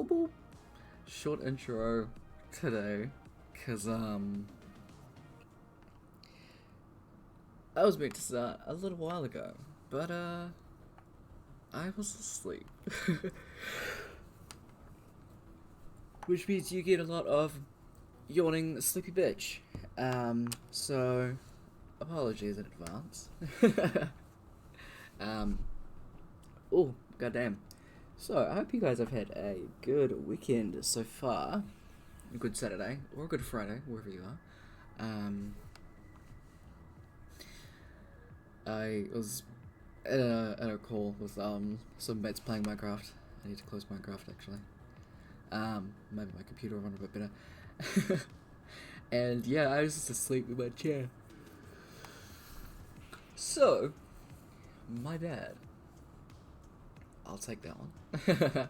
boop, boop. Short intro today, cause I was meant to start a little while ago, but I was asleep. Which means you get a lot of yawning sleepy bitch. So apologies in advance. Oh, goddamn. So, I hope you guys have had a good weekend so far. A good Saturday, or a good Friday, wherever you are. I was at a call with some mates playing Minecraft. I need to close Minecraft, actually. Maybe my computer will run a bit better. And yeah, I was just asleep in my chair. So, my bad. I'll take that one.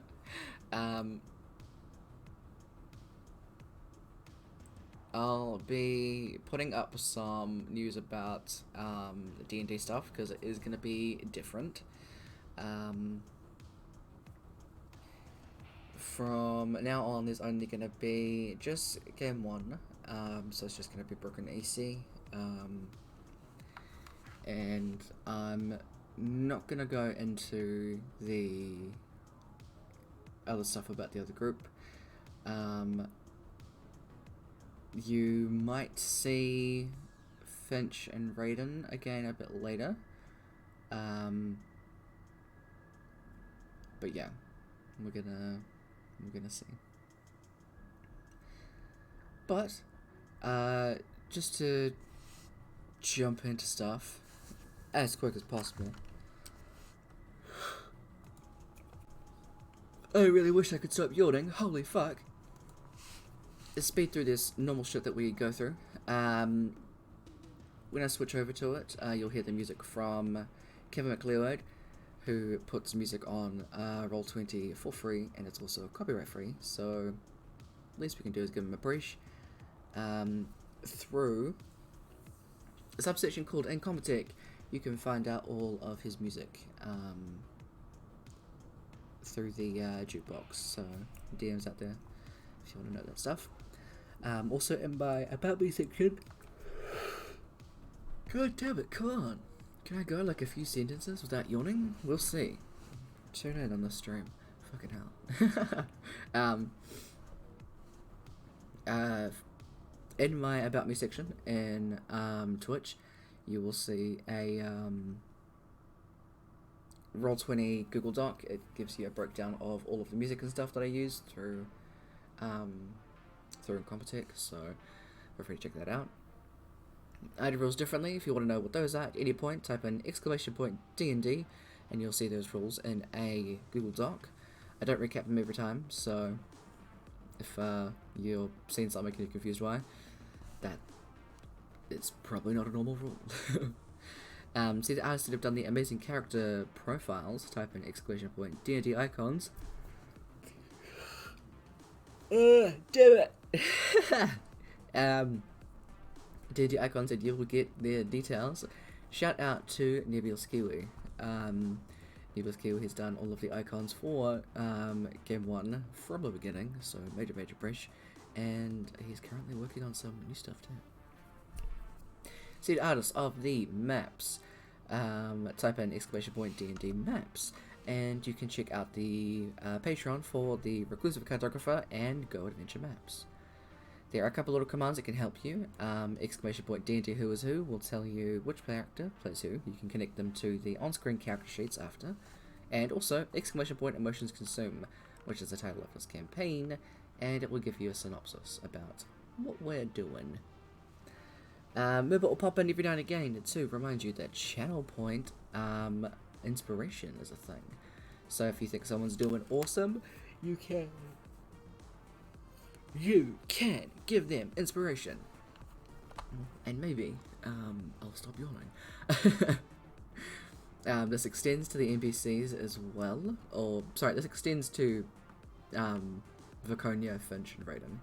I'll be putting up some news about the D&D stuff because it is going to be different. From now on, there's only going to be just game one. So it's just going to be Brooke and Ece. And I'm not going to go into the other stuff about the other group. You might see Finch and Raiden again a bit later. But yeah, we're gonna see. But just to jump into stuff as quick as possible. I really wish I could stop yawning. Holy fuck. Let's speed through this normal shit that we go through. When I switch over to it, you'll hear the music from Kevin MacLeod, who puts music on Roll20 for free, and it's also copyright free, so least we can do is give him a breach. Through a subsection called Incompetech, you can find out all of his music through the jukebox, so DMs out there if you want to know that stuff. Also in my About Me section. God damn it, come on. Can I go like a few sentences without yawning? We'll see. Tune in on this stream. Fucking hell. In my About Me section in Twitch, you will see a Roll20 Google Doc. It gives you a breakdown of all of the music and stuff that I use through Incompetech, so feel free to check that out. I do rules differently. If you want to know what those are at any point, type in !DND and you'll see those rules in a Google Doc. I don't recap them every time, so if you're seeing something and you're confused why, that it's probably not a normal rule. See the artists that have done the amazing character profiles, type in !DND icons. Damn it! D&D icons, and you will get their details. Shout out to Nebulous Kiwi. Nebulous Kiwi has done all of the icons for Game 1 from the beginning, so major breach, and he's currently working on some new stuff too. See the artists of the maps. Type in !DND maps, and you can check out the Patreon for the Reclusive Cartographer and Go Adventure maps. There are a couple little commands that can help you. !DND who is who will tell you which character plays who. You can connect them to the on-screen character sheets after. And also, !emotions consume, which is the title of this campaign, and it will give you a synopsis about what we're doing. Remember, it will pop in every now and again to remind you that channel point inspiration is a thing. So if you think someone's doing awesome, you can give them inspiration. And maybe I'll stop yawning. This extends to the NPCs as well. Or, sorry, this extends to Viconia, Finch, and Raiden.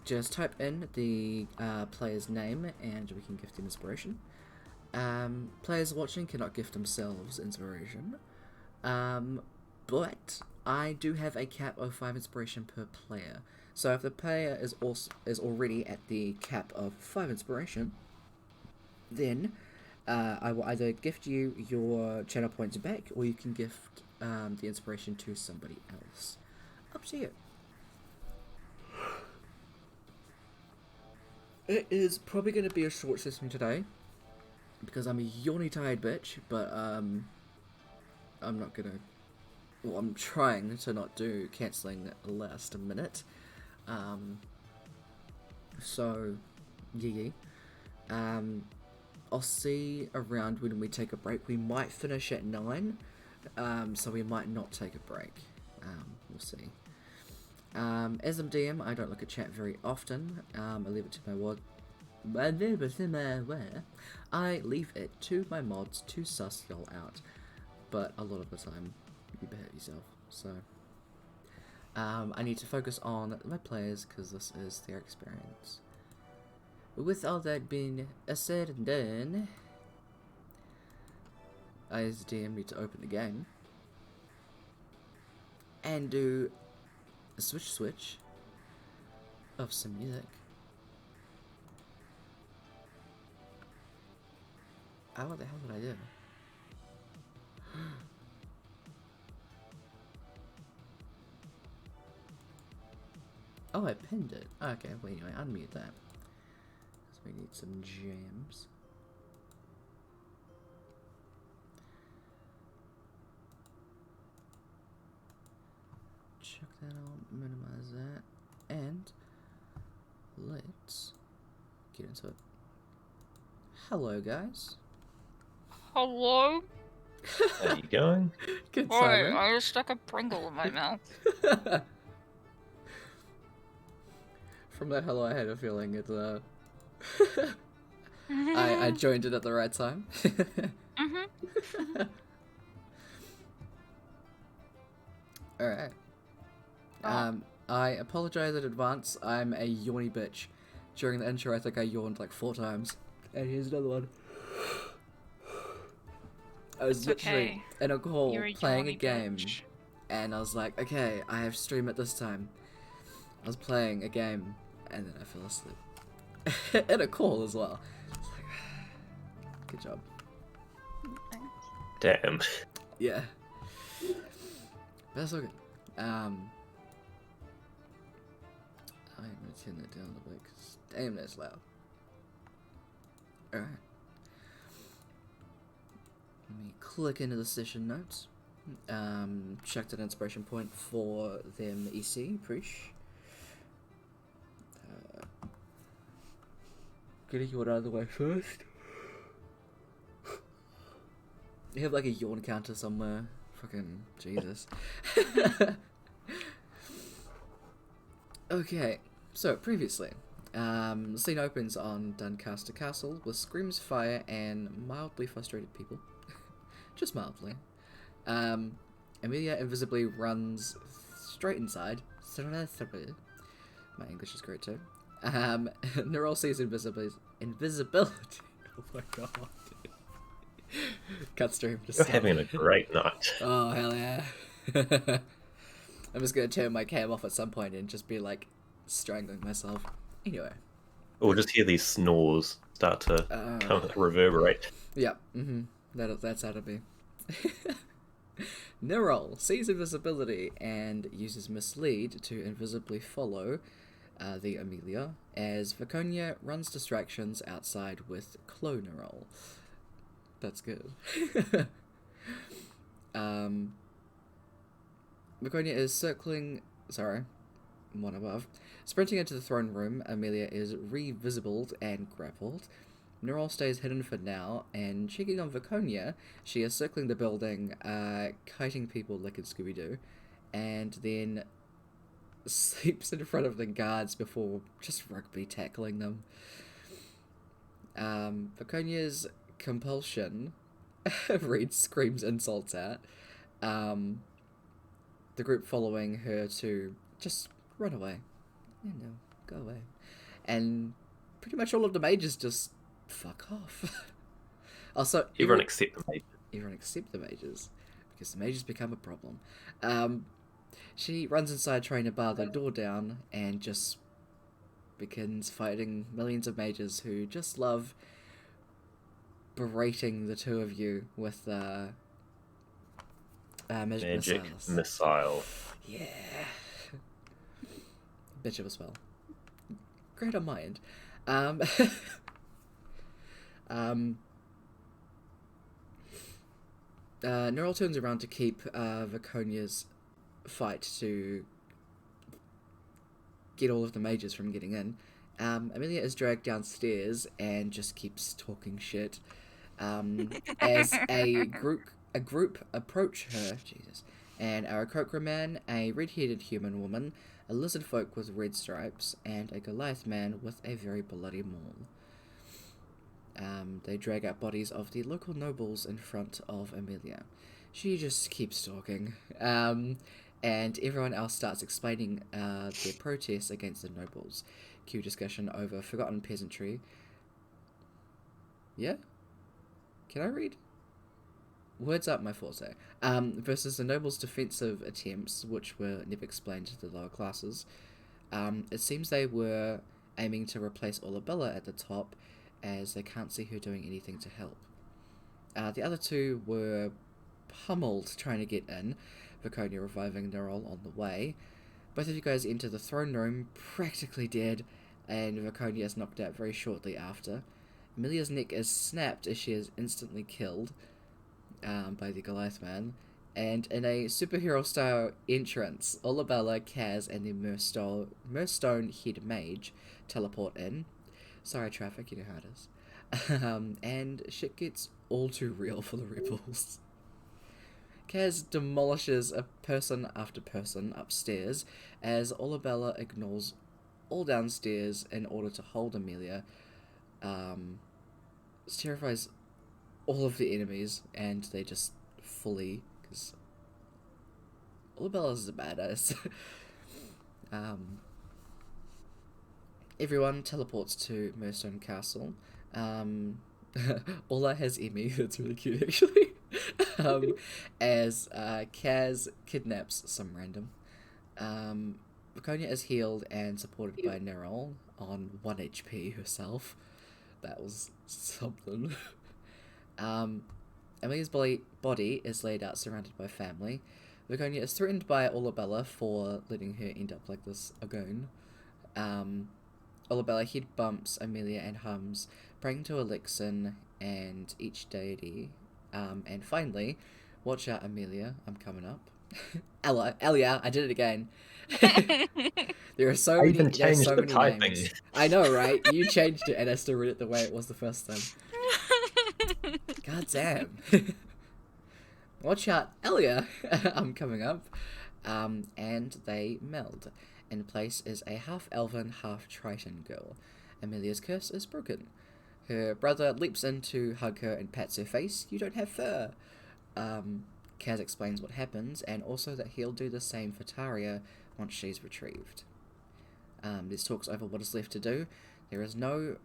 Just type in the player's name and we can gift them inspiration. Players watching cannot gift themselves inspiration. But I do have a cap of 5 inspiration per player. So if the player is already at the cap of 5 inspiration, then I will either gift you your channel points back, or you can gift the inspiration to somebody else. Up to you. It is probably going to be a short session today, because I'm a yawny tired bitch, but I'm not going to... Well, I'm trying to not do cancelling last minute. So, yeah. I'll see around when we take a break. We might finish at 9, so we might not take a break. We'll see. As I'm DM, I don't look at chat very often. I leave it to my I leave it to my mods to suss y'all out. But a lot of the time, you behave yourself. So, I need to focus on my players because this is their experience. With all that being said and done, I as DM need to open the game and do a switch of some music. Oh, what the hell did I do? Oh, I pinned it. Okay, wait, anyway, unmute that. Because we need some jams. Check that out, minimize that, and let's get into it. Hello, guys. Hello? How you going? Good Sorry, timing. I just stuck a Pringle in my mouth. From that hello, I had a feeling it, I joined it at the right time. Alright. I apologize in advance. I'm a yawny bitch. During the intro, I think I yawned like 4 times. And here's another one. I was literally in a call playing a game, and I was like, okay, I have to stream it this time. I was playing a game, and then I fell asleep. In a call as well. It's like, good job. Damn. Yeah. That's okay. I'm gonna turn that down a little bit, because damn, that's loud. Alright. Let me click into the session notes. Checked an inspiration point for them Ece, Preach. Getting you out of the way first. You have like a yawn counter somewhere. Fucking Jesus. Okay, so previously, the scene opens on Doncaster Castle with screams, fire, and mildly frustrated people. Just mildly. Emelia invisibly runs straight inside. My English is great too. Nerol sees invisibility. Oh my god. Cut stream. You're having a great night. Oh, hell yeah. I'm just gonna turn my cam off at some point and just be like strangling myself. Anyway. Or just hear these snores start to reverberate. Yeah, that's how to be. Nerol sees invisibility and uses mislead to invisibly follow the Emelia as Viconia runs distractions outside with Clonerol. That's good. Viconia is one above. Sprinting into the throne room, Emelia is re-visibled and grappled. Nerol stays hidden for now, and checking on Viconia, she is circling the building, kiting people like in Scooby-Doo, and then sleeps in front of the guards before just rugby tackling them. Viconia's compulsion Reed screams insults at. The group following her to just run away. Go away. And pretty much all of the mages just fuck off. Also, Everyone except the mages. Everyone except the mages. because the mages become a problem. She runs inside trying to bar the door down and just begins fighting millions of mages who just love berating the two of you with magic missiles. missile. Yeah. Bitch of a spell. Great on my end. Neural turns around to keep Viconia's fight to get all of the mages from getting in. Emelia is dragged downstairs and just keeps talking shit. As a group approach her, Jesus, and a Aarakocra man, a red-headed human woman, a lizard folk with red stripes, and a Goliath man with a very bloody maul. They drag out bodies of the local nobles in front of Emelia. She just keeps talking, and everyone else starts explaining their protests against the nobles. Cue discussion over forgotten peasantry. Yeah? Can I read? Words up my forte. Versus the nobles' defensive attempts, which were never explained to the lower classes. It seems they were aiming to replace Olabella at the top, as they can't see her doing anything to help. The other two were pummeled trying to get in, Viconia reviving Nerol on the way. Both of you guys enter the throne room, practically dead, and Viconia is knocked out very shortly after. Emelia's neck is snapped as she is instantly killed by the Goliath man. And in a superhero-style entrance, Olabella, Kaz, and the Murstone Head Mage teleport in. Sorry, traffic, you know how it is. And shit gets all too real for the rebels. Kaz demolishes a person after person upstairs as Olabella ignores all downstairs in order to hold Emelia. This terrifies all of the enemies, and they just flee, because Olabella's a badass. Everyone teleports to Murstone Castle. Ola has Emmy, that's really cute actually. As Kaz kidnaps some random. Viconia is healed and supported by Nerol on 1 HP herself. That was something. Emelia's body is laid out surrounded by family. Viconia is threatened by Olabella for letting her end up like this again. Olabella head bumps Emelia and hums, praying to Elixir and each deity. And finally, watch out, Emelia, I'm coming up. Elia, I did it again. There are so many typing. names. I know, right? You changed it and I still read it the way it was the first time. God damn. Watch out, Elia, I'm coming up. And they meld. In place is a half-elven, half-triton girl. Emelia's curse is broken. Her brother leaps in to hug her and pats her face. You don't have fur. Kaz explains what happens, and also that he'll do the same for Taria once she's retrieved. There's talks over what is left to do. There's no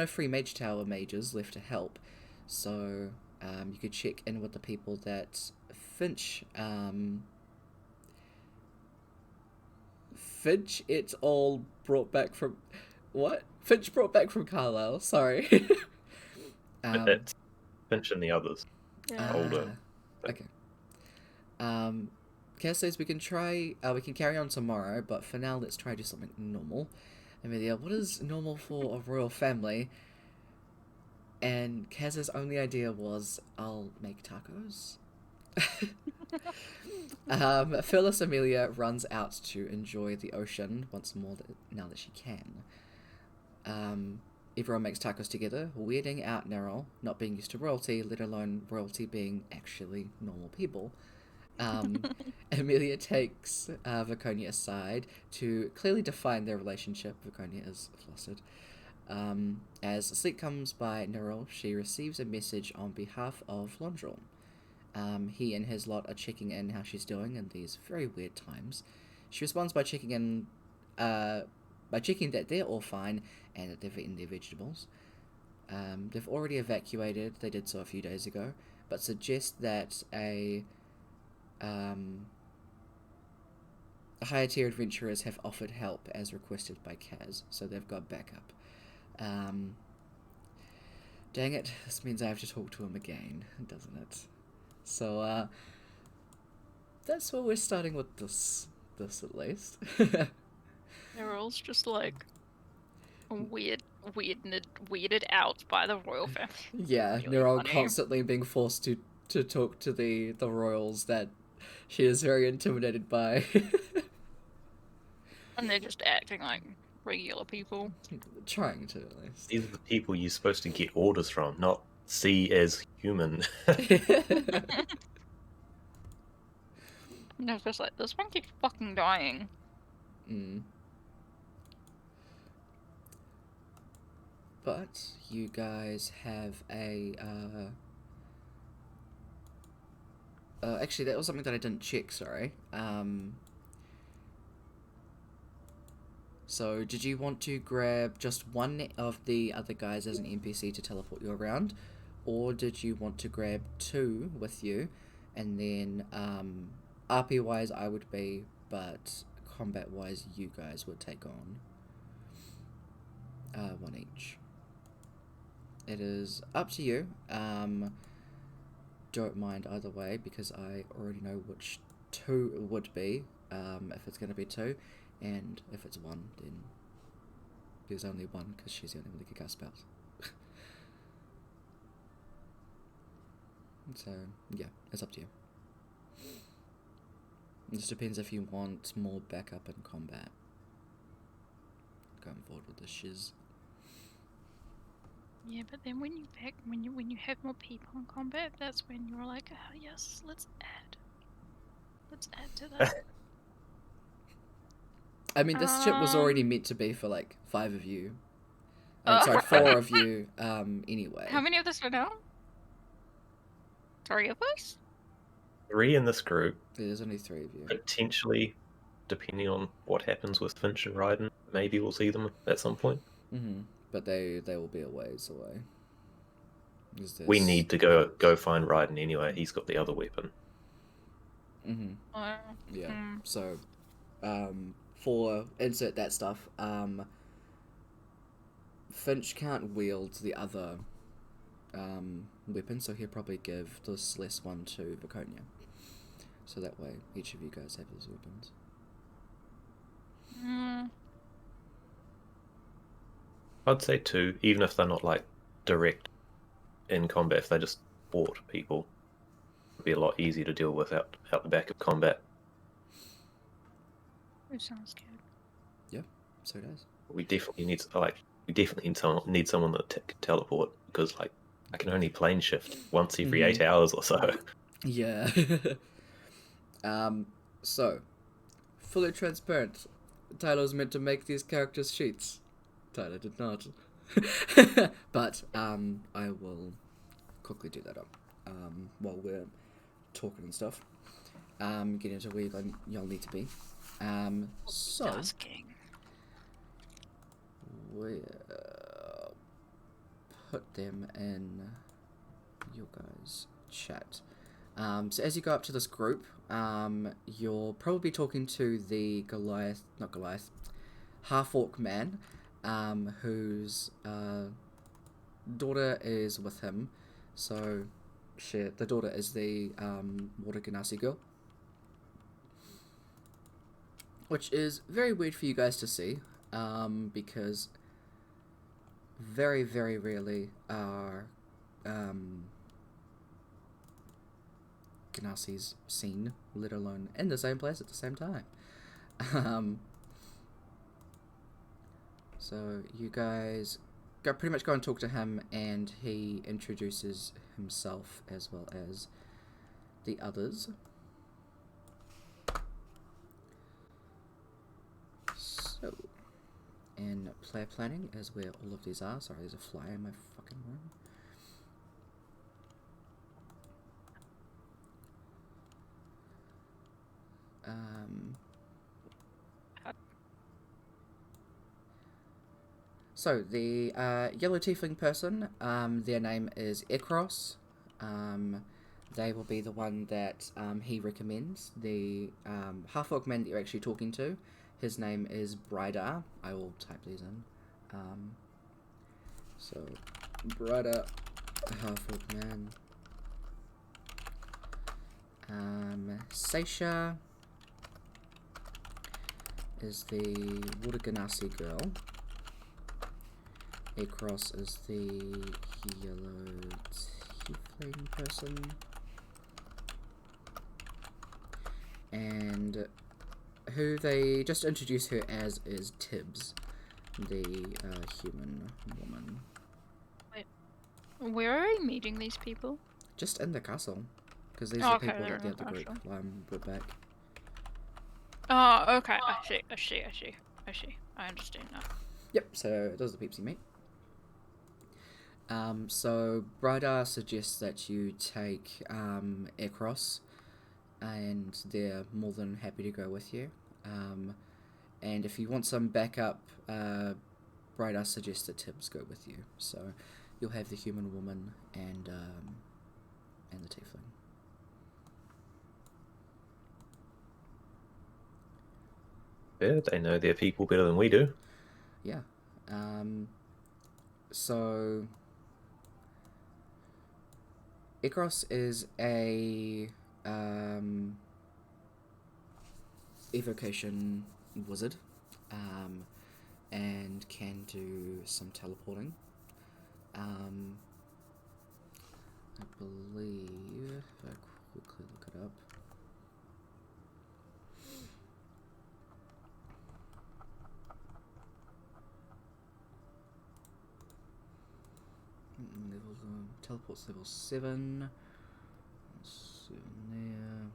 free mage tower mages left to help, so you could check in with the people that Finch it's all brought back from... What? Finch brought back from Carlisle, sorry. It's Finch and the others. Yeah. Older. Okay. Kaz says we can carry on tomorrow, but for now let's try to do something normal. Emelia, what is normal for a royal family? And Kaz's only idea was, I'll make tacos. Fearless Emelia runs out to enjoy the ocean once more now that she can. Everyone makes tacos together, weirding out Nerol, not being used to royalty, let alone royalty being actually normal people. Emelia takes Viconia aside to clearly define their relationship. Viconia is flustered. As sleep comes by Nerol, she receives a message on behalf of Londril. He and his lot are checking in how she's doing in these very weird times. She responds by checking that they're all fine and that they've eaten their vegetables. They've already evacuated, they did so a few days ago, but suggest that a higher tier adventurers have offered help as requested by Kaz, so they've got backup. Dang it, this means I have to talk to him again, doesn't it? So, that's where we're starting with this at least. They're all just like weirded out by the royal family. Yeah, Really they're all funny. constantly being forced to talk to the royals that she is very intimidated by. And they're just acting like regular people. Trying to, at least. These are the people you're supposed to get orders from, not see as human. And it's just like, this one keeps fucking dying. But you guys have a actually, that was something that I didn't check, sorry. So, did you want to grab just one of the other guys as an NPC to teleport you around? Or did you want to grab two with you? And then, RP-wise, I would be, but combat-wise, you guys would take on one each. It is up to you. Don't mind either way, because I already know which two it would be, if it's going to be two. And if it's one, then there's only one, because she's the only one that can cast spells. So, yeah, it's up to you. It just depends if you want more backup in combat. Going forward with the shiz. Yeah, but then when you have more people in combat, that's when you're like, oh yes, let's add to that. I mean, this ship was already meant to be for, like, 5 of you. Sorry, 4 of you, anyway. How many of us are now? 3 of us? 3 in this group. There's only 3 of you. Potentially, depending on what happens with Finch and Ryden, maybe we'll see them at some point. But they will be a ways away. We need to go find Ryden anyway. He's got the other weapon. Yeah. So, for insert that stuff, Finch can't wield the other weapon, so he'll probably give this less one to Viconia. So that way, each of you guys have those weapons. I'd say 2, even if they're not like direct in combat. If they just fought people, it'd be a lot easier to deal with out the back of combat. It sounds good. Yeah, so it does. We definitely need someone that can teleport, because like I can only plane shift once every 8 hours or so. Yeah. So, fully transparent. Tyler was meant to make these characters sheets. Tyler did not. But, I will quickly do that up, while we're talking and stuff. Get into where y'all need to be. So... Tasking. We'll put them in your guys' chat. So as you go up to this group, you're probably talking to the half-orc man, whose daughter is with him. So the daughter is the Water Ganassi girl. Which is very weird for you guys to see, because very, very rarely are Ganassis seen, let alone in the same place at the same time. So you guys pretty much go and talk to him, and he introduces himself as well as the others. So, and player planning is where all of these are. Sorry, there's a fly in my fucking room. So, the yellow tiefling person, their name is Ekros. they will be the one that he recommends. The half-orc man that you're actually talking to, his name is Brida. I will type these in. So, Brida, half-orc man. Seisha is the Water Ganassi girl. Across is the yellow tiefling person. And who they just introduce her as is Tibbs, the human woman. Wait, where are we meeting these people? Just in the castle. Because these Oh, are okay, people they're that in the the other group castle. brought back. Oh, okay. I see. I understand now. Yep, so those are the peeps you meet. So Brida suggests that you take Aircross, and they're more than happy to go with you. And if you want some backup, Brida suggests that Tibbs go with you. So you'll have the human woman and the tiefling. Yeah, they know their people better than we do. Yeah. So Ikros is a evocation wizard, and can do some teleporting. I believe, if I quickly look it up. Teleport's level 7. Let's see there.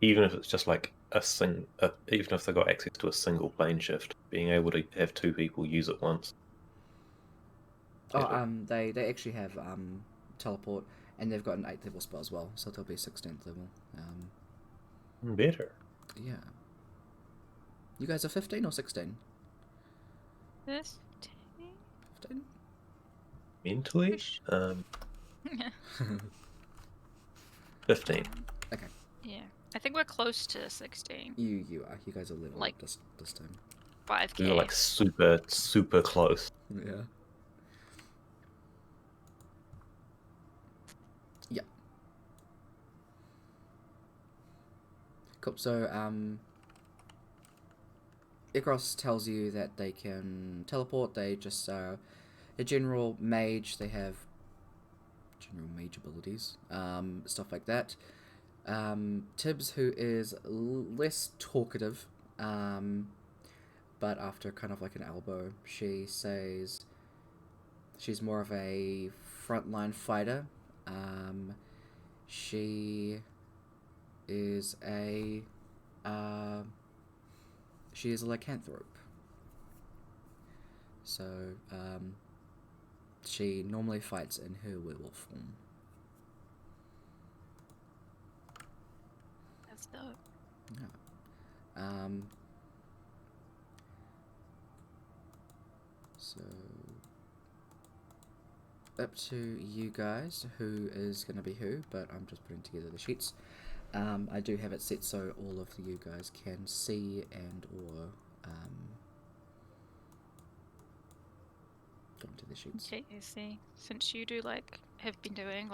Even if it's just like even if they got access to a single plane shift, being able to have two people use it once. Oh, they actually have teleport, and they've got an 8th level spell as well, so they'll be 16th level. Better. Yeah. You guys are 15 or 16? 15? Mentally? 15. Okay. Yeah. I think we're close to 16. You are. You guys are level Like- up this time. 5k. We were like super close. Yeah. Yeah. Cool. So, Ikros tells you that they can teleport. They just are a general mage. They have general mage abilities, stuff like that. Tibbs, who is less talkative, but after kind of like an elbow, she says she's more of a frontline fighter. She is a lycanthrope. So she normally fights in her werewolf form. That's dope. Yeah. So up to you guys who is going to be who, but I'm just putting together the sheets. I do have it set so all of you guys can see and or go into the sheets. Okay, I see. Since you do have been doing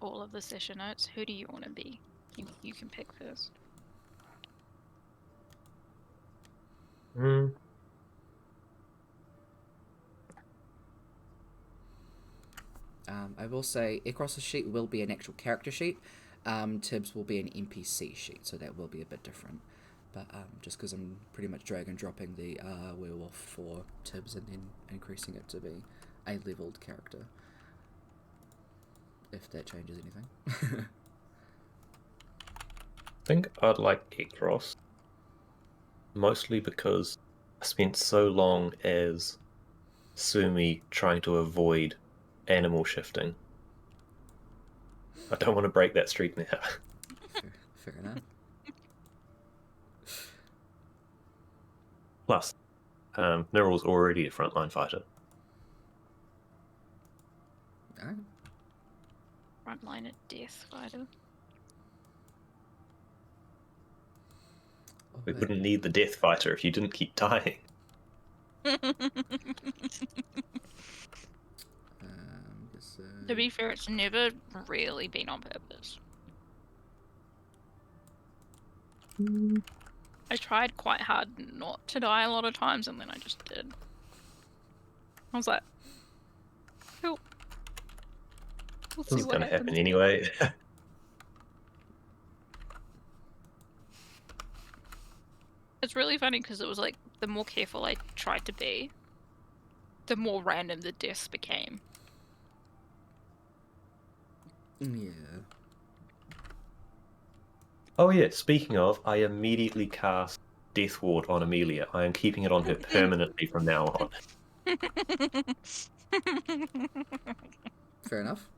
all of the session notes, who do you want to be? You can pick first. I will say Ikros' sheet will be an actual character sheet. Tibbs will be an NPC sheet, so that will be a bit different. But just because I'm pretty much drag and dropping the werewolf for Tibbs and then increasing it to be a leveled character. If that changes anything. I think I'd like Ekros, mostly because I spent so long as Sumi trying to avoid animal shifting. I don't want to break that streak now. Fair enough. Plus, Niral's already a frontline fighter. frontline death fighter. Oh, We wait. wouldn't need the death fighter if you didn't keep dying. Just, To be fair, it's never really been on purpose. I tried quite hard not to die a lot of times, and then I just did. I was like, cool. We'll This see is what going to happen happens. anyway. It's really funny because it was like, the more careful I tried to be, the more random the deaths became. yeah. Oh yeah, speaking of, I immediately cast Death Ward on Emelia. I am keeping it on her permanently from now on. Fair enough.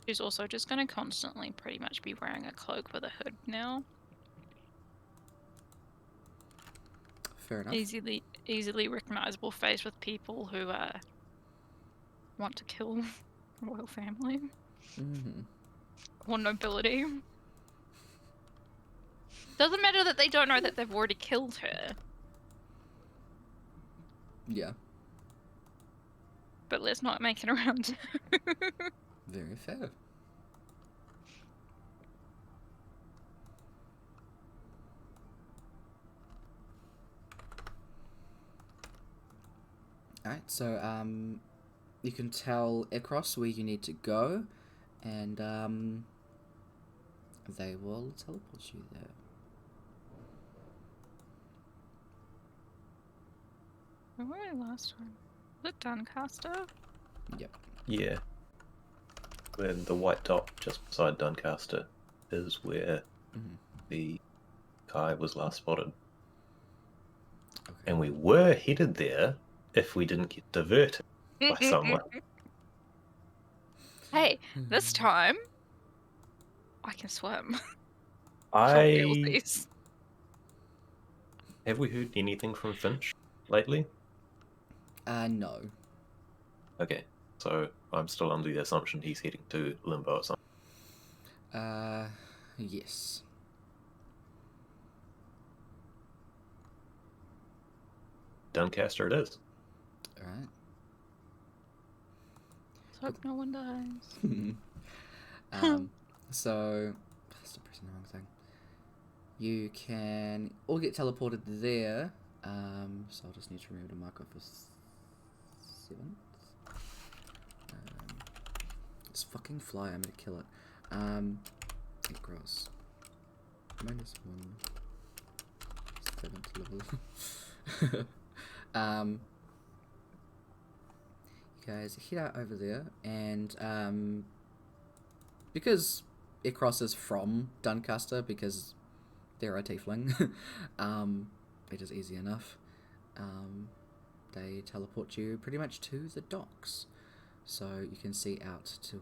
She's also just going to constantly pretty much be wearing a cloak with a hood now. Fair enough. Easily recognizable face with people who want to kill royal family Mm-hmm. or nobility. Doesn't matter that they don't know that they've already killed her, Yeah. but let's not make it around. Very fair. Alright, so you can tell Ekros where you need to go, and they will teleport you there. Where were we last time? Was it Doncaster? Yep. Yeah. When the white dot just beside Doncaster is where Mm-hmm. the guy was last spotted. Okay. And we were headed there if we didn't get diverted by someone. Hey, this time I can swim. For I realsies. have we heard anything from Finch lately? No. Okay, so I'm still under the assumption he's heading to Limbo or something. Yes. Doncaster it is. Alright. Hope no one dies. So, stop pressing the wrong thing. You can all get teleported there. So I'll just need to remember to mark off a 7th. This fucking fly, I'm gonna kill it. It grows. -1. 7th level. You guys head out over there, and because it crosses from Doncaster, because they're a tiefling, it is easy enough. They teleport you pretty much to the docks, so you can see out to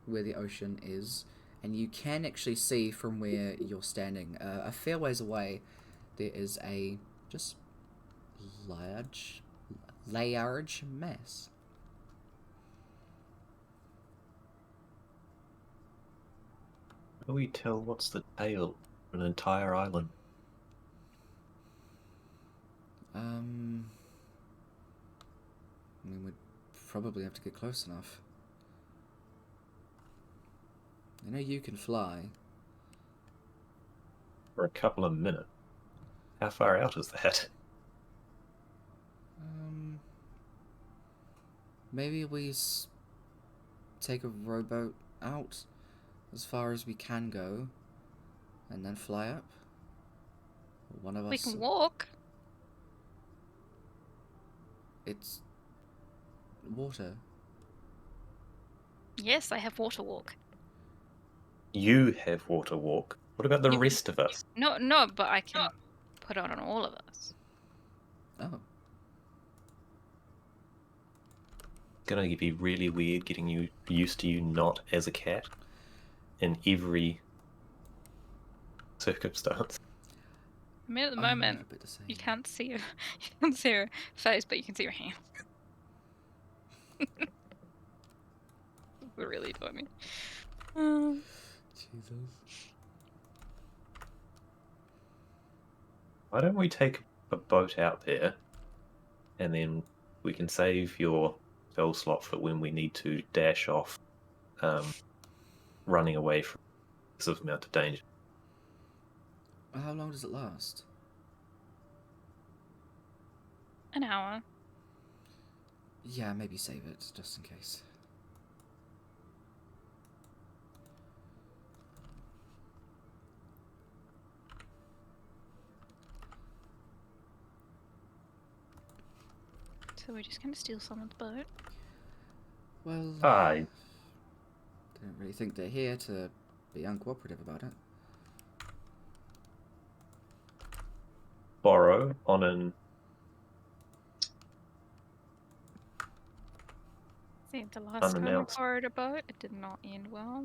where the ocean is, and you can actually see from where you're standing a fair ways away. There is a just large mass. How do we tell what's the tail of an entire island? I mean, we'd probably have to get close enough. I know you can fly. For a couple of minutes. How far out is that? Maybe we take a rowboat out as far as we can go, and then fly up. One of us. We can walk. It's water. Yes, I have water walk. You have water walk. What about the rest of us? No, but I can put it on all of us. Oh. Gonna be really weird getting you used to you not as a cat in every circumstance. I mean, at the I'm a moment, little bit the same. you can't see her, you can't see her face, but you can see her hands. We're really doing me. Jesus. Why don't we take a boat out there, and then we can save your spell slot for when we need to dash off, running away from this amount of danger. How long does it last? An hour. Yeah, maybe save it, just in case. So we're just gonna steal someone's boat. Well, I don't really think they're here to be uncooperative about it. borrow on an See, the last time we unannounced. borrowed a boat, it did not end well.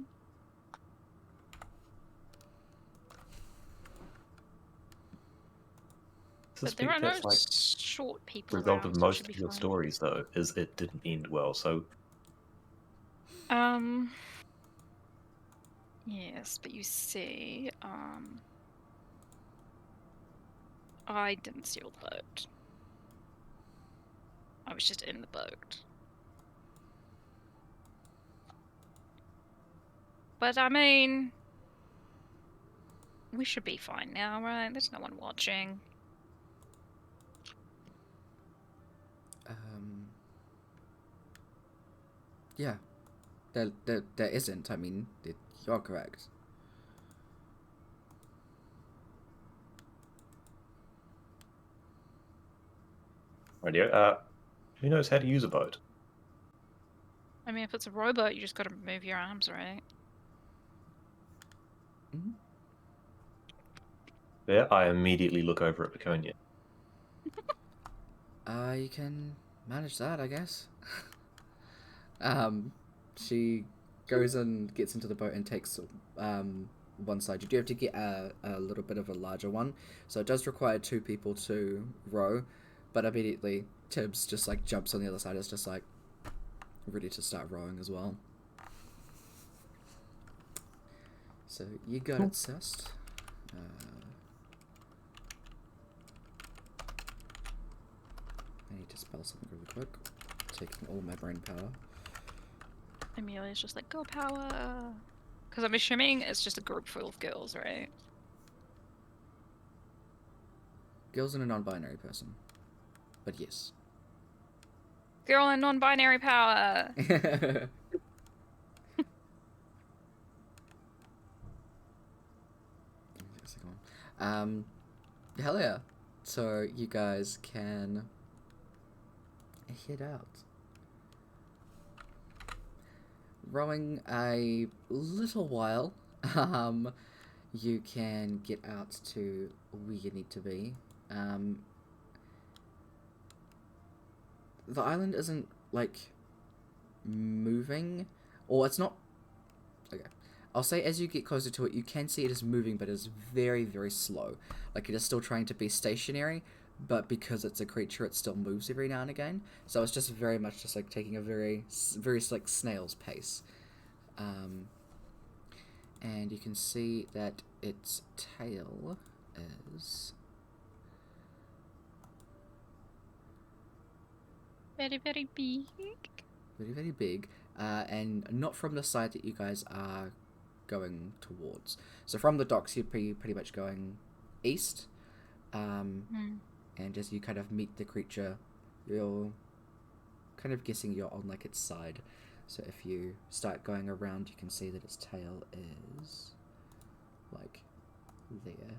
But there are no That's like short people result around, of so it most should be of your fine. stories, though, is it didn't end well. So Yes, but you see, I didn't steal the boat. I was just in the boat. But I mean, we should be fine now, right? There's no one watching. Yeah. There isn't, I mean, you're correct. radio. Who knows how to use a boat? I mean, if it's a rowboat, you just gotta move your arms, right? Mm-hmm. Yeah, I immediately look over at Baconia. You can manage that, I guess. She goes and gets into the boat and takes one side. You do have to get a little bit of a larger one, so it does require 2 people to row. But immediately, Tibbs just like jumps on the other side. It's just like ready to start rowing as well. So you got it, Cest. I need to spell something really quick. Taking all my brain power. Emelia's just like, go power! Because I'm assuming it's just a group full of girls, right? Girls and a non-binary person. But yes. Girl and non-binary power! Hell yeah. So you guys can head out. Rowing a little while, you can get out to where you need to be. The island isn't, like, moving, or it's not... Okay. I'll say as you get closer to it, you can see it is moving, but it's very, very slow. Like, it is still trying to be stationary, but because it's a creature, it still moves every now and again. So it's just very much just, like, taking a very, very, like, snail's pace. And you can see that its tail is... Very, very big. very, very big, and not from the side that you guys are going towards. So from the docks, you'd be pretty much going east, and as you kind of meet the creature, you're kind of guessing you're on, like, its side. So if you start going around, you can see that its tail is, like, there.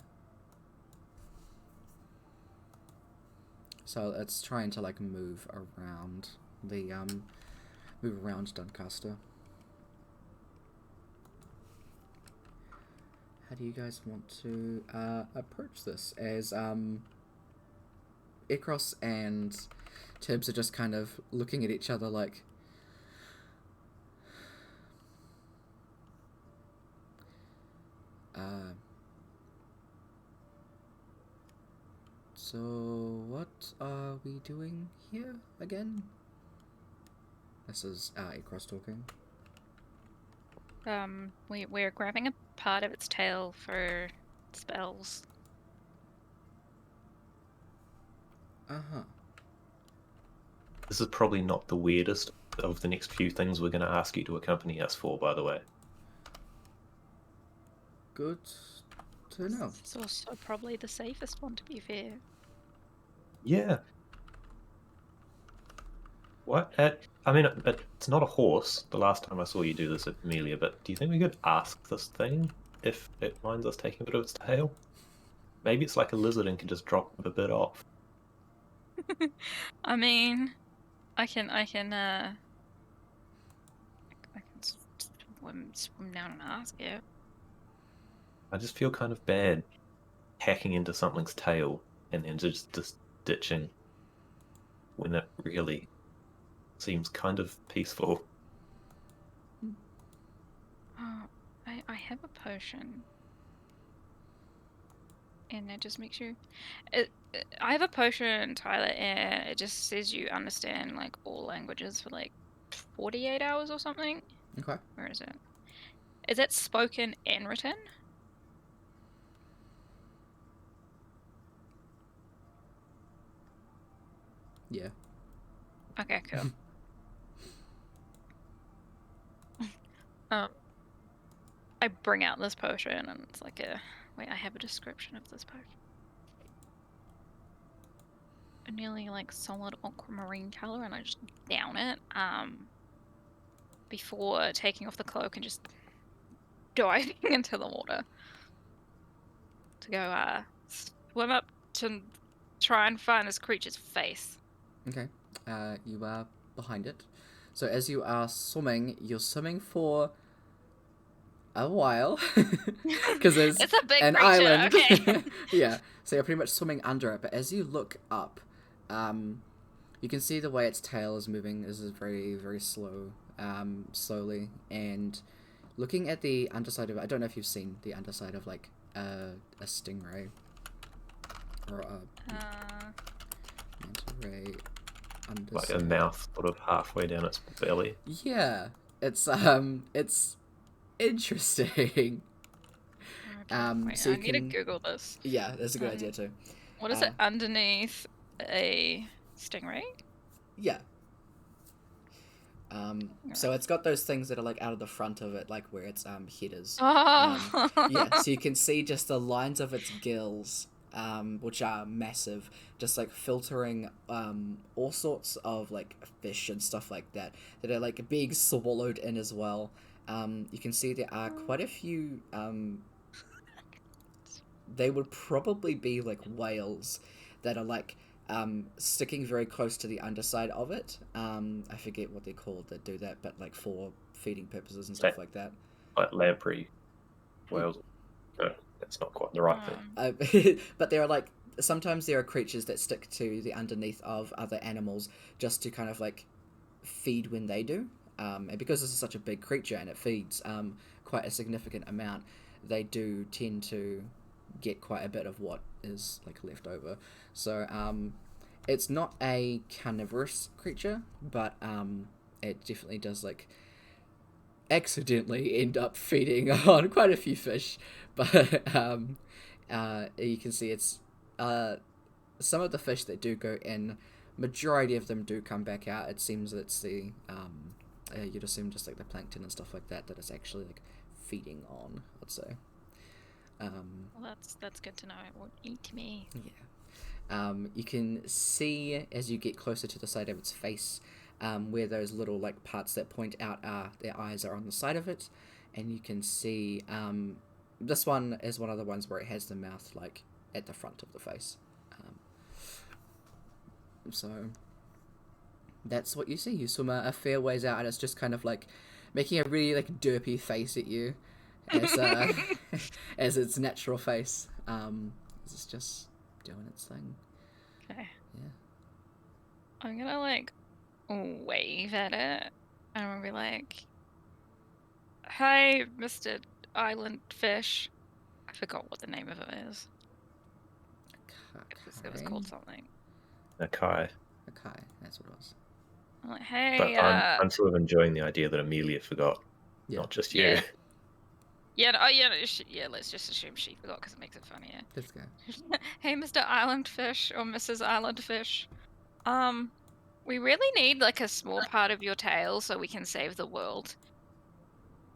So it's trying to, like, move around Doncaster. How do you guys want to approach this? As Ekros and Tibbs are just kind of looking at each other like, So, what are we doing here again? This is Across talking. We're grabbing a part of its tail for spells. Uh-huh. This is probably not the weirdest of the next few things we're going to ask you to accompany us for, by the way. Good to know. It's also probably the safest one, to be fair. Yeah. What? I mean, it's not a horse. The last time I saw you do this at Emelia, but do you think we could ask this thing if it minds us taking a bit of its tail? Maybe it's like a lizard and can just drop a bit off. I mean, I can swim down and ask it. I just feel kind of bad hacking into something's tail and then just ditching when it really seems kind of peaceful. Oh, I have a potion. And it just makes you... I have a potion, Tyler, and it just says you understand, like, all languages for, like, 48 hours or something. Okay. Where is it? Is it spoken and written? Yeah. Okay, cool. I bring out this potion, and it's like a... Wait, I have a description of this potion. A nearly, like, solid aquamarine color, and I just down it, before taking off the cloak and just diving into the water. To go, swim up to try and find this creature's face. Okay. You are behind it. So as you are swimming, you're swimming for a while because there's It's a big an creature, island. okay. Yeah. So you're pretty much swimming under it. But as you look up, you can see the way its tail is moving is very, very slow, slowly. And looking at the underside of it, I don't know if you've seen the underside of like a stingray or a manta ray. Like a mouth sort of halfway down its belly. Yeah, it's interesting. Wait, so I you need to can... Google this. Yeah, that's a good idea too. What is it underneath a stingray? Yeah. So it's got those things that are like out of the front of it, like where its head is. Oh. Yeah, so you can see just the lines of its gills, which are massive, just like filtering all sorts of like fish and stuff like that are like being swallowed in as well. You can see there are quite a few. They would probably be like whales that are like sticking very close to the underside of it. I forget what they're called that do that, but like for feeding purposes and stuff like that. Like lamprey whales. No, that's not quite the right thing. But there are like sometimes there are creatures that stick to the underneath of other animals just to kind of like feed when they do. And because this is such a big creature and it feeds quite a significant amount, they do tend to get quite a bit of what is like left over. So it's not a carnivorous creature, but it definitely does like accidentally end up feeding on quite a few fish. But you can see it's some of the fish that do go in, majority of them do come back out. It seems that it's the you'd assume just like the plankton and stuff like that it's actually like feeding on, I'd say. Well, that's good to know. It won't eat me. Yeah. You can see as you get closer to the side of its face, where those little like parts that point out are their eyes are on the side of it, and you can see this one is one of the ones where it has the mouth like at the front of the face. So that's what you see. You swim a fair ways out, and it's just kind of like making a really like derpy face at you, as as its natural face. It's just doing its thing. Okay. Yeah. I'm gonna like wave at it, and I'm gonna be like, "Hi, Mr. Island Fish." I forgot what the name of it is. It was called something. Nakai. Okay, that's what it was. I'm like, hey, But I'm sort of enjoying the idea that Amelia forgot, Yeah. not just you. Yeah. Yeah, let's just assume she forgot because it makes it funnier. Let's go. Hey, Mr. Island Fish or Mrs. Island Fish. We really need like a small part of your tail so we can save the world.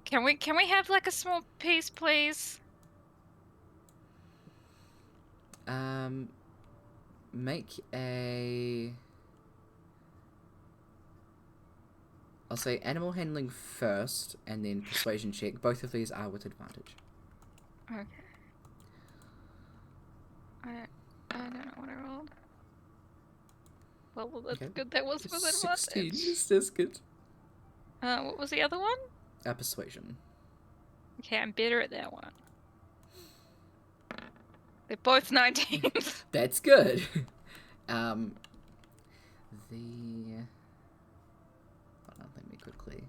Can we have like a small piece, please? Make a... I'll say animal handling first, and then persuasion check. Both of these are with advantage. Okay. I don't know what I rolled. Well, that's Okay. good. That was with 16. advantage. That's good. What was the other one? Persuasion. Okay, I'm better at that one. They're both 19s. That's good. The... Hold on, let me quickly...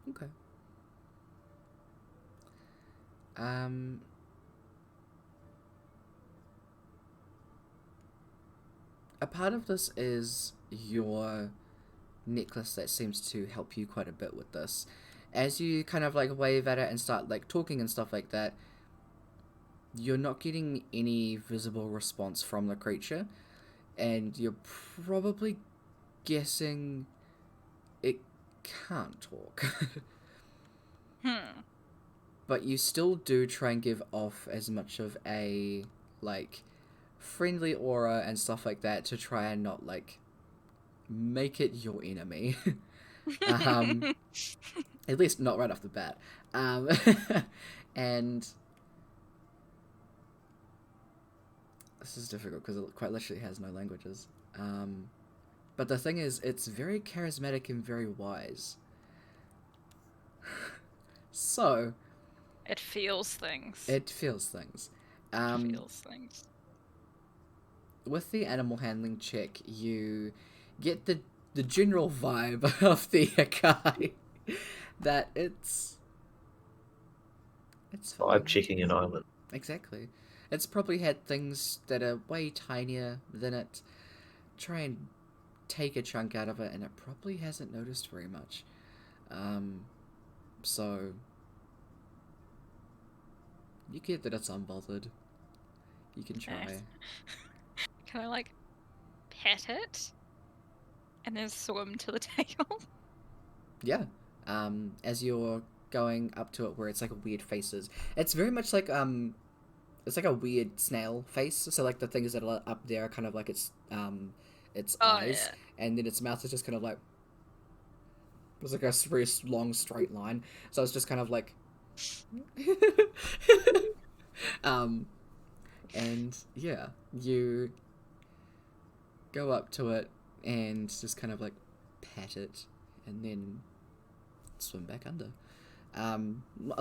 Okay. A part of this is your necklace that seems to help you quite a bit with this. As you kind of like wave at it and start like talking and stuff like that, you're not getting any visible response from the creature, and you're probably guessing it can't talk. But you still do try and give off as much of a, like, friendly aura and stuff like that to try and not, like, make it your enemy. At least not right off the bat. And this is difficult because it quite literally has no languages. But the thing is, it's very charismatic and very wise. So... It feels things. It feels things. Feels things. With the animal handling check, you get the general vibe of the guy that it's fine. Vibe checking an island. Exactly. It's probably had things that are way tinier than it. Try and take a chunk out of it, and it probably hasn't noticed very much. So you get that it's unbothered. You can try. Nice. Can I like pet it and then swim to the tail? Yeah. As you're going up to it where it's like a weird faces. It's very much like it's like a weird snail face. So like the things that are up there are kind of like its eyes, and then its mouth is just kind of like it's like a very long straight line. So it's just kind of like and yeah, you go up to it and just kind of like pat it and then swim back under. A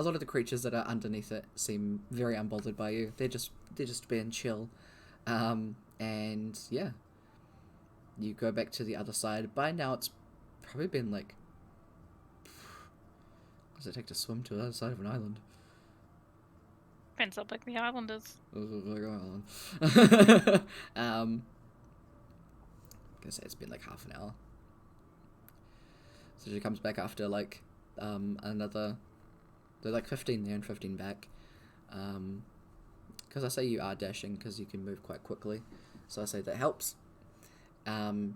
lot of the creatures that are underneath it seem very unbothered by you. They're just being chill. And yeah, you go back to the other side. By now it's probably been like, what does it take to swim to the other side of an island? Depends how big the island is. I'm gonna say it's been like half an hour. So she comes back after like another. They're like 15 there and 15 back. Because I say you are dashing because you can move quite quickly, so I say that helps. The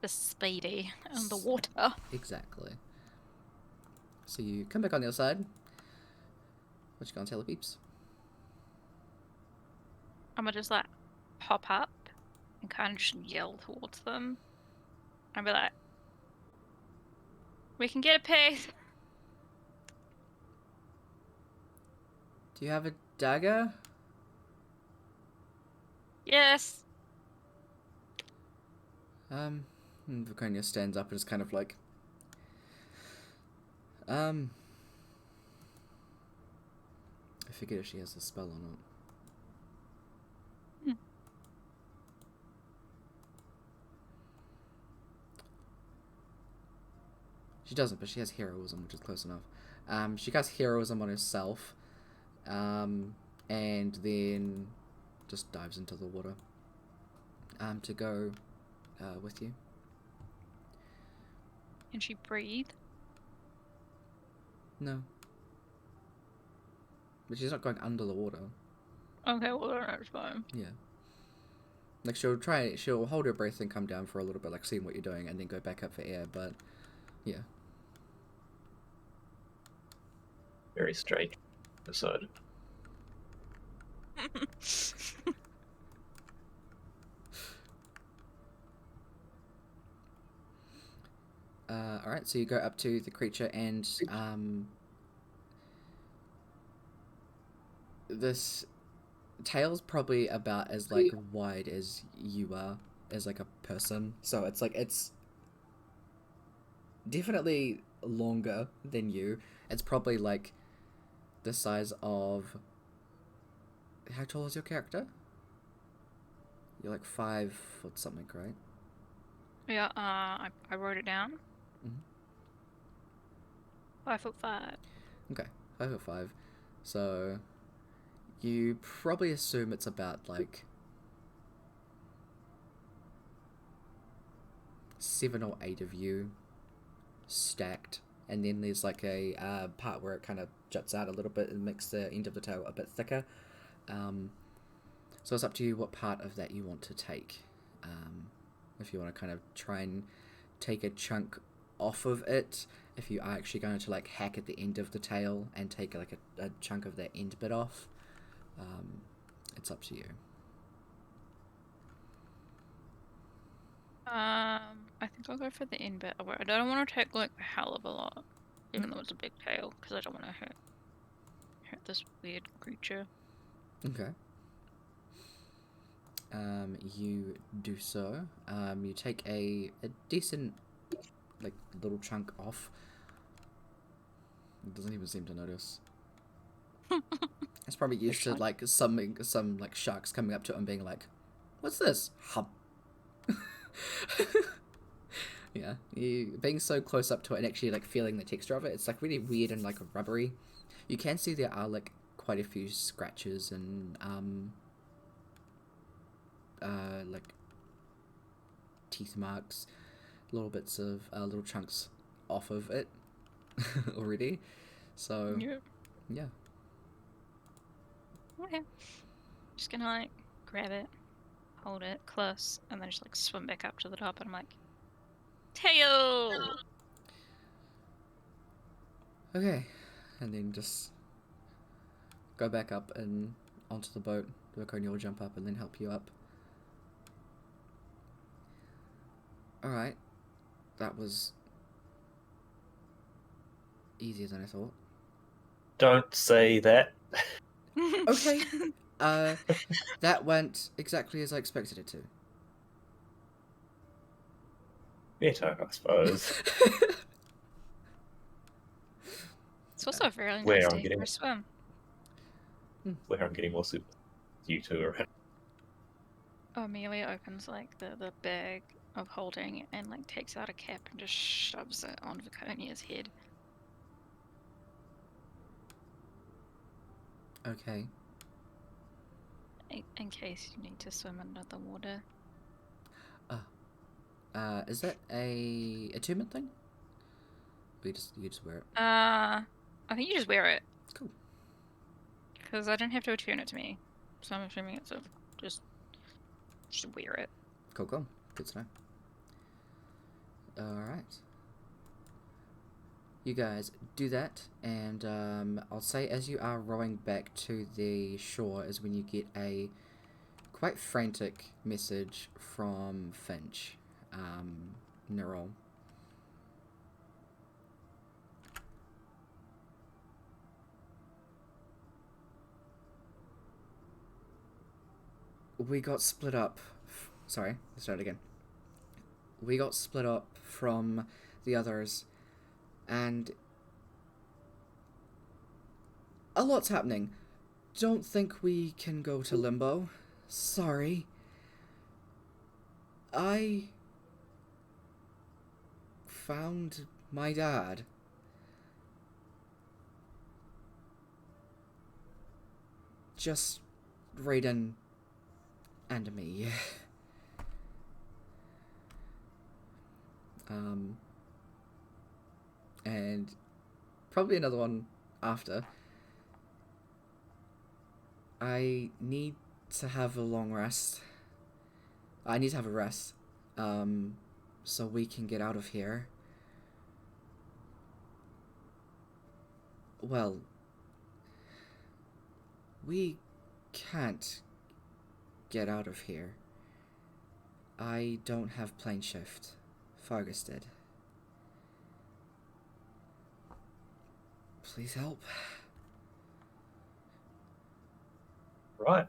speedy and the water. Exactly. So you come back on the other side. What you gonna tell the peeps? I'm gonna just like hop up and kind of just yell towards them. I'll be like, we can get a piece. Do you have a dagger? Yes. Viconia stands up and is kind of like, I forget if she has a spell or not. She doesn't, but she has heroism, which is close enough. She casts heroism on herself, and then just dives into the water to go with you. Can she breathe? No. But she's not going under the water. Okay, well, that's fine. Yeah. Like, she'll hold her breath and come down for a little bit, like, seeing what you're doing, and then go back up for air, but, yeah. Very strange episode. Alright, so you go up to the creature, and, this tail's probably about as, like, wide as you are, as, like, a person. So it's, like, it's definitely longer than you. It's probably, like, the size of... How tall is your character? You're, like, 5 foot something, right? Yeah, I wrote it down. Mhm. 5'5". Okay, 5'5". So... You probably assume it's about, like, 7 or 8 of you stacked, and then there's, like, a part where it kind of juts out a little bit and makes the end of the tail a bit thicker. So it's up to you what part of that you want to take. If you want to kind of try and take a chunk off of it, if you are actually going to, like, hack at the end of the tail and take, like, a chunk of that end bit off. It's up to you. I think I'll go for the end bit. I don't want to take, like, a hell of a lot, even though it's a big tail, because I don't want to hurt this weird creature. Okay. You do so. You take a decent, like, little chunk off. It doesn't even seem to notice. It's probably used to, like, some like sharks coming up to it and being like, "What's this?" Hum. Yeah, you being so close up to it and actually, like, feeling the texture of it, it's, like, really weird and, like, rubbery. You can see there are, like, quite a few scratches and like, teeth marks, little bits of little chunks off of it already. So yeah. Okay. Just gonna, like, grab it, hold it close, and then just, like, swim back up to the top, and I'm like, tail! Okay, and then just go back up and onto the boat. Draconia will jump up and then help you up. Alright, that was easier than I thought. Don't say that. Okay, that went exactly as I expected it to. Better, I suppose. It's also a very Where nice I'm day getting- for a swim. Where I'm getting more super. You two are. Amelia opens, like, the bag of holding and, like, takes out a cap and just shoves it on Viconia's head. Okay. In case you need to swim under the water. Is that a attunement thing? Or you just wear it? I think you just wear it. Cool. Because I didn't have to attune it to me. So I'm assuming it's just wear it. Cool. Good to know. Alright. You guys do that, and I'll say as you are rowing back to the shore is when you get a quite frantic message from Finch. Neural. We got split up. Sorry, let's start again. We got split up from the others, and a lot's happening. don't think we can go to limbo. Sorry. I found my dad. Just Raiden and me. And probably another one after. I need to have a long rest. I need to have a rest, so we can get out of here. Well, we can't get out of here. I don't have plane shift. Fargus did. Please help. Right.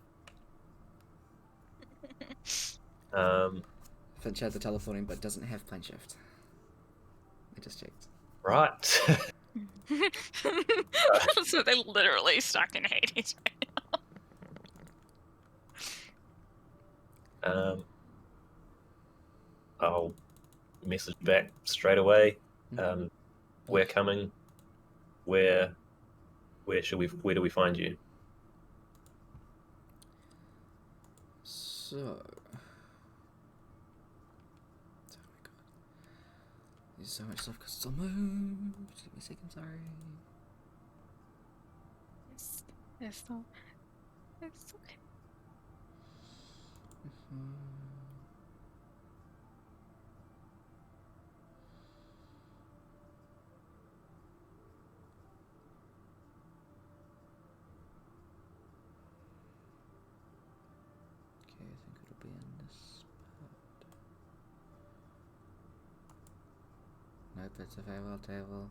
Finch has the telephoning but doesn't have plane shift. I just checked. Right. So they're literally stuck in Hades right now. I'll message back straight away. Mhm. We're coming. Where do we find you? So, oh my god, there's so much stuff because it's almost. Give me a second, sorry. It's okay. Okay, I think it'll be in this spot. Nope, it's a farewell table.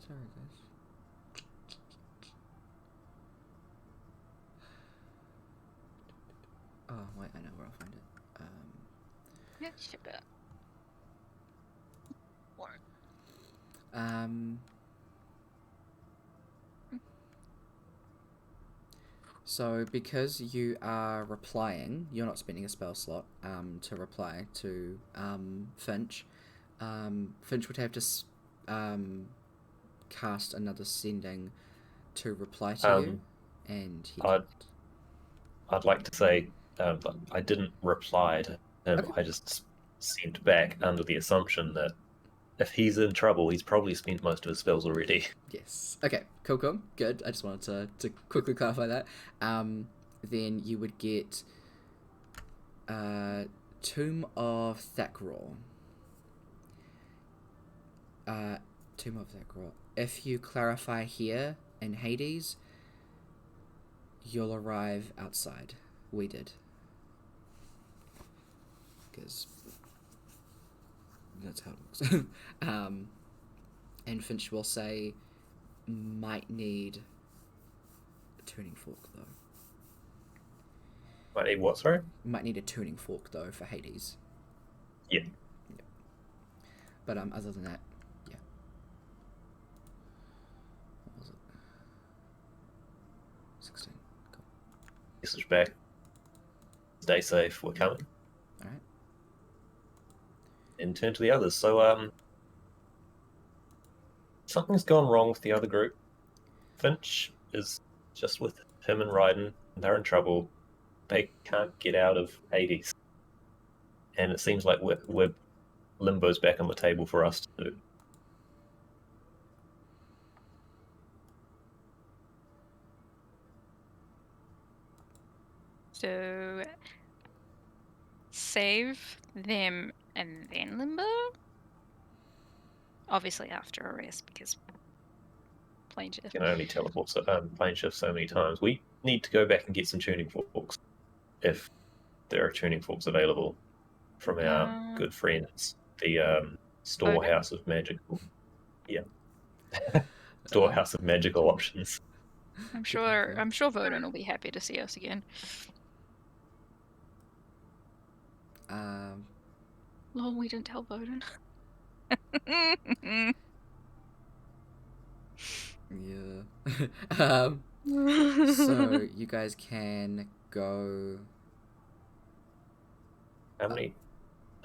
Sorry, guys. Oh, wait, I know where I'll find it. Yeah, ship it. Or So, because you are replying, you're not spending a spell slot to reply to Finch. Finch would have to cast another sending to reply to you, and he can't. I'd like to say but I didn't reply to him. Okay. I just sent back under the assumption that if he's in trouble, he's probably spent most of his spells already. Yes. Okay. Cool. Cool. Good. I just wanted to quickly clarify that. Then you would get Tomb of Thakral. Tomb of Thakral. If you clarify here in Hades, you'll arrive outside. We did. Because that's how it works. And Finch will say, might need a tuning fork, though. Might need what, sorry? Might need a tuning fork, though, for Hades. Yeah. But other than that, yeah. What was it? 16. Cool. Message back. Stay safe, we're coming. Alright. And turn to the others. So, something's gone wrong with the other group. Finch is just with him and Raiden. They're in trouble. They can't get out of Hades. And it seems like we're Limbo's back on the table for us to do. so save them and then Limbo? Obviously after a rest because plane shift. You can only teleport plane shift so many times. We need to go back and get some tuning forks if there are tuning forks available from our good friends, the Storehouse of Magical. Yeah. Storehouse of Magical Options. I'm sure Voden will be happy to see us again. Lol, we didn't tell Voden. Yeah. So you guys can go. How many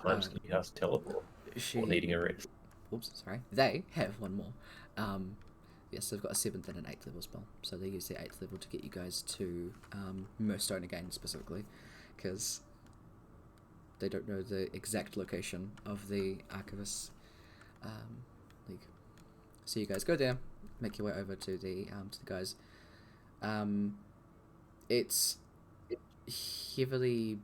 times do you have to teleport She. or needing a rest? Oops, sorry. They have one more. Yes, they've got a 7th and an 8th level spell, so they use their 8th level to get you guys to Murstone again specifically, because they don't know the exact location of the Archivist League. So you guys go there, make your way over to the guys. It's heavily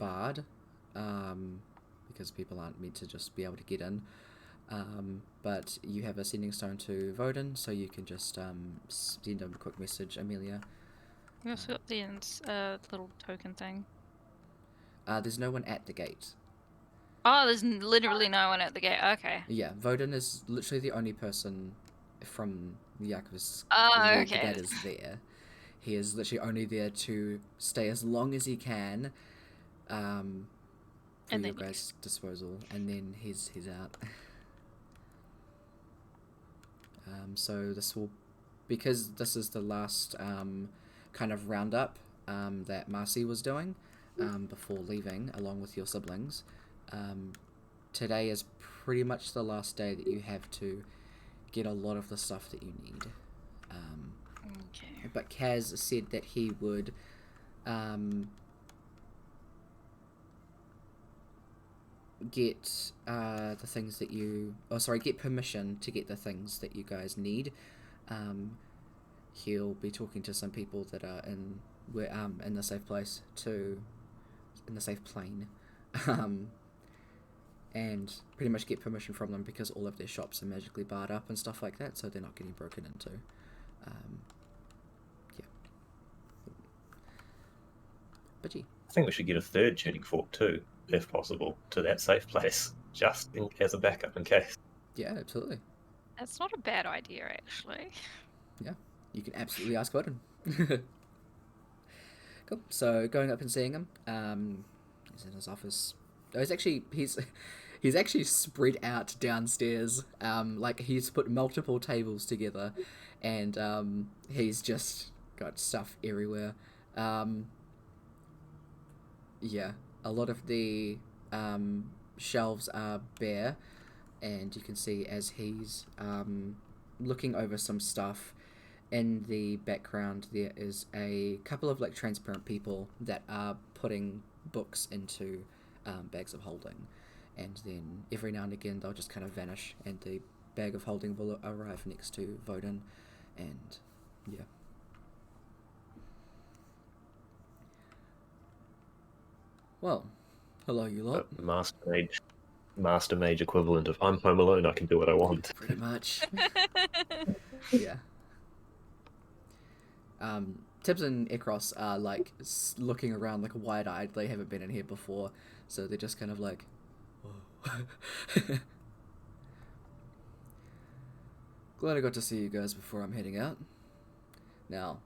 barred, because people aren't meant to just be able to get in. But you have a sending stone to Voden, so you can just send him a quick message, Emelia. We also got the little token thing. There's no one at the gate. Oh, there's literally no one at the gate. Okay. Yeah, Voden is literally the only person from the Archivist League okay. that is there. He is literally only there to stay as long as he can, for your guys' disposal, and then he's out. So this will, because this is the last kind of roundup that Marcy was doing before leaving, along with your siblings. Today is pretty much the last day that you have to get a lot of the stuff that you need. Okay. But Kaz said that he would get the things that you... Oh, sorry, get permission to get the things that you guys need. He'll be talking to some people that are in the safe place in the safe plane. And pretty much get permission from them, because all of their shops are magically barred up and stuff like that, so they're not getting broken into. Yeah. But gee. I think we should get a third tuning fork too, if possible, to that safe place, just as a backup in case. Yeah, absolutely. That's not a bad idea, actually. Yeah, you can absolutely ask Voden. Cool. So going up and seeing him, he's in his office. Oh, he's actually spread out downstairs. Like he's put multiple tables together, and he's just got stuff everywhere. Yeah, a lot of the shelves are bare, and you can see as he's looking over some stuff, in the background there is a couple of like transparent people that are putting books into bags of holding, and then every now and again they'll just kind of vanish, and the bag of holding will arrive next to Voden, and yeah. Well, hello you lot. Master mage equivalent of I'm home alone, I can do what I want. Pretty much. Yeah. Tibbs and Ekros are like looking around like wide-eyed. They haven't been in here before, so they're just kind of like, whoa. Glad I got to see you guys before I'm heading out. Now,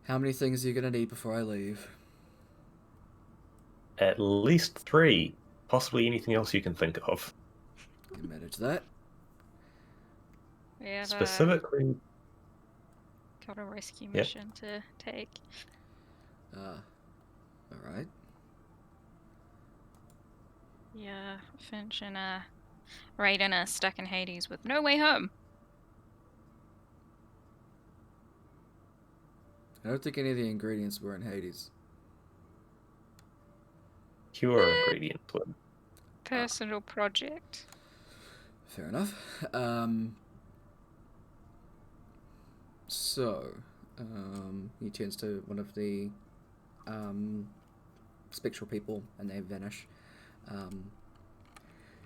how many things are you gonna need before I leave? At least 3, possibly anything else you can think of. Can manage that. We have Specifically, got a rescue mission to take. Alright. Yeah, Finch and Raiden are stuck in Hades with no way home. I don't think any of the ingredients were in Hades. pure ingredient would. Personal project. Fair enough. So, he turns to one of the spectral people, and they vanish.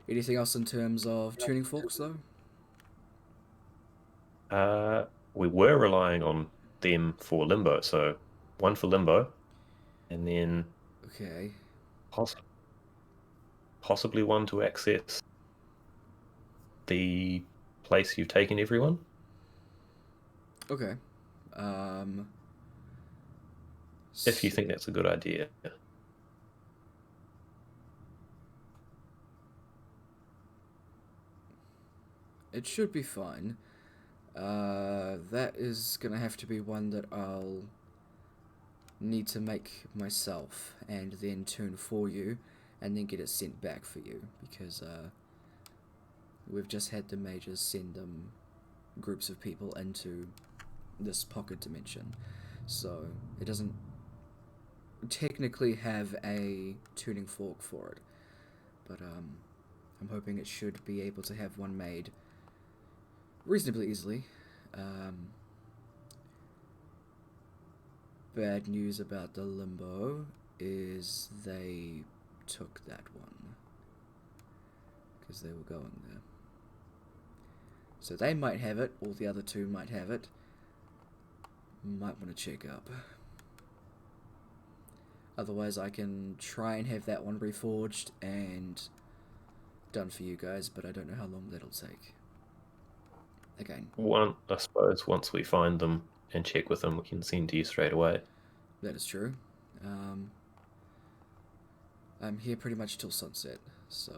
Anything else in terms of tuning forks, though? We were relying on them for Limbo, so one for Limbo, and then Okay. possibly one to access the place you've taken everyone. Okay. If you think that's a good idea. It should be fine. That is gonna have to be one that I'll need to make myself and then tune for you and then get it sent back for you because we've just had the majors send groups of people into this pocket dimension, so it doesn't technically have a tuning fork for it, but I'm hoping it should be able to have one made reasonably easily. Bad news about the limbo is they took that one because they were going there. So they might have it, or the other two might have it. Might want to check up. Otherwise, I can try and have that one reforged and done for you guys, but I don't know how long that'll take. Again, I suppose once we find them and check with them, we can send to you straight away. that is true. I'm here pretty much till sunset, so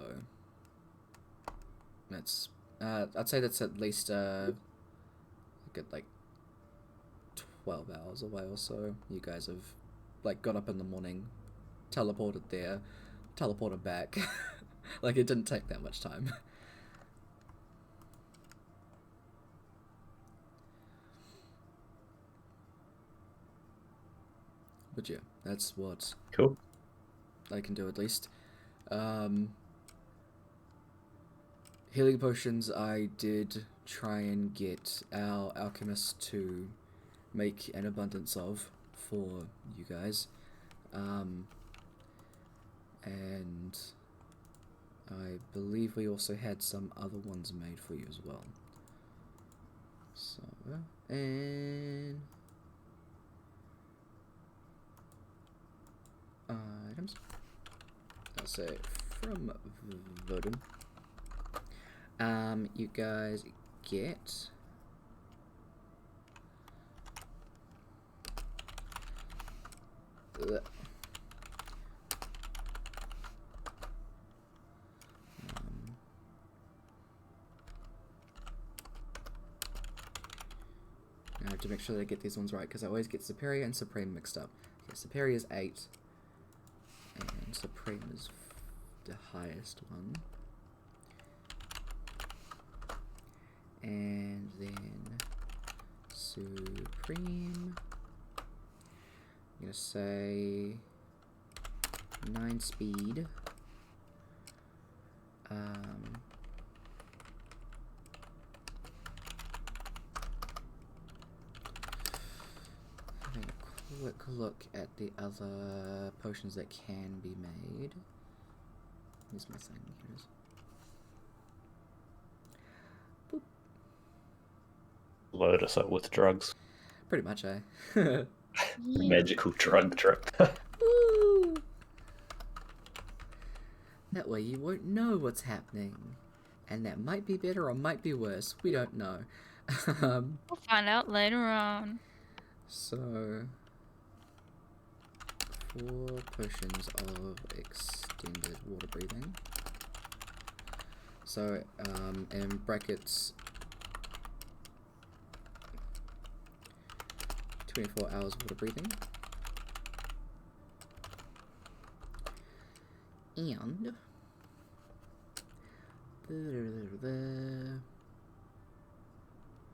that's I'd say that's at least good like 12 hours away or so. You guys have like got up in the morning, teleported there, teleported back. Like it didn't take that much time. But yeah, that's what Cool. I can do at least. Healing potions I did try and get our alchemist to make an abundance of for you guys. And I believe we also had some other ones made for you as well. So, and items. I'll say from Vodun. You guys get I have to make sure that I get these ones right because I always get Superior and Supreme mixed up. Okay, Superior is 8, and Supreme is the highest one. And then Supreme, I'm gonna say 9 speed. Having a quick look at the other potions that can be made. Here's my thing. Here it is. Boop. Load us up with drugs. Pretty much, eh? Magical drug trip. Woo! That way you won't know what's happening. And that might be better or might be worse. We don't know. We'll find out later on. So, 4 potions of extended water breathing. So, in brackets, 24 hours water breathing. And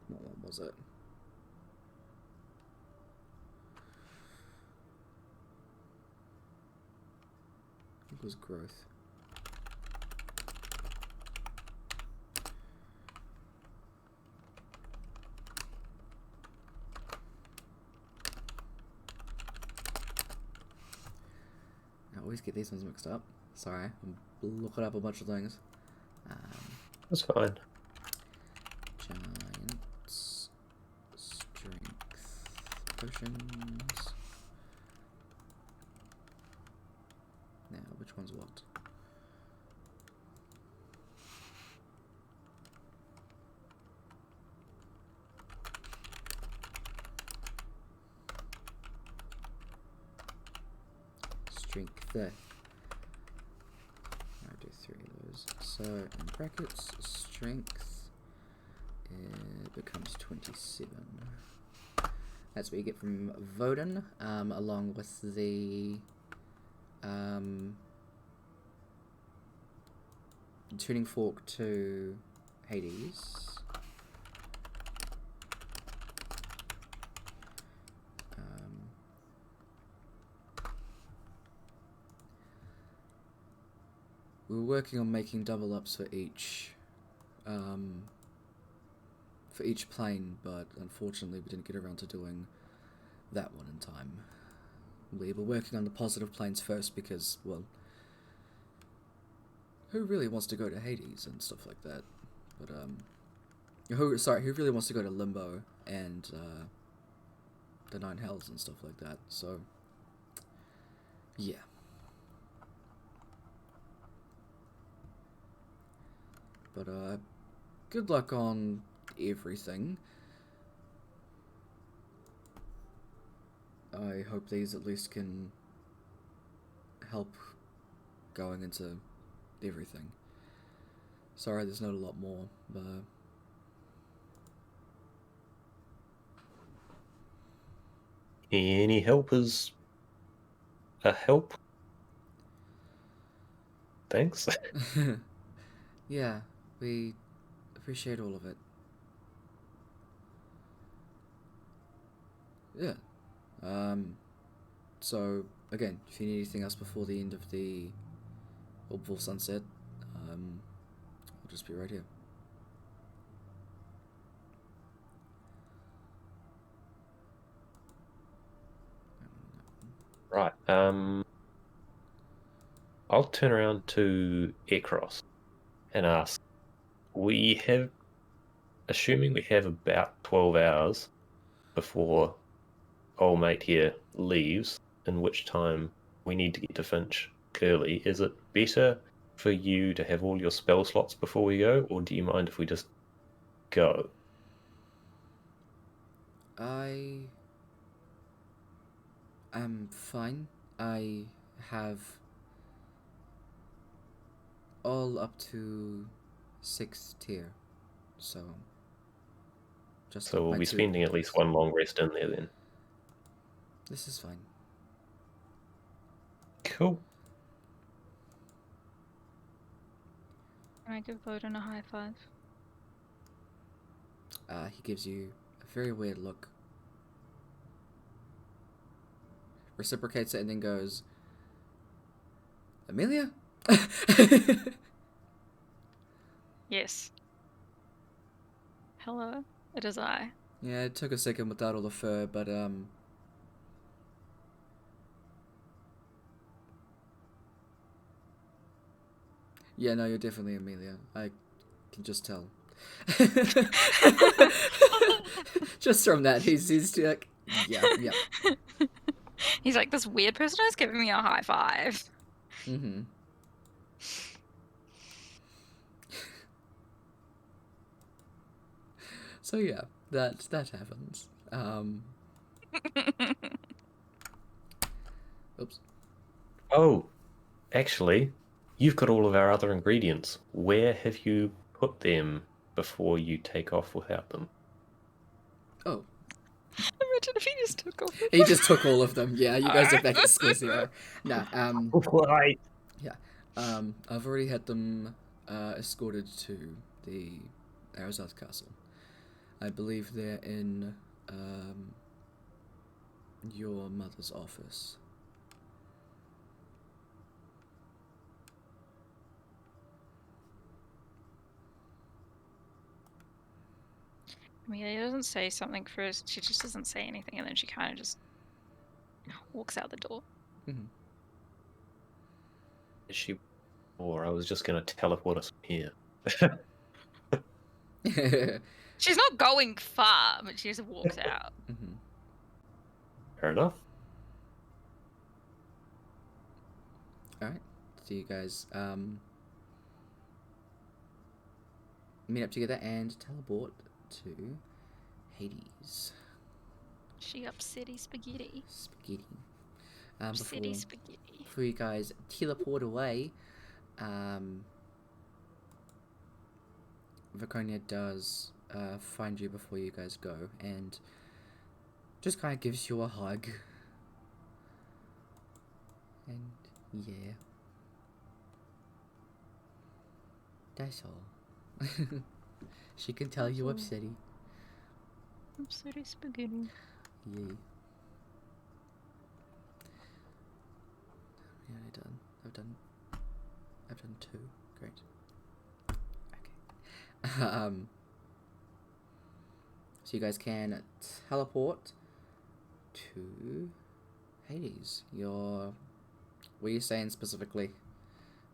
what one was it? I think it was growth. I always get these ones mixed up. Sorry, I'm looking up a bunch of things. That's fine. Giants, strength, potions. Now, which one's what? strength there. I'll do 3 of those. So in brackets, strength becomes 27. That's what you get from Voden, along with the tuning fork to Hades. We were working on making double ups for each plane, but unfortunately we didn't get around to doing that one in time. We were working on the positive planes first because, well, who really wants to go to Hades and stuff like that? But who really wants to go to Limbo and the Nine Hells and stuff like that? So yeah. But good luck on everything. I hope these at least can help going into everything. Sorry, there's not a lot more, but Any help is a help. Thanks. yeah, we appreciate all of it. Yeah. So again, if you need anything else before the end of the before sunset, I'll just be right here. Right. I'll turn around to Ekros and ask, assuming we have about 12 hours before old mate here leaves, in which time we need to get to Finch early, is it better for you to have all your spell slots before we go, or do you mind if we just go? I am fine. I have all up to 6th tier, so just So we'll my be 2 spending at least one long rest in there then. This is fine. Cool. Can I give Voden a high five? He gives you a very weird look, reciprocates it, and then goes, Emelia? Yes. Hello, it is I. Yeah, it took a second without all the fur, but yeah, no, you're definitely Emelia. I can just tell. Just from that, he's like, yeah. He's like, this weird person is giving me a high five. Mm-hmm. So yeah, that happens. Oops. Oh, actually, you've got all of our other ingredients. Where have you put them before you take off without them? Oh, Imagine if he just took off. he just took all of them. Yeah, you guys are back at square zero. Nah, Right. yeah. I've already had them escorted to the Ahrozath Castle. I believe they're in your mother's office. Amelia doesn't say something first. She just doesn't say anything, and then she kind of just walks out the door. Mm-hmm. Is she? Or I was just going to teleport us from here. She's not going far, but she just walks out. Mm-hmm. Fair enough. Alright, so you guys meet up together and teleport to Hades. She up city spaghetti. Spaghetti. City spaghetti. before you guys teleport away, Viconia does find you before you guys go and just kind of gives you a hug. And yeah, that's all. She can tell you upsetty. Upsetty spaghetti. Yeah. Yeah, I've done 2. Great. Okay. So you guys can teleport to Hades. What are you saying specifically?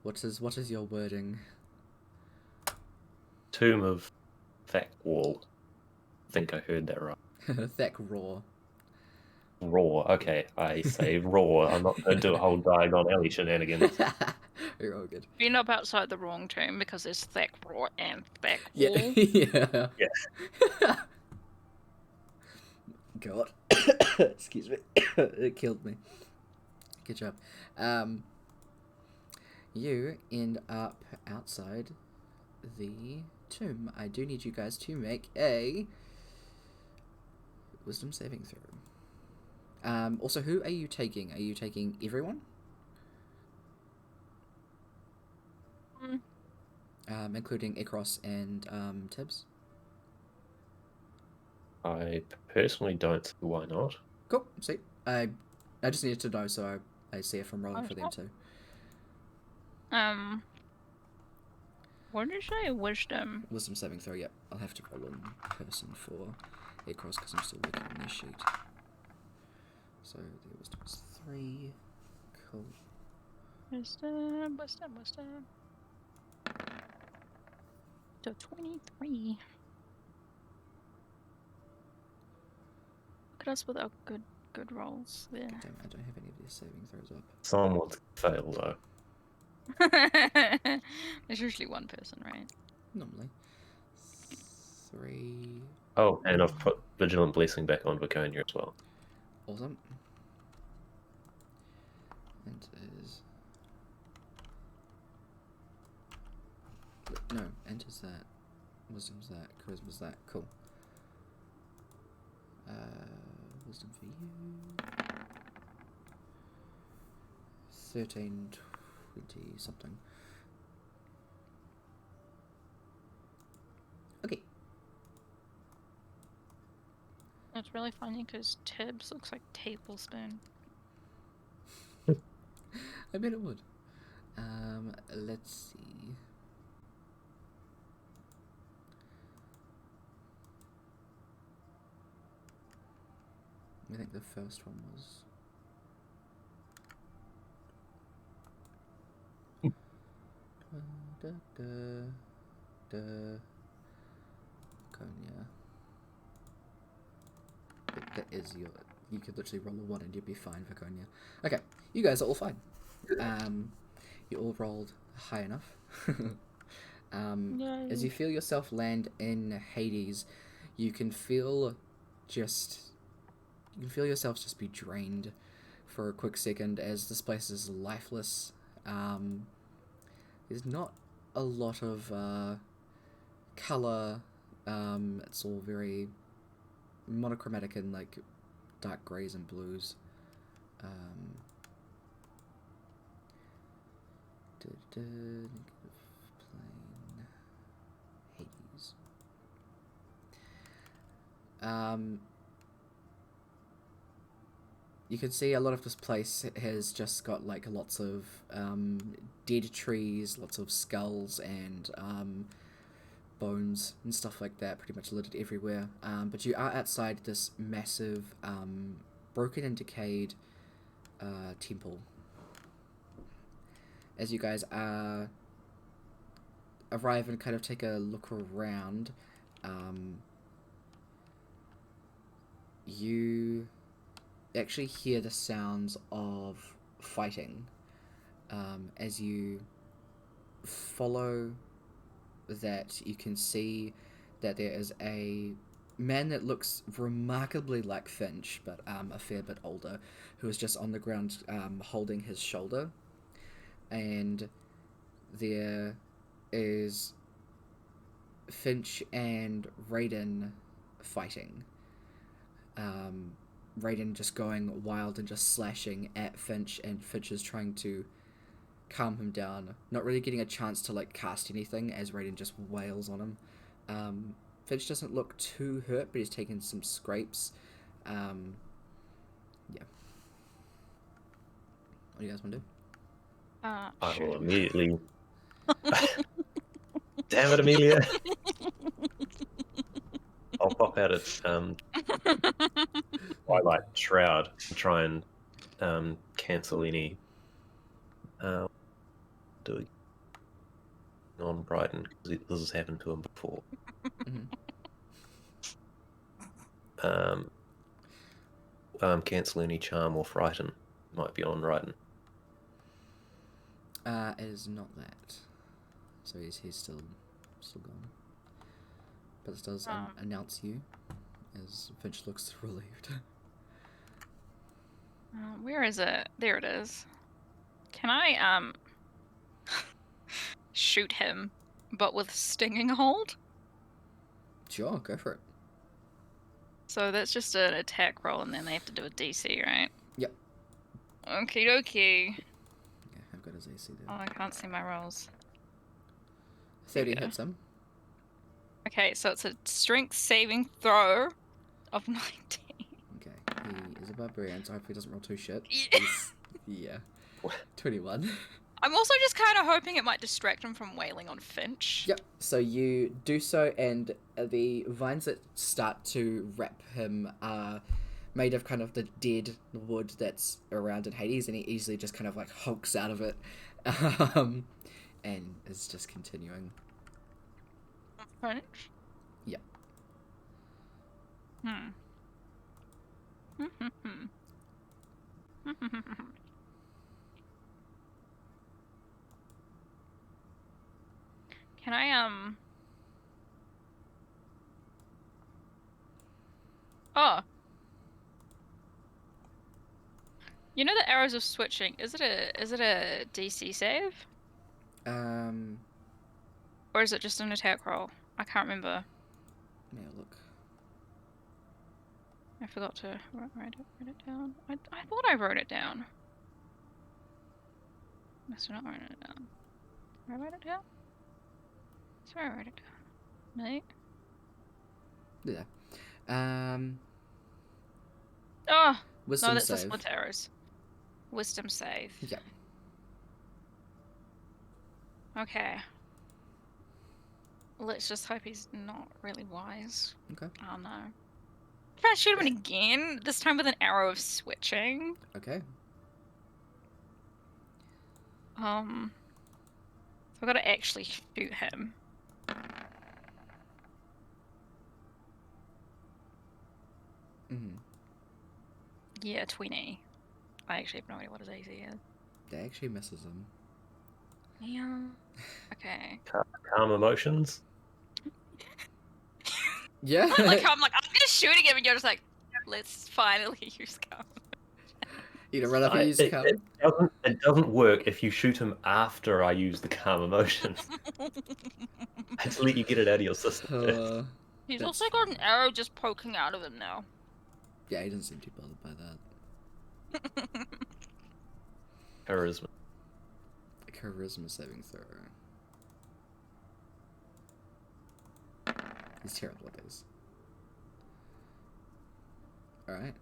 What is your wording? Tomb of Thack Wall. I think I heard that right. Thack Raw. Raw. Okay, I say raw. I'm not going to do a whole Diagon Alley shenanigans. You're all good. Being up outside the wrong tomb because there's thick raw and thick Yeah. wall. Yeah. Yeah. God. Excuse me. It killed me. Good job. You end up outside the tomb. I do need you guys to make a wisdom saving throw. Also, who are you taking? Are you taking everyone? Including Ekros and Tibbs? I personally don't see why not. Cool. See, I just needed to know, so I see if I'm rolling for them too. What did you say? Wisdom. Wisdom saving throw. Yep. I'll have to roll in person for Ekros because I'm still working on this sheet. So the wisdom is 3. Cool. Wisdom. So 23. Look at us with our good rolls there. God damn, I don't have any of these saving throws up. Someone's failed though. There's usually one person, right? Normally. 3. Oh, and I've put Vigilant Blessing back on Viconia as well. Awesome. Enters. No, enters that. Wisdom's that. Charisma's that. Cool. Wisdom for you. 13, 20 something. Okay. It's really funny because Tibbs looks like Tablespoon. I bet it would. Let's see. I think the first one was. Konya. That is your. You could literally roll a 1 and you'd be fine for Konya. Okay, you guys are all fine. You all rolled high enough. As you feel yourself land in Hades, you can feel yourselves just be drained for a quick second as this place is lifeless. There's not a lot of color. It's all very monochromatic and like dark grays and blues. Negative plane Hades. You can see a lot of this place has just got like lots of dead trees, lots of skulls and bones and stuff like that, pretty much littered everywhere. But you are outside this massive, broken and decayed temple. As you guys arrive and kind of take a look around, you actually hear the sounds of fighting. As you follow that, you can see that there is a man that looks remarkably like Finch, but a fair bit older, who is just on the ground holding his shoulder. And there is Finch and Raiden fighting. Raiden just going wild and just slashing at Finch, and Finch is trying to calm him down, not really getting a chance to like cast anything as Raiden just wails on him. Finch doesn't look too hurt, but he's taken some scrapes. Yeah. What do you guys want to do? I Shoot will him. immediately. Damn it, Amelia! I'll pop out a twilight shroud and try and cancel any doing on Brighton, because this has happened to him before. Cancel any charm or frighten. Might be on Brighton. It is not that. So he's still gone. But it does announce you as Finch looks relieved. Where is it? There it is. Can I shoot him, but with stinging hold? Sure, go for it. So that's just an attack roll, and then they have to do a DC, right? Yep. Okie dokie. Yeah, I've got his AC Oh, there. I can't see my rolls. 30 Yeah. hits him. Okay, so it's a strength saving throw of 19. Okay, he is a barbarian, so hopefully he doesn't roll too shit. Yeah. Yeah. 21. I'm also just kind of hoping it might distract him from wailing on Finch. Yep, so you do so, and the vines that start to wrap him are made of kind of the dead wood that's around in Hades, and he easily just kind of like hulks out of it, and is just continuing. Finch? Yep. Can I, Oh. You know the arrows of switching, is it a DC save? Or is it just an attack roll? I can't remember. Let me look. I forgot to write it down. I thought I wrote it down. Must have not written it down. Did I write it down? Sorry, I wrote it down. Mate. Yeah. Oh! Wisdom No, that's save. the split arrows. Wisdom save. Yeah. Okay. Let's just hope he's not really wise. Okay. Oh no. Try to shoot him again, this time with an arrow of switching. Okay. So I've got to actually shoot him. Mm-hmm. Yeah, 20. I actually have no idea what his AC is. That actually misses him. Yeah. Okay. Calm emotions. Yeah. I'm just shooting him, and you're just like, let's finally use calm. You don't run up and use It calm. doesn't work if you shoot him after I use the calm emotions. I have to let you get it out of your system. He's That's also got an arrow just poking out of him now. Yeah, he doesn't seem too bothered by that. Charisma. Charisma saving throw. He's terrible at these. Alright.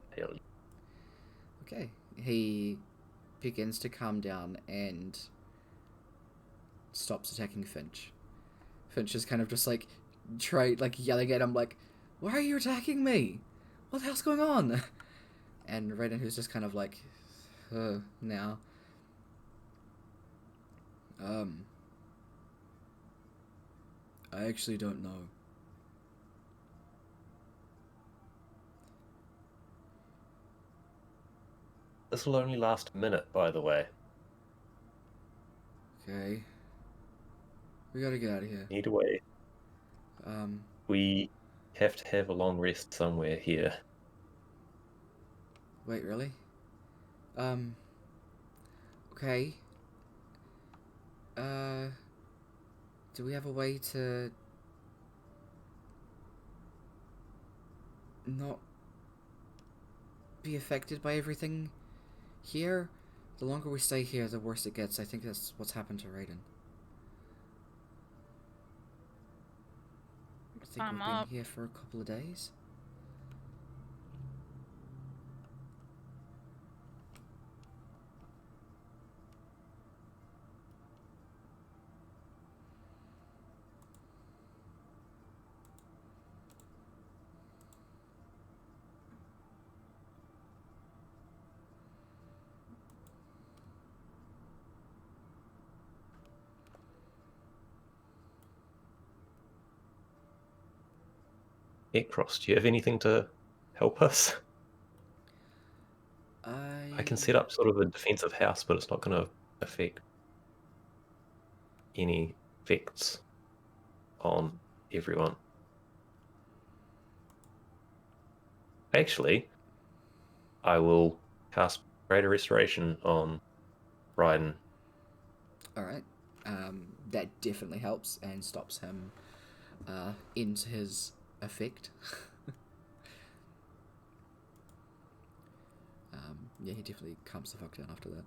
Okay. He begins to calm down and stops attacking Finch. Finch is kind of just like yelling at him like, "Why are you attacking me? What the hell's going on?" And Raiden, who's just kind of like, now. I actually don't know. This will only last a minute, by the way. Okay. We gotta get out of here. Either way, we have to have a long rest somewhere here. Wait, really? Okay. Do we have a way to not be affected by everything here? The longer we stay here, the worse it gets. I think that's what's happened to Raiden. I think I'm we've been up. here for a couple of days. Aircross, do you have anything to help us? I can set up sort of a defensive house, but it's not going to affect any effects on everyone. Actually, I will cast Greater Restoration on Raiden. Alright. That definitely helps and stops him into his effect. Yeah, he definitely calms the fuck down after that.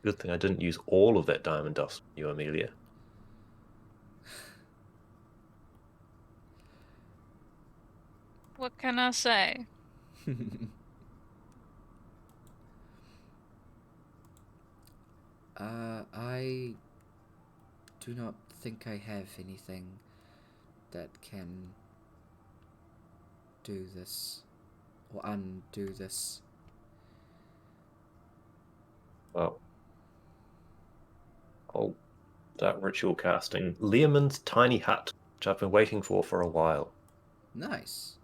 Good thing I didn't use all of that diamond dust, you Emelia. What can I say? I do not think I have anything that can do this or undo this. Well, I'll start ritual casting Learman's Tiny Hut, which I've been waiting for a while. Nice.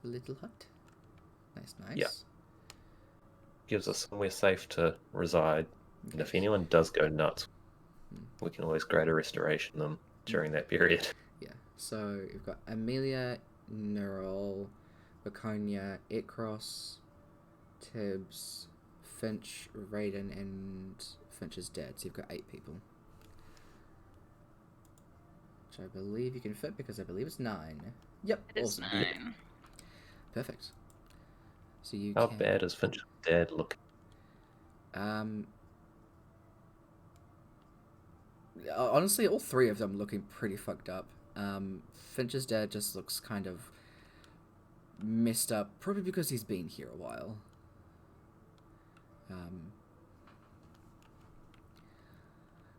A little hut. Nice, nice. Yeah. Gives us somewhere safe to reside. And if Yes. anyone does go nuts, we can always Greater Restoration them during that period. Yeah. So you've got Emelia, Neural, Baconia, Etcross, Tibbs, Finch, Raiden, and Finch is dead. So you've got 8 people. Which I believe you can fit because I believe it's 9. Yep. It is Awesome. 9. Perfect. So you How can. bad is Finch's dad looking? Honestly, all 3 of them looking pretty fucked up. Finch's dad just looks kind of messed up, probably because he's been here a while.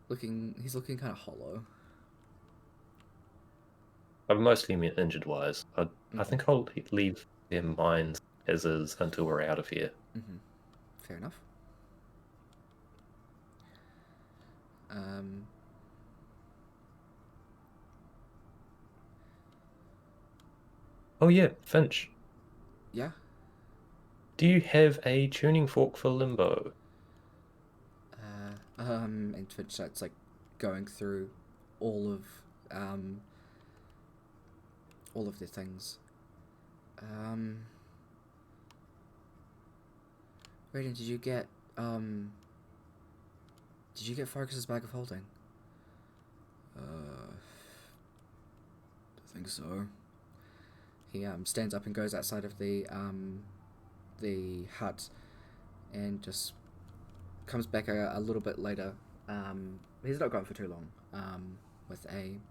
He's looking kind of hollow. I've mostly meant injured-wise. I think I'll leave their minds as is until we're out of here. Fair enough. Oh yeah, Finch. Yeah. Do you have a tuning fork for Limbo? And Finch starts like going through all of the things. Raiden, did you get Farkas's bag of holding? I think so. He stands up and goes outside of the hut and just comes back a little bit later. He's not gone for too long. With a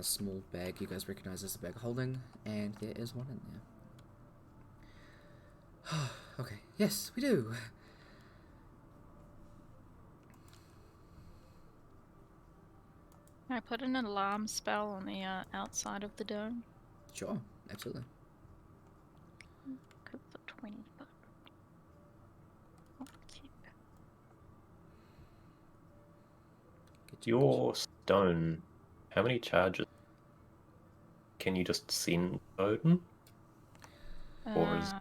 small bag you guys recognize as the bag of holding, and there is one in there. Okay, yes, we do. Can I put an alarm spell on the outside of the dome? Sure, absolutely. Could put 20, but Your stone, how many charges can you just send Odin? Or is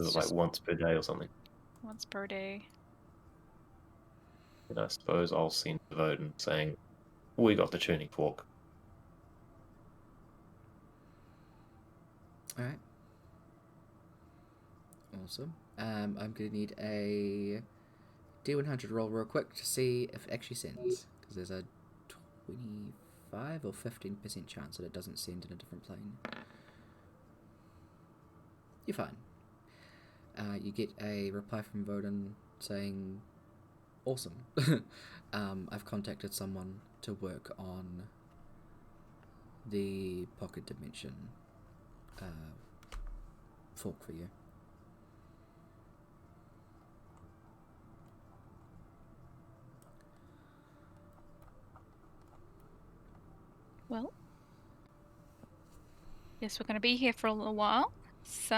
it like once per day or something? Once per day. And I suppose I'll send Odin saying, we got the tuning fork. All right. Awesome. I'm gonna need a D100 roll real quick to see if it actually sends, because there's a 25 or 15% chance that it doesn't send in a different plane. You're fine. You get a reply from Voden saying, "Awesome. I've contacted someone to work on the pocket dimension fork for you." Well, guess we're gonna be here for a little while. So,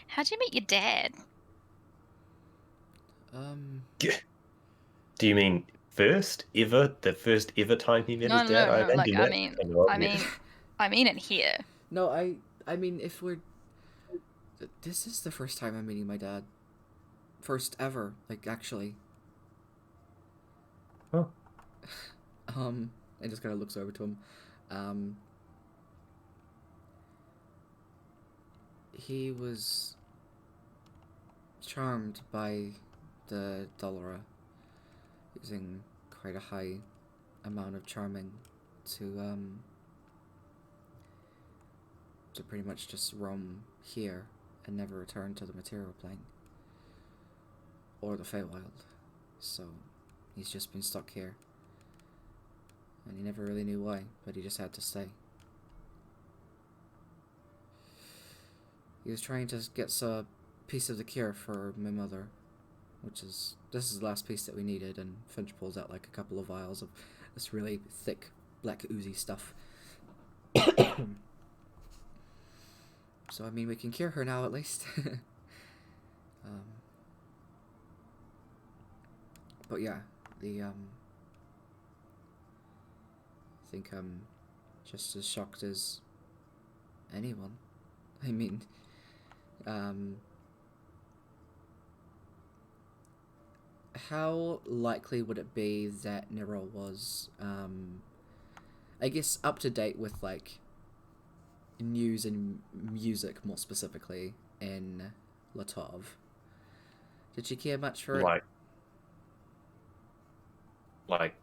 how'd you meet your dad? Do you mean first ever? The first ever time he met his dad? No. I Like, imagine that's kind of obvious. I mean it here. No, I mean, if we're... This is the first time I'm meeting my dad. First ever, like, actually. Oh. And just kind of looks over to him. He was charmed by the Dollara, using quite a high amount of charming to pretty much just roam here and never return to the material plane or the Feywild. So he's just been stuck here, and he never really knew why, but he just had to stay. He was trying to get a piece of the cure for my mother, this is the last piece that we needed, and Finch pulls out like a couple of vials of this really thick, black oozy stuff. So, I mean, we can cure her now, at least. But yeah, I think I'm just as shocked as anyone. I mean, how likely would it be that Nero was, I guess, up to date with, like, news and music, more specifically, in Latov? Did she care much for it? Like,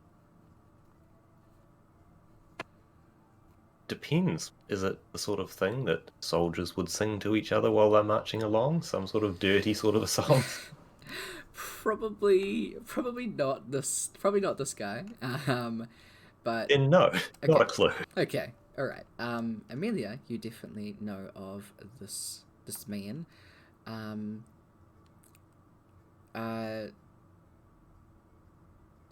depends. Is it the sort of thing that soldiers would sing to each other while they're marching along? Some sort of dirty sort of a song? Probably not this. Probably not this guy. But And no, okay. not a clue. Okay, all right. Emelia, you definitely know of this man.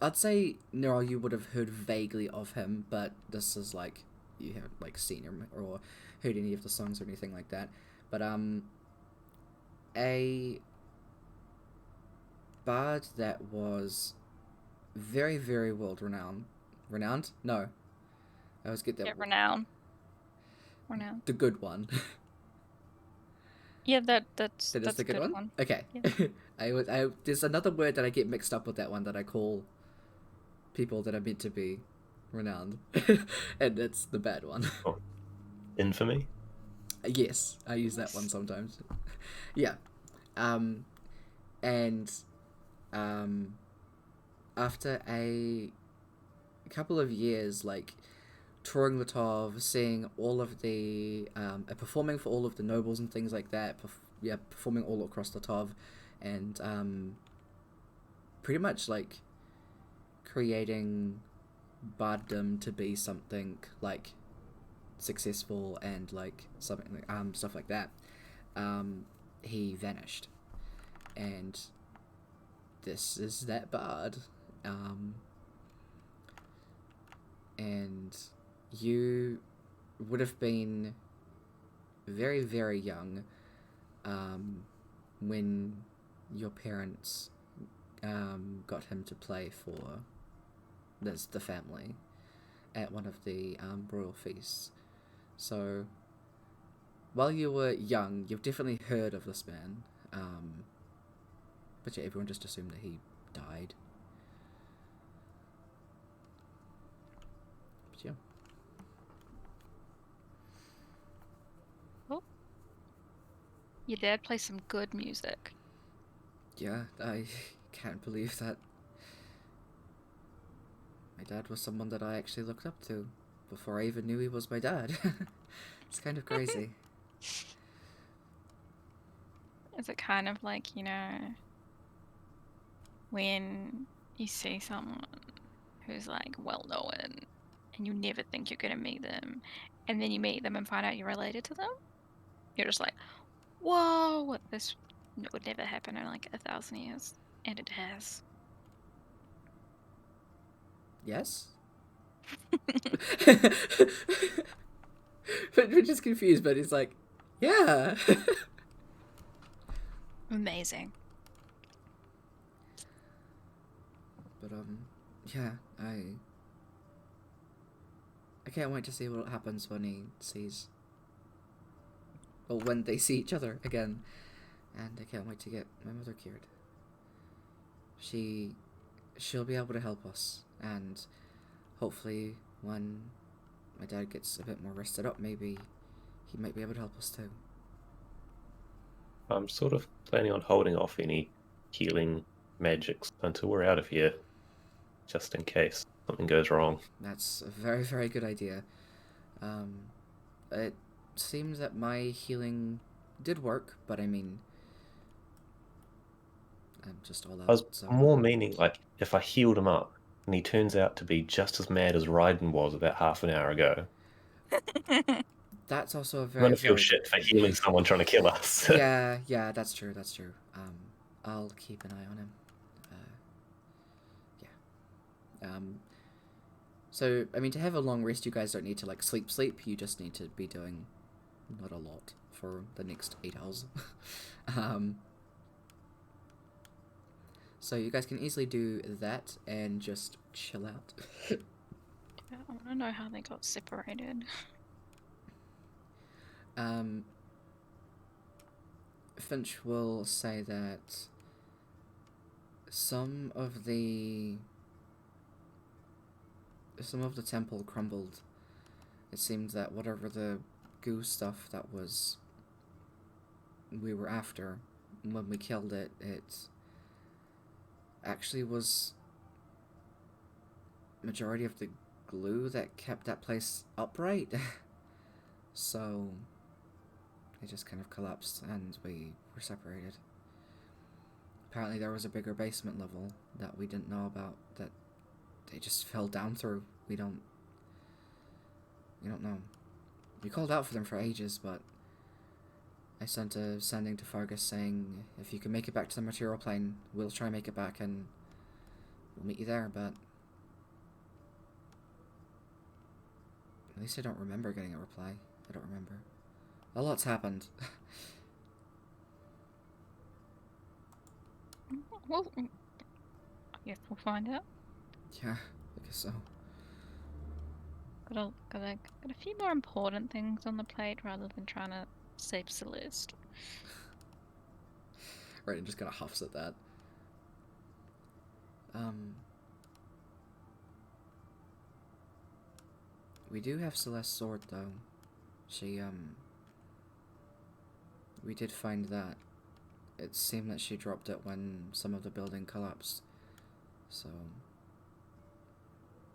I'd say Nero, you would have heard vaguely of him, but this is like you haven't like seen him or heard any of the songs or anything like that. But a bard that was very, very world renowned. No, I always get that. Yeah, renown. The good one. Yeah, that's the good one. Okay. Yeah. There's another word that I get mixed up with that one that I call people that are meant to be renowned, and it's the bad one. Oh. Infamy? Yes, I use that one sometimes. Yeah. And after a couple of years, like, touring Latov, seeing all of the performing for all of the nobles and things like that, performing all across Latov, and pretty much like creating barddom to be something like successful and like something stuff like that. He vanished, and this is that bard. And you would have been very, very young when your parents got him to play for the family at one of the royal feasts. So while you were young, you've definitely heard of this man, but yeah, everyone just assumed that he died. But yeah. Your dad plays some good music. Yeah, I can't believe that my dad was someone that I actually looked up to before I even knew he was my dad. It's kind of crazy. Is it kind of like, you know, when you see someone who's like well known and you never think you're gonna meet them, and then you meet them and find out you're related to them? You're just like, whoa, this would never happen in like 1,000 years. And it has. Yes? But we're just confused, but it's like, yeah. Amazing. But yeah, I can't wait to see what happens when he sees, well, when they see each other again, and I can't wait to get my mother cured. She'll be able to help us, and hopefully when my dad gets a bit more rested up, maybe he might be able to help us too. I'm sort of planning on holding off any healing magics until we're out of here, just in case something goes wrong. That's a very, very good idea. It seems that my healing did work, but I mean, I'm just all I was out, so... more meaning, like, if I healed him up, and he turns out to be just as mad as Raiden was about half an hour ago, That's also a I'm very gonna feel valid... shit for healing someone trying to kill us. Yeah, that's true, that's true. I'll keep an eye on him. Yeah. So, I mean, to have a long rest, you guys don't need to, like, sleep. You just need to be doing not a lot for the next 8 hours. So you guys can easily do that and just chill out. Yeah, I want to know how they got separated. Finch will say that some of the temple crumbled. It seems that whatever the goo stuff that we were after when we killed it, it actually was majority of the glue that kept that place upright. So it just kind of collapsed and we were separated. Apparently there was a bigger basement level that we didn't know about that they just fell down through. We don't know. We called out for them for ages, but I sent a sending to Fargus saying, if you can make it back to the material plane, we'll try and make it back and we'll meet you there, but at least I don't remember getting a reply. I don't remember. A lot's happened. Well, I guess we'll find out. Yeah, I guess so. Got a few more important things on the plate rather than trying to save Celeste. Right, and just kind of huffs at that. We do have Celeste's sword, though. She, we did find that. It seemed that she dropped it when some of the building collapsed. So,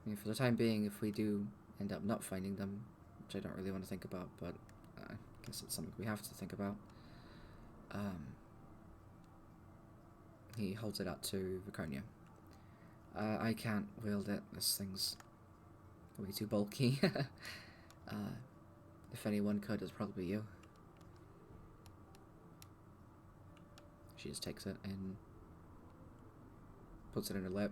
I mean, for the time being, if we do end up not finding them, which I don't really want to think about, but I guess it's something we have to think about, he holds it out to Viconia. I can't wield it. This thing's way too bulky. If anyone could, it's probably you. She just takes it and puts it in her lap.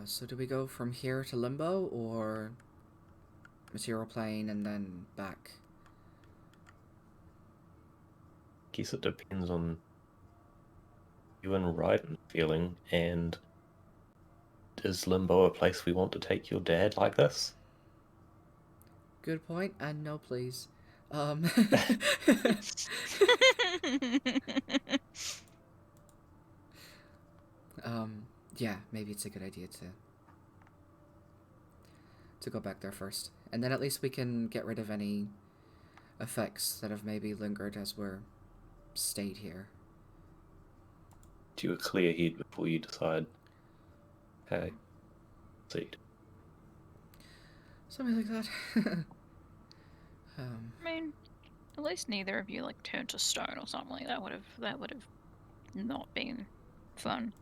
So do we go from here to Limbo, or material plane and then back? Guess it depends on you and Raiden feeling, and is Limbo a place we want to take your dad like this? Good point, and no please. Yeah, maybe it's a good idea to go back there first. And then at least we can get rid of any effects that have maybe lingered as we're stayed here. Do you a clear head before you decide, hey, proceed? Something like that. I mean, at least neither of you like turned to stone or something like that. That would have not been fun.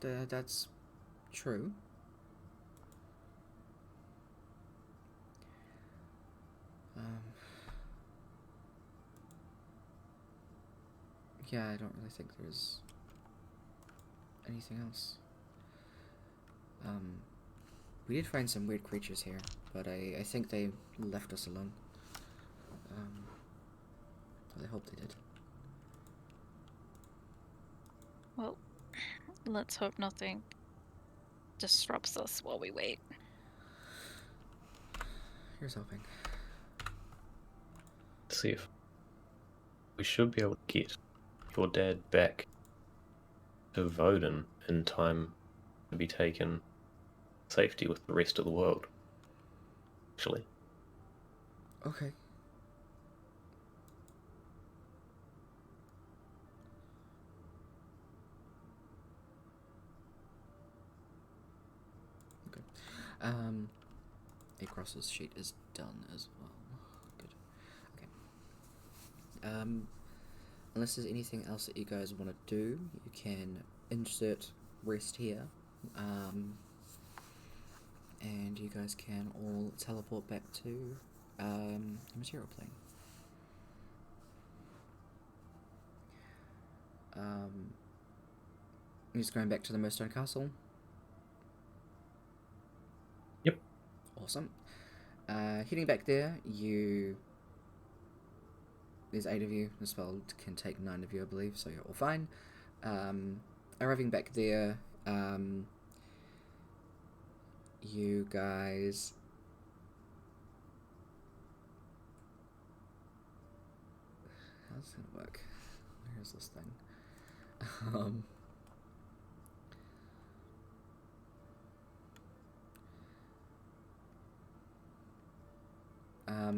That's true. Yeah, I don't really think there's anything else. We did find some weird creatures here, but I think they left us alone. I hope they did. Well, let's hope nothing disrupts us while we wait. Here's hoping. See if we should be able to get your dad back to Voden in time to be taken safety with the rest of the world. Actually. Okay. Okay. Across's sheet is done as well. Good. Okay. Unless there's anything else that you guys want to do, you can insert rest here. And you guys can all teleport back to the material plane. You're just going back to the Moonstone Castle? Yep. Awesome. Heading back there, there's 8 of you. The spell can take 9 of you, I believe, so you're all fine. Arriving back there, you guys... How's this gonna work? Where's this thing?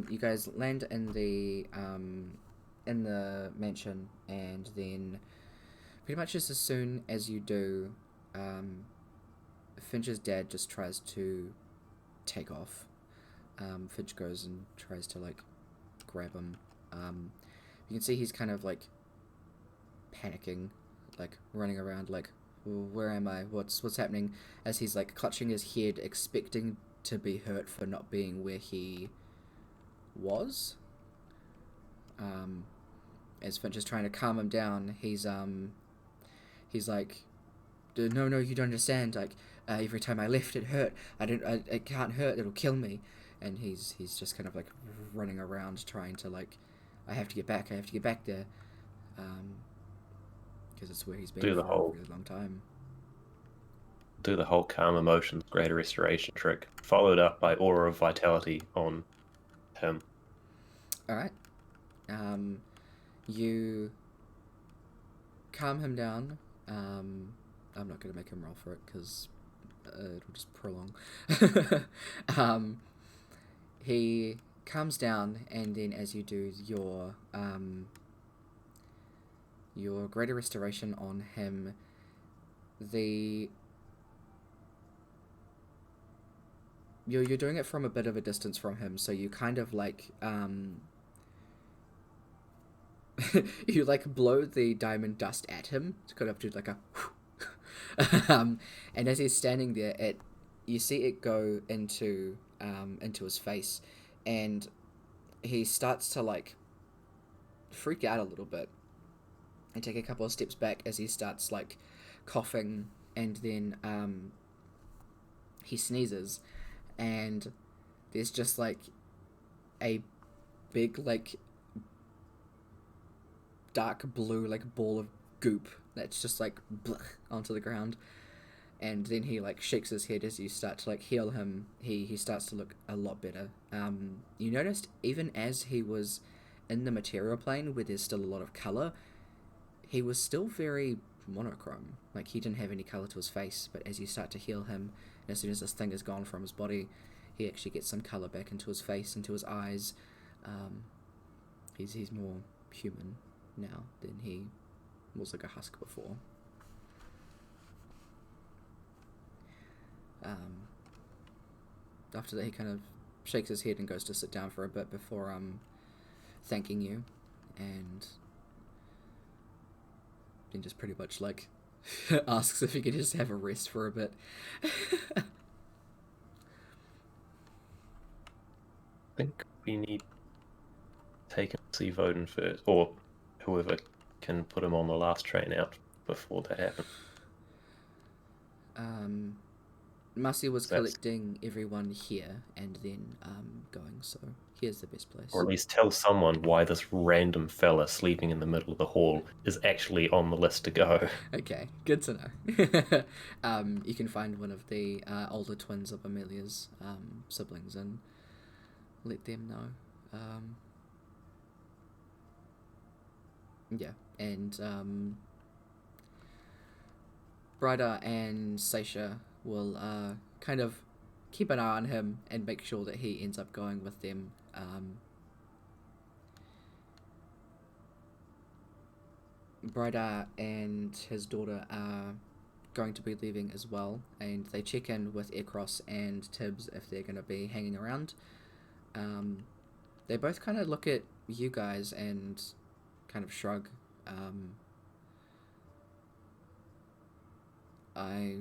You guys land in the mansion, and then pretty much just as soon as you do, Finch's dad just tries to take off. Finch goes and tries to like grab him. You can see he's kind of like panicking, like running around like, where am I? What's happening? As he's like clutching his head, expecting to be hurt for not being where he was. As Finch is trying to calm him down, he's like, no, you don't understand. Like, every time I lift, it hurt. It can't hurt. It'll kill me. And he's just kind of like running around trying to like, I have to get back there. Because it's where he's been for a really long time. Do the whole calm emotions, greater restoration trick, followed up by aura of vitality on him. Alright. You calm him down. I'm not going to make him roll for it because it'll just prolong. He calms down, and then as you do your greater restoration on him, you're doing it from a bit of a distance from him, so you kind of like you like blow the diamond dust at him to kind of do like a and as he's standing there, you see it go into his face, and he starts to like freak out a little bit and take a couple of steps back as he starts like coughing, and then he sneezes, and there's just like a big like dark blue like ball of goop that's just like onto the ground. And then he like shakes his head as you start to like heal him. He starts to look a lot better. You noticed even as he was in the material plane where there's still a lot of color, he was still very monochrome. Like, he didn't have any color to his face, but as you start to heal him, and as soon as this thing is gone from his body, he actually gets some color back into his face, into his eyes. He's more human now than he was like a husk before. After that, he kind of shakes his head and goes to sit down for a bit before thanking you, and then just pretty much like asks if he could just have a rest for a bit. I think we need to take him to see Voden first, or whoever can put him on the last train out before that happens. Marcy was collecting everyone here and then going, so here's the best place. Or at least tell someone why this random fella sleeping in the middle of the hall is actually on the list to go. Okay, good to know. You can find one of the older twins of Emelia's siblings and let them know. Yeah, and Bryda and Seisha will kind of keep an eye on him and make sure that he ends up going with them. Bryda and his daughter are going to be leaving as well, and they check in with Ekros and Tibbs if they're going to be hanging around. They both kind of look at you guys and kind of shrug. I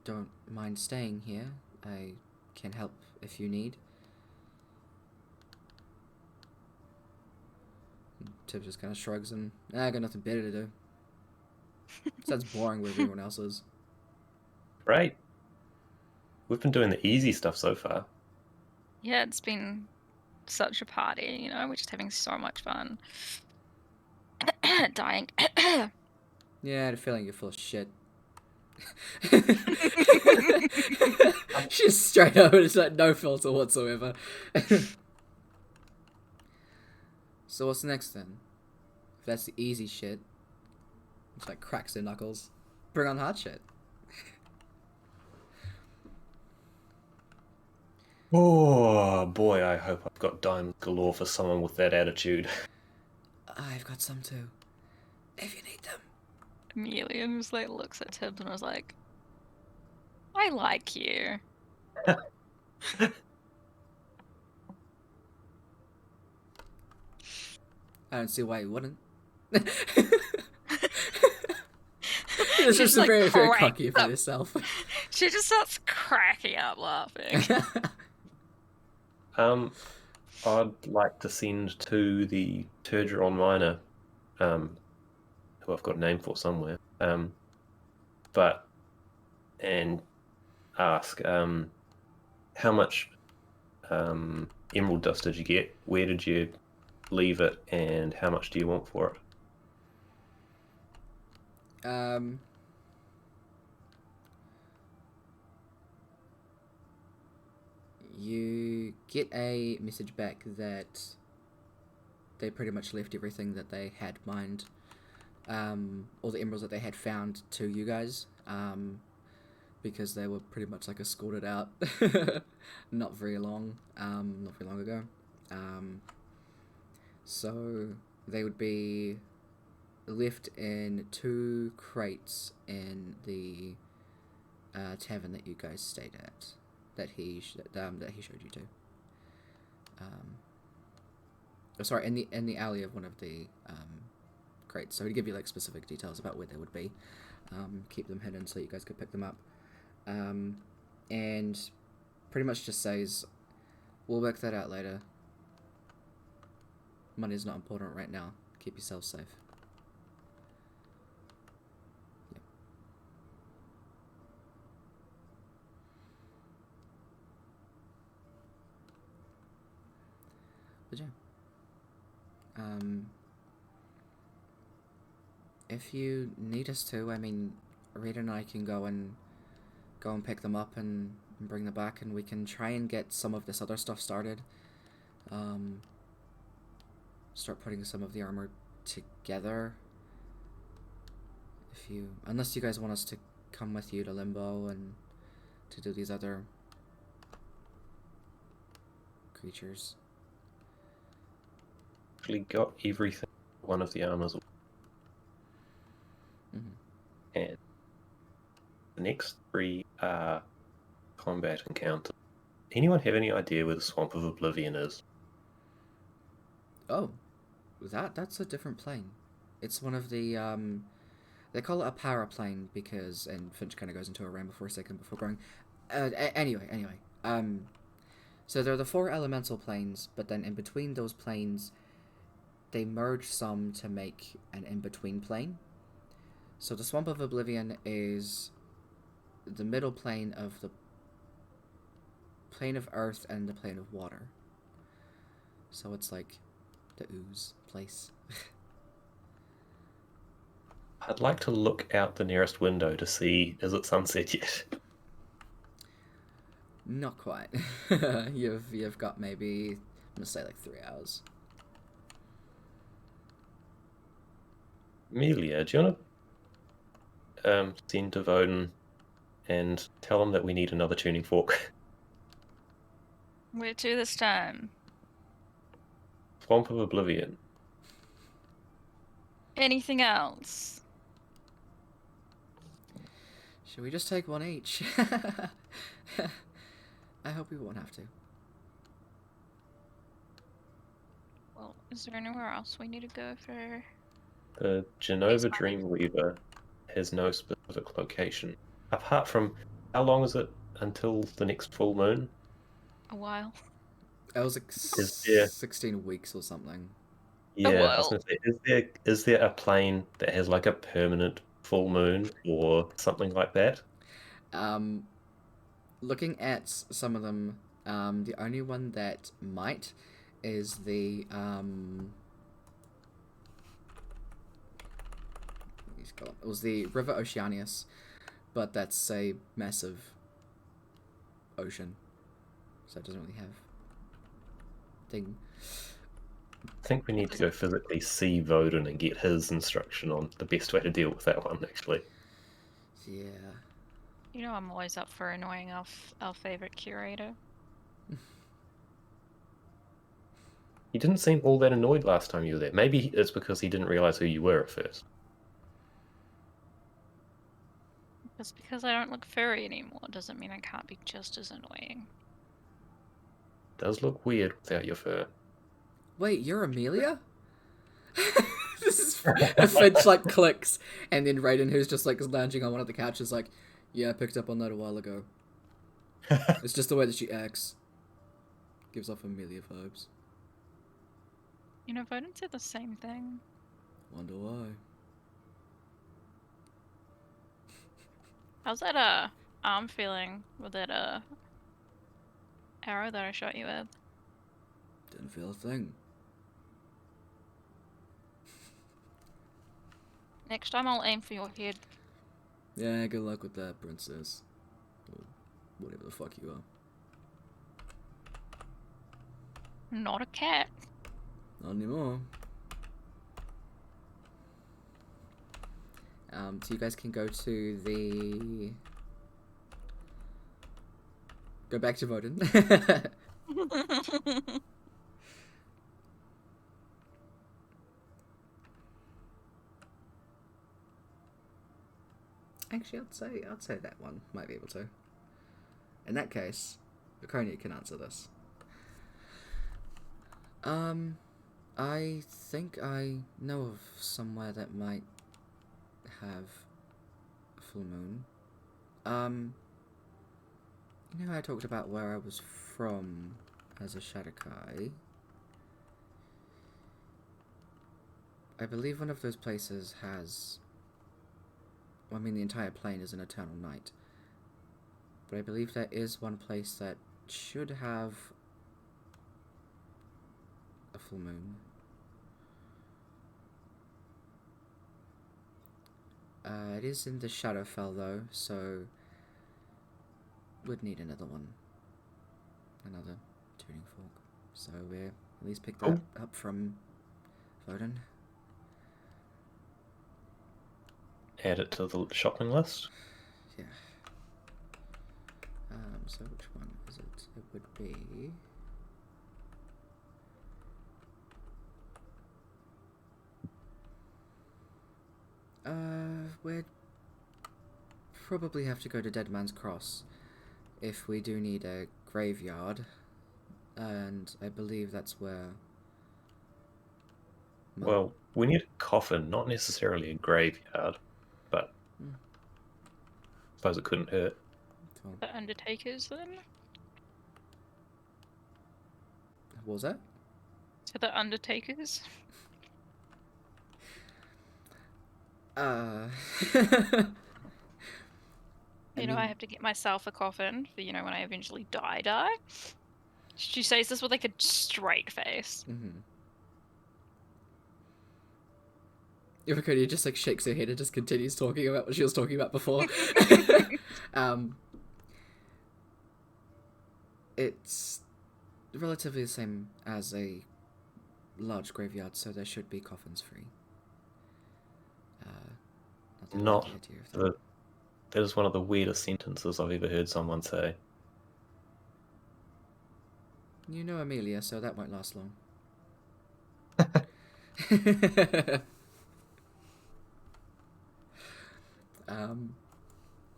don't mind staying here. I can help if you need. Tibbs just kind of shrugs and, I got nothing better to do. Sounds boring where everyone else is. Right. We've been doing the easy stuff so far. Yeah, it's been such a party, you know, we're just having so much fun. Dying. Yeah, I had a feeling you're full of shit. She's straight up, it's like no filter whatsoever. So what's next then? If that's the easy shit, it's like cracks their knuckles. Bring on hard shit. Oh boy, I hope I've got diamonds galore for someone with that attitude. I've got some too. If you need them. Amelia just like looks at Tibbs and was like, I like you. I don't see why you wouldn't. It's just like very, very cocky of up. yourself. She just starts cracking up laughing. I'd like to send to the Turgeron miner, who I've got a name for somewhere, and ask, how much emerald dust did you get? Where did you leave it? And how much do you want for it? You get a message back that they pretty much left everything that they had mined, all the emeralds that they had found to you guys, because they were pretty much like escorted out not very long ago. So they would be left in 2 crates in the tavern that you guys stayed at, that he showed you to. Sorry, in the alley of one of the crates. So he'd give you like specific details about where they would be. Keep them hidden so you guys could pick them up. And pretty much just says, we'll work that out later. Money's not important right now. Keep yourself safe. Yep. But yeah. If you need us to, I mean, Rita and I can go and pick them up and bring them back, and we can try and get some of this other stuff started. Start putting some of the armor together. Unless you guys want us to come with you to Limbo and to do these other creatures. Actually got everything. One of the armors. Mm-hmm. And the next 3 are combat encounters. Anyone have any idea where the Swamp of Oblivion is? Oh, that's a different plane. It's one of the they call it a paraplane because, and Finch kind of goes into a rant for a second before going. Anyway. So there are the 4 elemental planes, but then in between those planes, they merge some to make an in-between plane. So the Swamp of Oblivion is the middle plane of the plane of earth and the plane of water. So it's like the ooze place. I'd like to look out the nearest window to see, is it sunset yet? Not quite. You've got maybe, I'm gonna say like 3 hours. Amelia, do you want to send to Voden and tell him that we need another tuning fork? Where to this time? Swamp of Oblivion. Anything else? Should we just take one each? I hope we won't have to. Well, is there anywhere else we need to go for? The Genova Dreamweaver has no specific location. Apart from, how long is it until the next full moon? A while. It was like Is there... 16 weeks or something. Yeah, I was while. gonna say, is there a plane that has like a permanent full moon or something like that? Looking at some of them, the only one that might is the it was the River Oceanus, but that's a massive ocean, so it doesn't really have thing. I think we need to go physically see Voden and get his instruction on the best way to deal with that one, actually. Yeah. You know I'm always up for annoying our favorite curator. He didn't seem all that annoyed last time you were there. Maybe it's because he didn't realize who you were at first. Just because I don't look furry anymore doesn't mean I can't be just as annoying. Does look weird without your fur. Wait, you're Amelia? This is Finch like clicks, and then Raiden, who's just like lounging on one of the couches, like, yeah, I picked up on that a while ago. It's just the way that she acts. Gives off Amelia vibes. You know, Voden said the same thing. Wonder why. How's that arm feeling with that arrow that I shot you with? Didn't feel a thing. Next time I'll aim for your head. Yeah, good luck with that, princess. Or whatever the fuck you are. Not a cat. Not anymore. So you guys can go to the... Go back to Voden. Actually, I'd say that one might be able to. In that case, Laconia can answer this. I think I know of somewhere that might have a full moon. You know how I talked about where I was from as a Shadowkai? I believe one of those places has... Well, I mean, the entire plane is an eternal night. But I believe there is one place that should have a full moon. It is in the Shadowfell, though, so... Would need another one. Another tuning fork. So we'll at least pick that up from Voden. add it to the shopping list. Yeah. So which one is it? It would be... we'd probably have to go to Dead Man's Cross if we do need a graveyard, and I believe that's where... Well, we need a coffin, not necessarily a graveyard, but I suppose it couldn't hurt. The Undertakers, then? What was that? To the Undertakers? You know, I have to get myself a coffin for, you know, when I eventually die. She says this with like a straight face. Ivakoni just like shakes her head and just continues talking about what she was talking about before. It's relatively the same as a large graveyard, so there should be coffins free. Not the... That is one of the weirdest sentences I've ever heard someone say. You know Emelia, so that won't last long.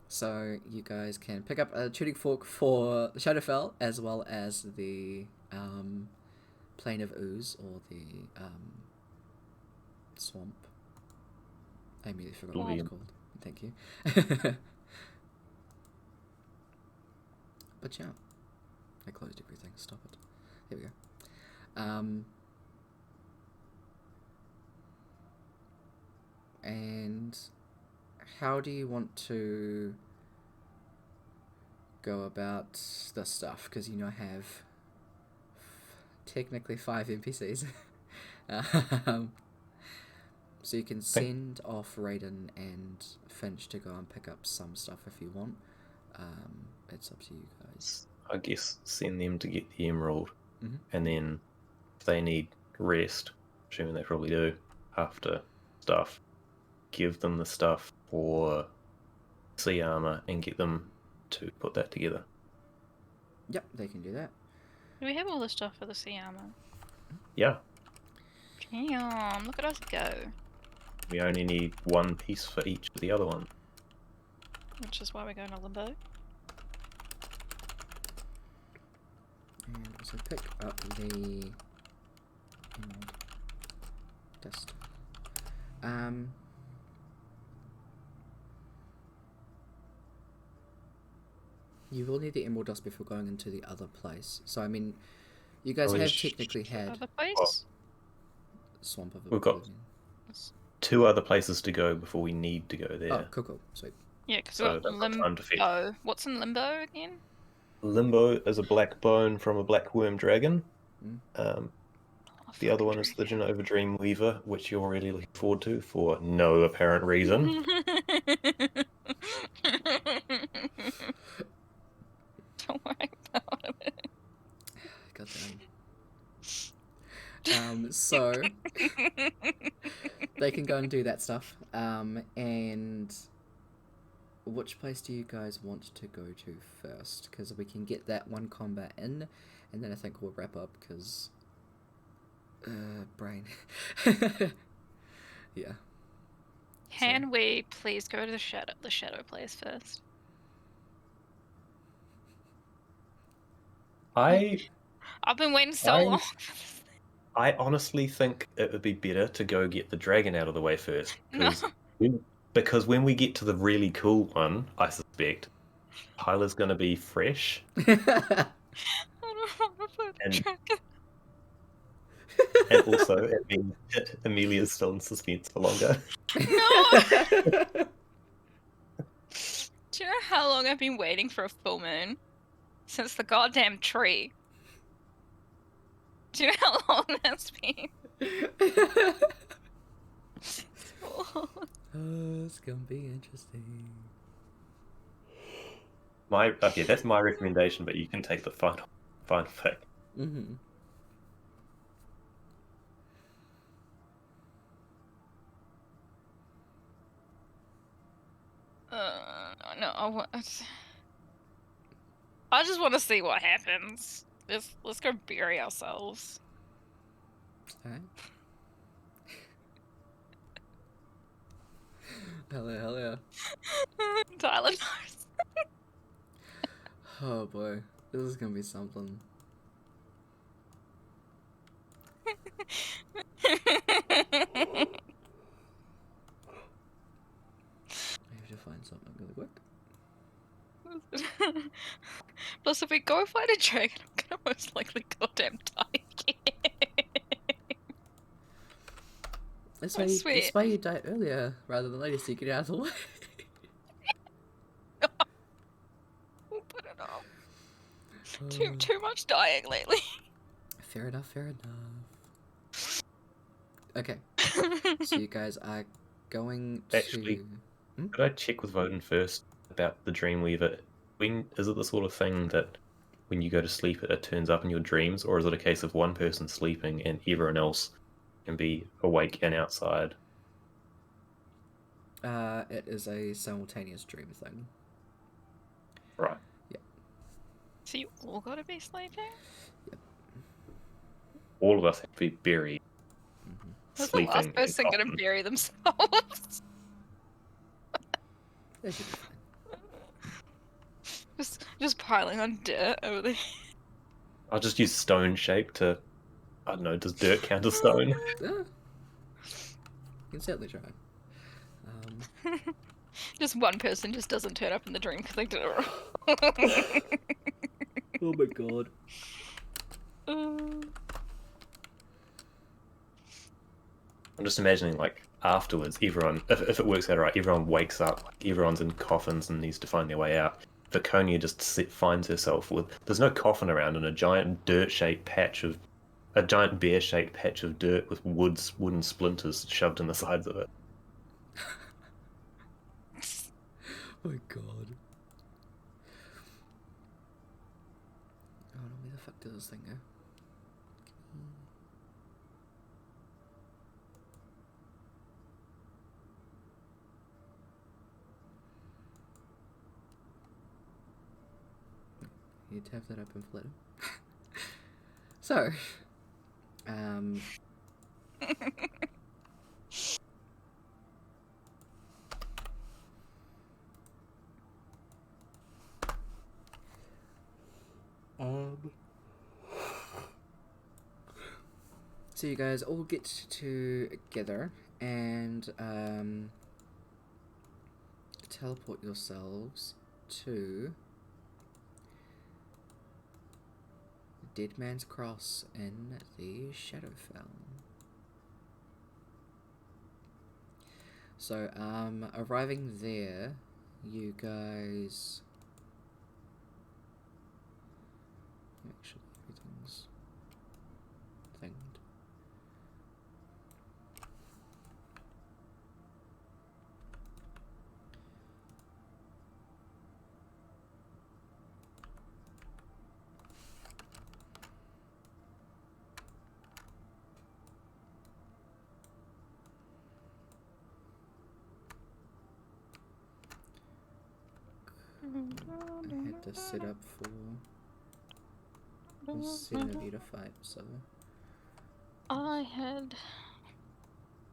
So you guys can pick up a tuning fork for the Shadowfell, as well as the Plain of Ooze, or the Swamp. I immediately forgot what it's called. Thank you. But yeah, I closed everything. Stop it. Here we go. And how do you want to go about the stuff? Because you know I have technically 5 NPCs. So you can send off Raiden and Finch to go and pick up some stuff if you want. It's up to you guys. I guess send them to get the emerald, and then if they need rest, assuming they probably do, after stuff, give them the stuff for sea armor and get them to put that together. Yep, they can do that. Do we have all the stuff for the sea armor? Yeah. Damn, look at us go. We only need one piece for each of the other one. Which is why we're going to Limbo. And also pick up the emerald dust. You will need the emerald dust before going into the other place. So I mean, you guys have technically had other place? Swamp of We've got Oblivion. 2 other places to go before we need to go there. Oh, cool, sweet. Yeah, because So we've got that's time to fetch. Limbo. What's in Limbo again? Limbo is a black bone from a black worm dragon. The other one is the Genova Dreamweaver, which you're really looking forward to for no apparent reason. Don't worry about it. Goddamn. So they can go and do that stuff. And which place do you guys want to go to first? Because we can get that one combat in, and then I think we'll wrap up. Because brain. Yeah. Can we please go to the shadow place first? I've been waiting so long. I honestly think it would be better to go get the dragon out of the way first. Because when we get to the really cool one, I suspect, Tyler's going to be fresh. I don't want to put the dragon. And also, it means Emelia's still in suspense for longer. No! Do you know how long I've been waiting for a full moon? Since the goddamn tree. Do you know how long that's been? Oh, it's gonna be interesting. Okay, that's my recommendation, but you can take the final pick. what? I just want to see what happens. Let's go bury ourselves. Alright. Hell yeah. Tyler knows. Oh boy, this is gonna be something. I have to find something really quick. Plus, if we go fight a dragon, I'm gonna most likely goddamn die again. That's I why, swear. that's why you died earlier, rather than later, so you get out of the way. We'll put it off. Too much dying lately. Fair enough. Okay, so you guys are going to... Actually, could I check with Voden first about the Dreamweaver? Is it the sort of thing that when you go to sleep it turns up in your dreams, or is it a case of one person sleeping and everyone else can be awake and outside? It is a simultaneous dream thing. Right. So you all gotta be sleeping? All of us have to be buried. Who's the Sleeping last in person gonna coffin. bury themselves? That should be fine. just piling on dirt over there. I'll just use stone shape to... I don't know, does dirt count as stone? You can certainly try. Just one person just doesn't turn up in the dream because they did it wrong. Oh my god. I'm just imagining, like, afterwards, everyone, if it works out right, everyone wakes up, like, everyone's in coffins and needs to find their way out. Viconia just finds herself with... There's no coffin around and a giant bear-shaped patch of dirt with wooden splinters shoved in the sides of it. Oh my god. Oh no, where the fuck does this thing go? You'd have that open for later. So, so you guys all get together and teleport yourselves to Dead Man's Cross in the Shadowfell. So, arriving there, you guys... Make sure everything's thinged. I had to set up for Cinnamon to fight, so... I had...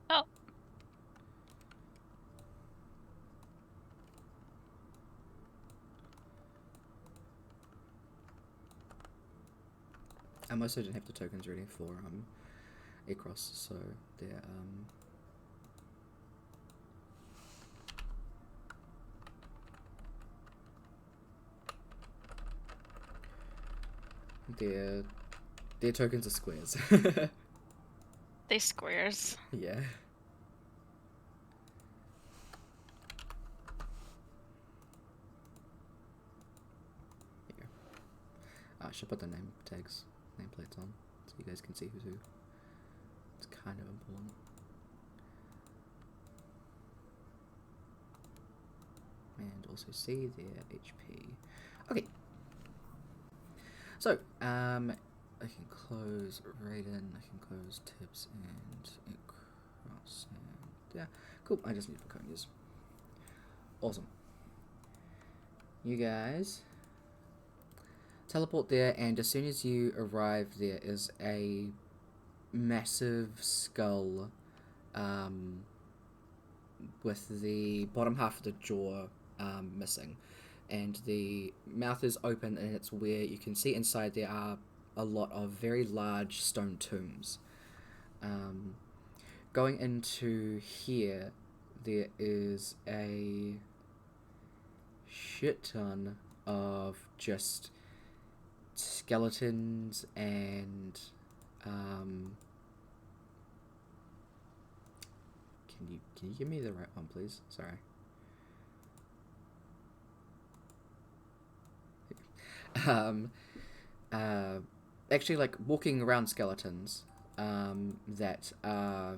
Oh. I also didn't have the tokens ready for Across, so they're their tokens are squares. They squares. Yeah. Here. I should put the nameplates on, so you guys can see who's who. It's kind of important. And also see their HP. Okay. So, I can close Raiden, I can close Tips and Cross, and yeah, cool. I just need Viconia's. Awesome. you guys teleport there, and as soon as you arrive, there is a massive skull with the bottom half of the jaw missing, and the mouth is open, and it's where you can see inside there are a lot of very large stone tombs. Going into here, there is a shit ton of just skeletons and can you give me the right one, please? Sorry. Actually, like walking around skeletons that are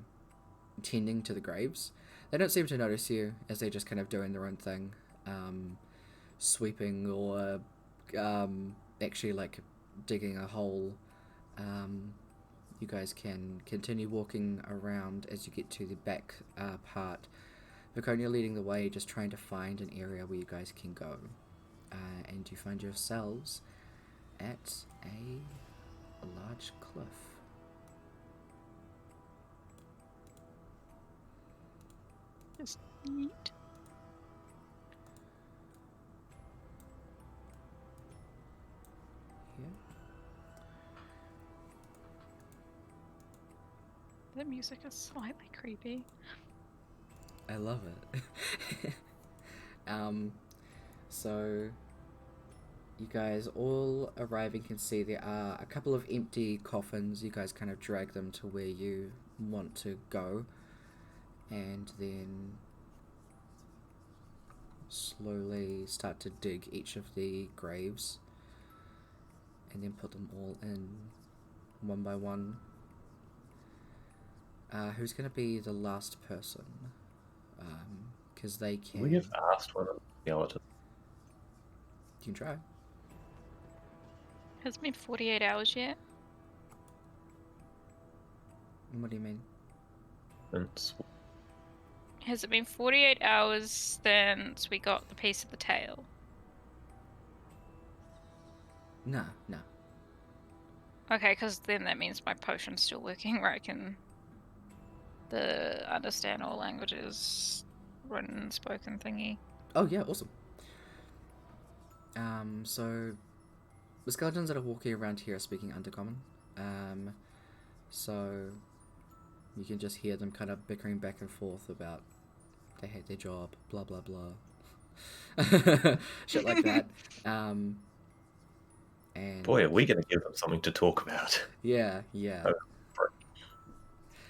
tending to the graves. They don't seem to notice you as they're just kind of doing their own thing, sweeping or actually like digging a hole. You guys can continue walking around as you get to the back part. Viconia leading the way, just trying to find an area where you guys can go. And you find yourselves at a large cliff. Just neat. Yeah. The music is slightly creepy. I love it. So you guys all arriving can see there are a couple of empty coffins. You guys kind of drag them to where you want to go, and then slowly start to dig each of the graves, and then put them all in one by one. Who's going to be the last person? Because they can... We have asked one of the skeletons. You can try. Has it been 48 hours yet? What do you mean? Has it been 48 hours since we got the piece of the tail? No. Okay, because then that means my potion's still working, where I can understand all languages, written and spoken thingy. Oh yeah, awesome. So the skeletons that are walking around here are speaking Undercommon. So you can just hear them kind of bickering back and forth about they hate their job, blah blah blah, shit like that. And boy, are we going to give them something to talk about? Yeah.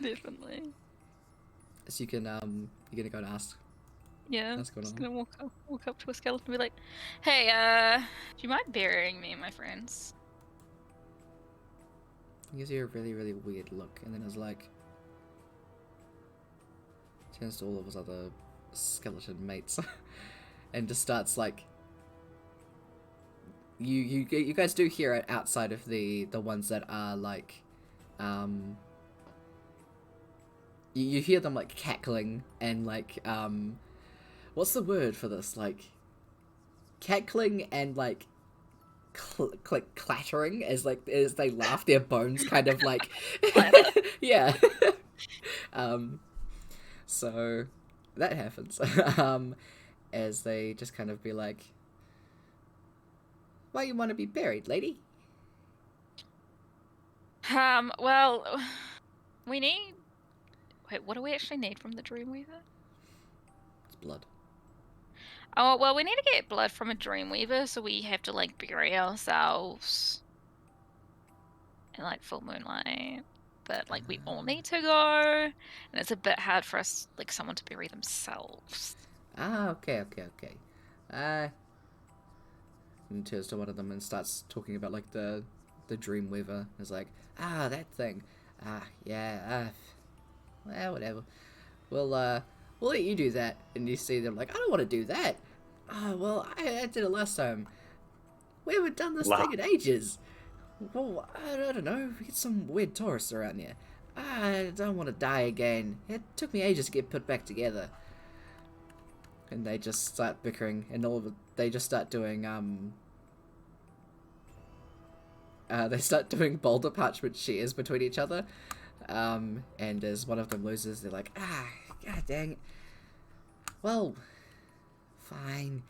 Definitely. So you can you're gonna go and ask. Yeah, What's going just on? gonna walk up to a skeleton and be like, "Hey, do you mind burying me and my friends?" He gives you a really, really weird look, and then is like, turns to all of his other skeleton mates, and just starts like, you guys do hear it outside of the ones that are like, you hear them like cackling and like what's the word for this, like cackling and like clattering as they laugh, their bones kind of like yeah. So that happens as they just kind of be like, why you want to be buried, lady? Well, we need... Wait, what do we actually need from the Dreamweaver? It's blood. Oh, well, we need to get blood from a Dreamweaver, so we have to, like, bury ourselves in, like, full moonlight. But, like, we all need to go, and it's a bit hard for us, like, someone to bury themselves. Okay. And turns to one of them and starts talking about, like, the Dreamweaver. It's like, that thing. Yeah, well, whatever. We'll let you do that. And you see them like, I don't want to do that. Well, I did it last time. We haven't done this thing in ages. Well, I don't know. We get some weird tourists around here. I don't want to die again. It took me ages to get put back together. and they just start bickering, and they just start doing they start doing boulder parchment shares between each other, and as one of them loses, they're like, god dang it. Well, fine.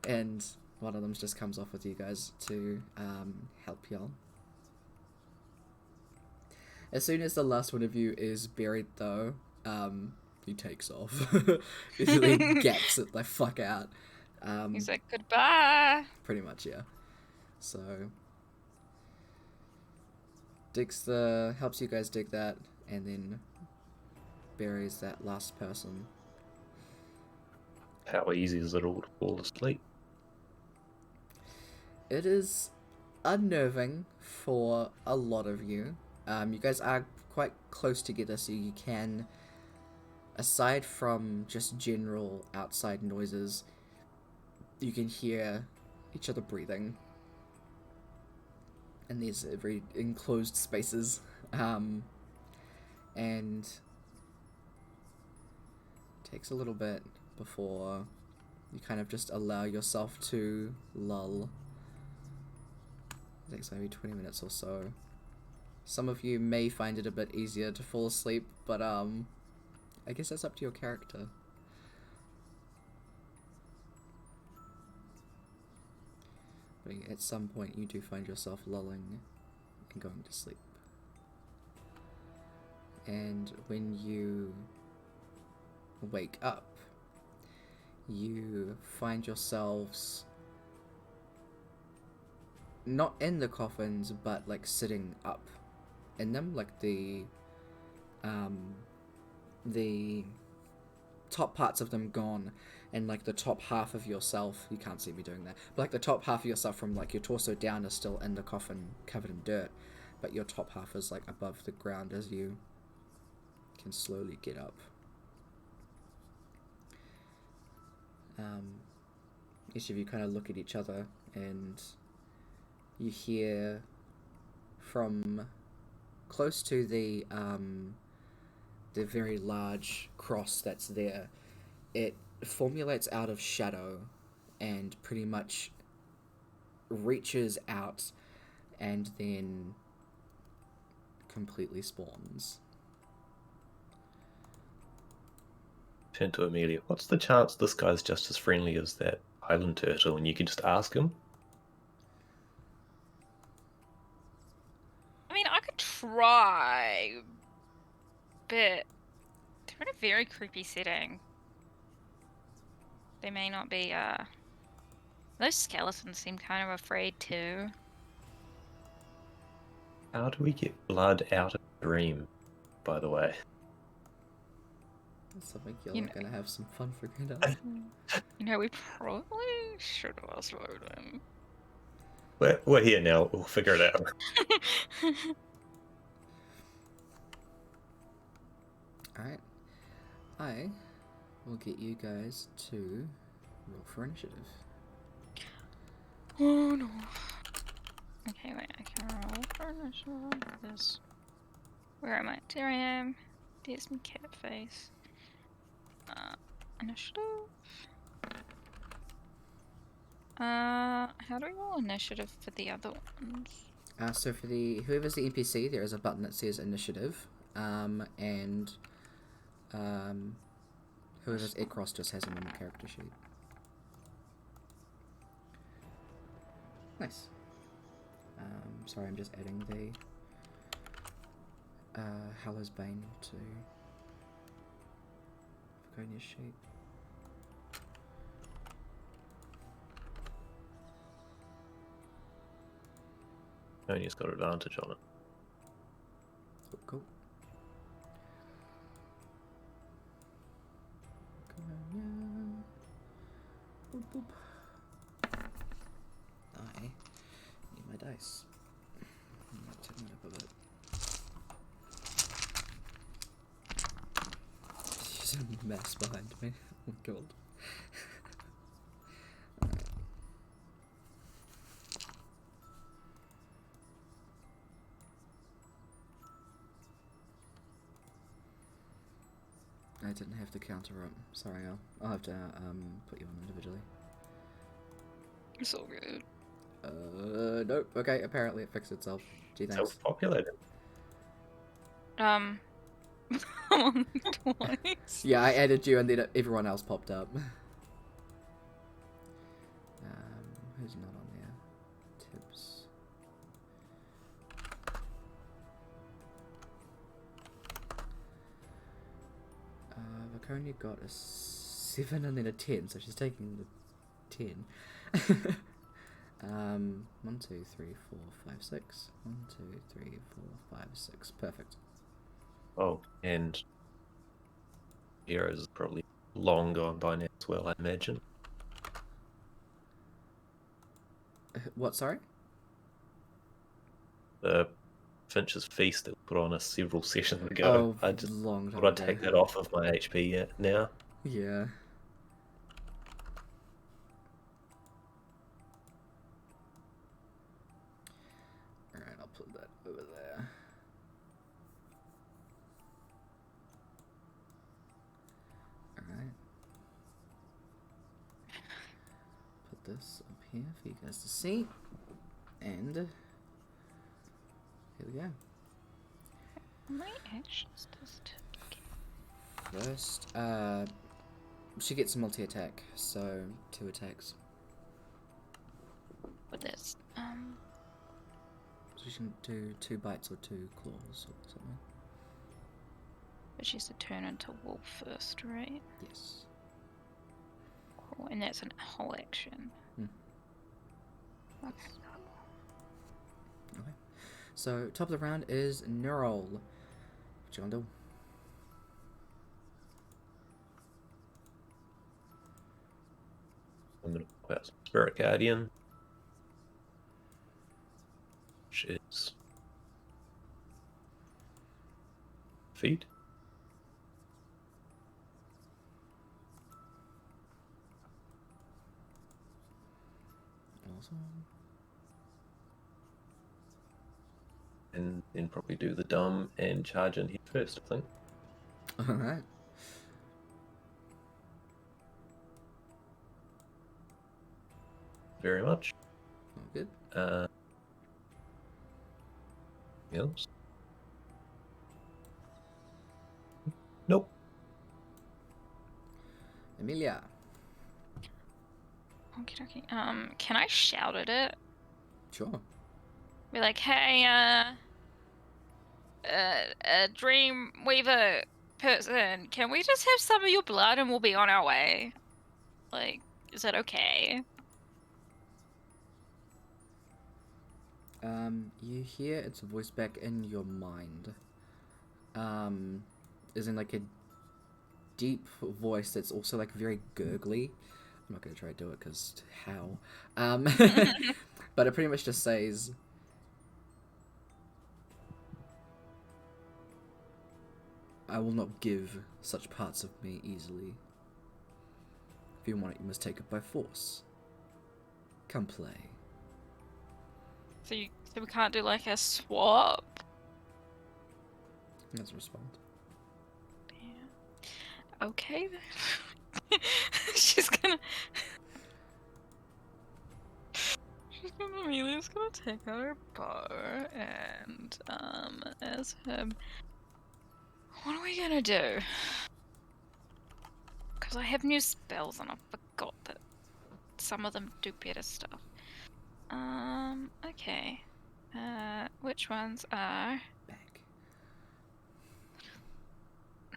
And one of them just comes off with you guys to help y'all. As soon as the last one of you is buried, though, he takes off. He gaps it the fuck out. He's like, goodbye. Pretty much, yeah. So helps you guys dig that, and then buries that last person. How easy is it all to fall asleep? It is unnerving for a lot of you. You guys are quite close together, so you can, aside from just general outside noises, you can hear each other breathing. And these very enclosed spaces. And it takes a little bit before you kind of just allow yourself to lull. It takes maybe 20 minutes or so. Some of you may find it a bit easier to fall asleep, but I guess that's up to your character. But at some point you do find yourself lulling and going to sleep. And when you wake up, you find yourselves not in the coffins, but like sitting up in them, like the top parts of them gone, and like the top half of yourself, you can't see me doing that, but like the top half of yourself from like your torso down is still in the coffin covered in dirt, but your top half is like above the ground as you can slowly get up. Each of you kind of look at each other, and you hear from close to the very large cross that's there, it formulates out of shadow and pretty much reaches out and then completely spawns. Turn to Emelia. What's the chance this guy's just as friendly as that island turtle and you can just ask him? I mean, I could try, but they're in a very creepy setting. They may not be, those skeletons seem kind of afraid too. How do we get blood out of a dream, by the way? That's something you're gonna have some fun figuring out. You know, we probably should have asked Odin. We're here now, we'll figure it out. Alright. I will get you guys to roll for initiative. Oh no. Okay, wait, I can roll for initiative. This. Where am I? There I am. There's my cat face. Initiative. How do we roll initiative for the other ones? So for whoever's the NPC, there is a button that says initiative, and whoever's Ekros just has a normal character sheet. Nice. Sorry, I'm just adding the Hallow's Bane to Vagonia's sheet. Tony's got advantage on it. Cool. Boop, boop. I need my dice. I'm gonna turn that up a bit. There's a mess behind me. Oh my god. I didn't have to counter it. Sorry, I'll have to put you on individually. It's all good. Nope. Okay, apparently it fixed itself. Gee, thanks. Self-populated. I'm on twice. Yeah, I added you and then everyone else popped up. Who's not on there? Tips. Vaconia got a 7 and then a 10, so she's taking the 10. 1, 2, 3, 4, 5, 6. 1, 2, 3, 4, 5, 6. Perfect. Oh, and Heroes is probably long gone by now as well, I imagine. What, sorry? The Finch's Feast that we put on us several sessions ago. Oh, I just long time thought I'd ago. take that off of my HP now. Yeah. Alright, I'll put that over there. Alright. Put this up here for you guys to see. And here we go. My actions just. First, she gets a multi-attack, so 2 attacks. With this. So she can do 2 bites or 2 claws or something. But she's to turn into wolf first, right? Yes. Cool. And that's a whole action. Okay. Okay. So, top of the round is Neural. What you gonna do? I'm going to put out Spirit Guardian, which is feed. Awesome. And then probably do the dumb and charge in here first, I think. Alright. Very much. All good. Else? Nope. Emelia. Okay. Can I shout at it? Sure. Be like, hey, Dreamweaver person, can we just have some of your blood and we'll be on our way? Like, is that okay? You hear its voice back in your mind. Is in like a deep voice that's also like very gurgly. I'm not gonna try to do it because how? But it pretty much just says, I will not give such parts of me easily. If you want it, you must take it by force. Come play. So we can't do like a swap? Let's respond. Yeah. Okay then. She's gonna Amelia's gonna take out her bow and as her. What are we gonna do? Because I have new spells and I forgot that some of them do better stuff. Okay. Which ones are? Back.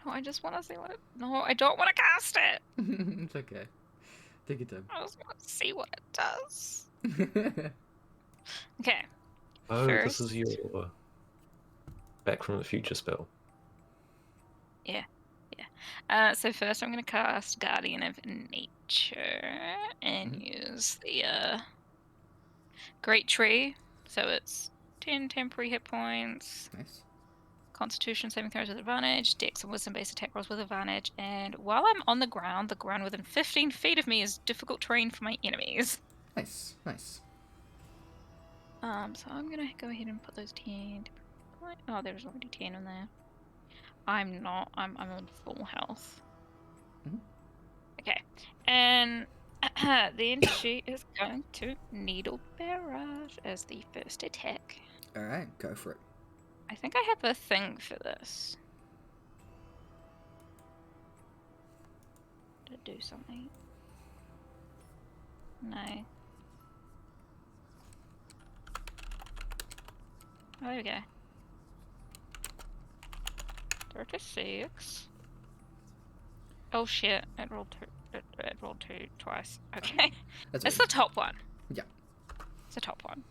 No, I just want to see what. No, I don't want to cast it. It's okay. Take your time. I just want to see what it does. Okay. Oh, First. this is your Back from the Future spell. Yeah. So first I'm going to cast Guardian of Nature and use the Great Tree. So it's 10 temporary hit points. Nice. Constitution saving throws with advantage, Dex and Wisdom based attack rolls with advantage, and while I'm on the ground within 15 feet of me is difficult terrain for my enemies. Nice. So I'm gonna go ahead and put those 10. Oh, there's already 10 in there. I'm on full health. And then she is going to needle barrage as the first attack. Alright, go for it. I think I have a thing for this. To do something. No. Oh, there we go. 36. Oh shit! It rolled two. It rolled two twice. Okay, That's it's good. the top one. Yeah. It's the top one.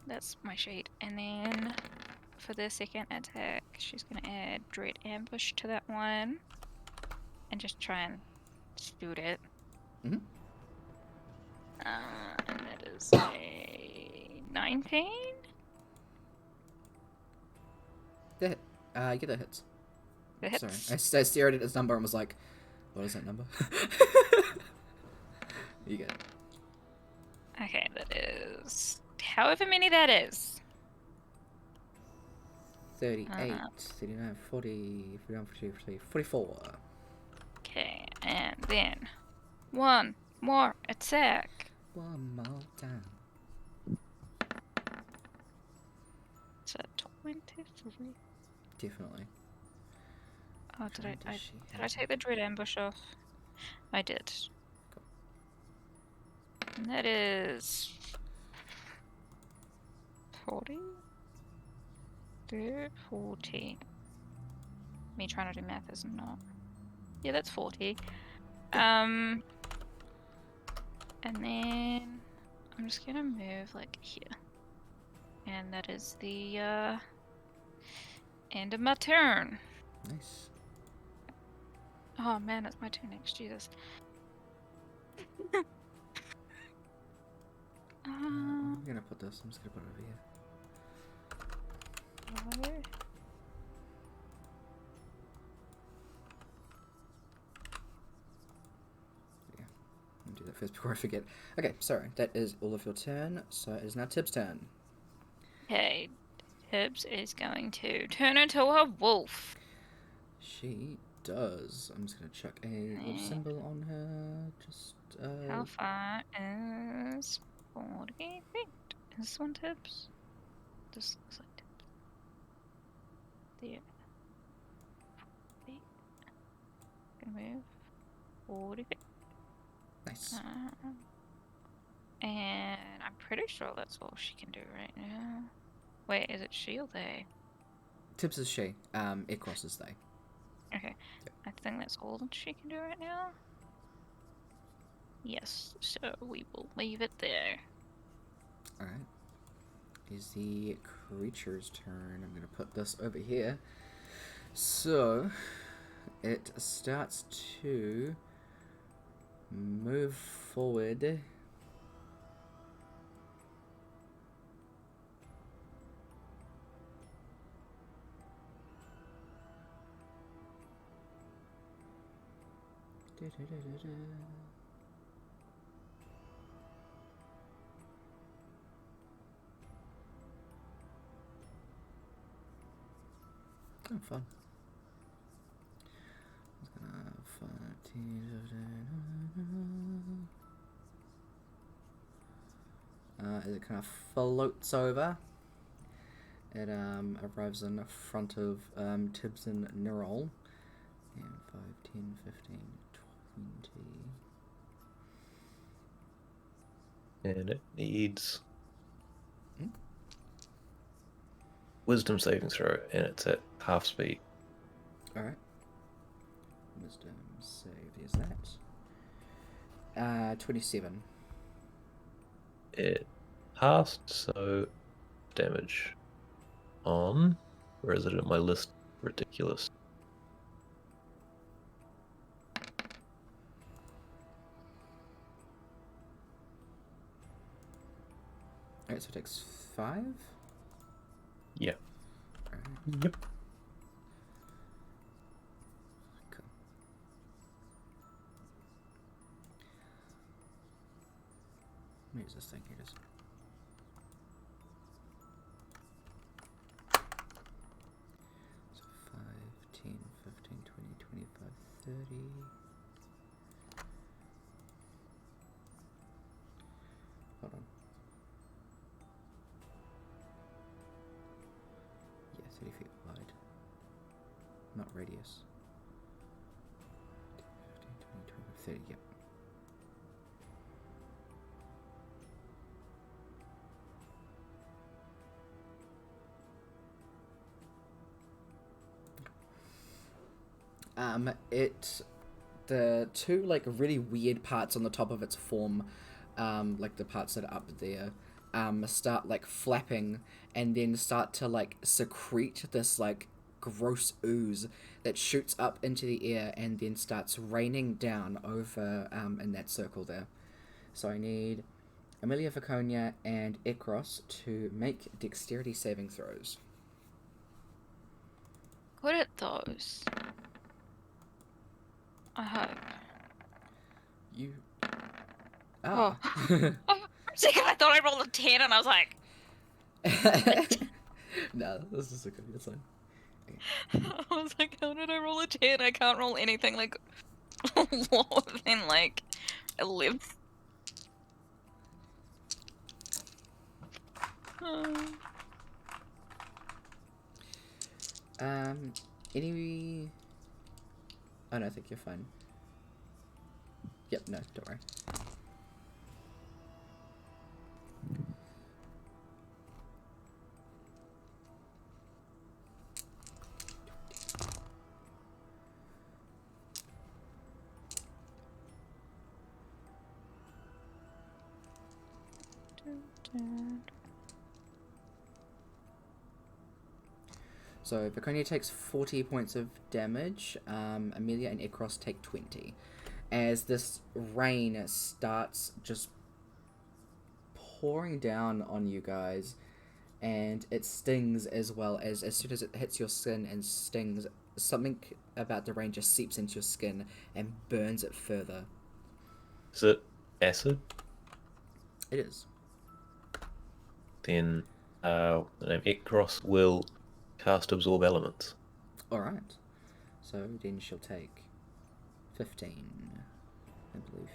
That's my sheet. And then for the second attack, she's gonna add Dread Ambush to that one, and just try and shoot it. Mm-hmm. And that is a 19. That hit. Yeah, that hits. That hits. Sorry, I stared at its number and was like, what is that number? You get it. Okay, that is however many that is. 38, 39, 40, 41, 42, 43, 44. Okay, and then one more attack. One more time. It's a 23. Definitely. Oh, did How does she I have take the Dread Ambush off? I did. And that is 40? 40. Me trying to do math is not. Yeah, that's 40. And then I'm just gonna move like here. And that is the end of my turn. Nice. Oh man, it's my turn next, Jesus. I'm gonna put this. I'm just gonna put it over here. No. Yeah. I'll do that first before I forget. Okay, sorry. That is all of your turn. So it is now Tib's turn. Okay, Tibbs is going to turn into a wolf. She does. I'm just gonna chuck a little symbol on her. Just How far is 40 feet? Is this one Tibbs? This looks like Tibbs. There. Feet. Gonna move 40 feet. nice. And I'm pretty sure that's all she can do right now. Wait, is it she or they? Tibbs is she. Ekros is they. Okay, Yep. I think that's all that she can do right now. Yes, so we will leave it there. Alright. Is the creature's turn. I'm gonna put this over here. So it starts to move forward. Oh, fun. It's gonna 14, 15. As it kind of floats over, it arrives in front of Tibbs and Neural. And 5, 10, 15, 20. And it needs Hmm? wisdom saving throw, and it's at half speed. Alright. Wisdom save, there's that. 27. It passed, so damage on. Where is it in my list? Ridiculous. Alright, so it takes 5? Yeah. Alright. Yep. Cool. Let me use this thing. Here it is. So 5, 10, 15, 20, 25, 30. 30 feet wide. Not radius. 15, 20, 25, 30, yep. The two like really weird parts on the top of its form, like the parts that are up there, start like flapping and then start to like secrete this like gross ooze that shoots up into the air and then starts raining down over in that circle there. So I need Emelia Varal and Ekros to make dexterity saving throws. Good at those. I hope. You. Oh. Ah. For a second, I thought I rolled a 10 and I was like... No, this is okay. It's fine. I was like, how did I roll a 10? I can't roll anything like lower than like 11. Any... Oh, no, I think you're fine. Yep, no, don't worry. So, Viconia takes 40 points of damage. Emelia and Ekros take 20. As this rain starts just pouring down on you guys, and it stings as well. As soon as it hits your skin and stings, something about the rain just seeps into your skin and burns it further. Is it acid? It is. Then Ekros will cast Absorb Elements. Alright. So then she'll take 15, I believe.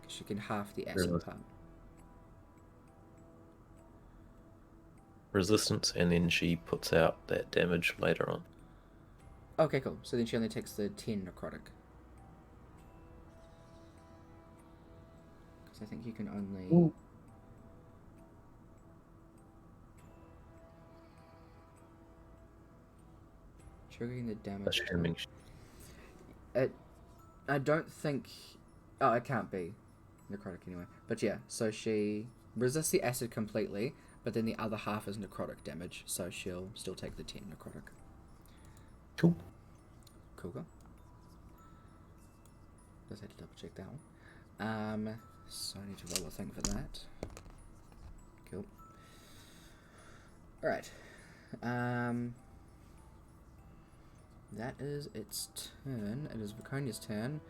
Because she can half the acid part. Resistance, and then she puts out that damage later on. Okay, cool. So then she only takes the 10 necrotic. Because I think you can only... Ooh. Triggering the damage. Assuming I don't think... Oh, it can't be necrotic anyway. But yeah, so she resists the acid completely, but then the other half is necrotic damage, so she'll still take the 10 necrotic. Cool. Cool. Just had to double check that one. So I need to roll a thing for that. Cool. Alright. That is its turn. It is Viconia's turn.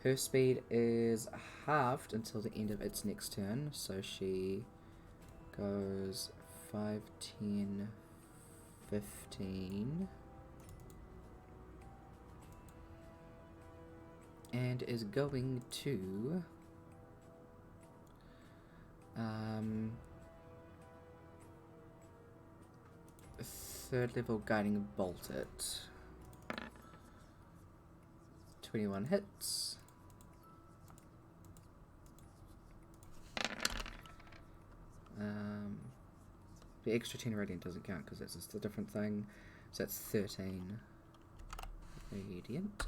Her speed is halved until the end of its next turn, so she goes 5, 10, 15... and is going to third level guiding bolt it. 21 hits. The extra 10 radiant doesn't count because that's just a different thing. So that's 13 radiant.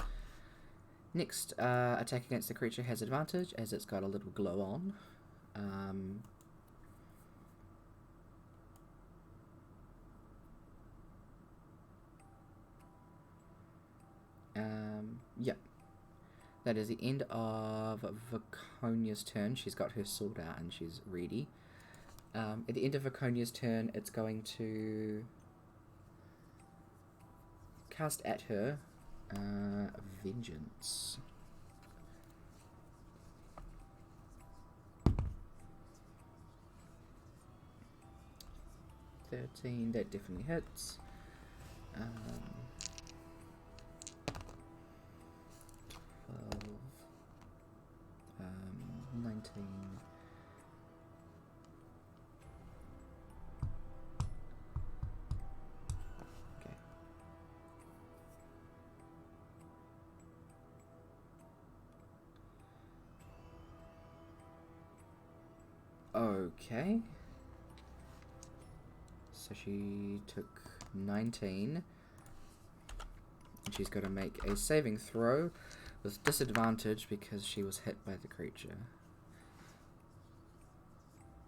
Next, attack against the creature has advantage as it's got a little glow on. Yep. That is the end of Viconia's turn. She's got her sword out and she's ready. At the end of Viconia's turn, it's going to cast at her Vengeance. $13, that definitely hits. 12, 19. Okay. So she took 19. And she's got to make a saving throw with disadvantage because she was hit by the creature.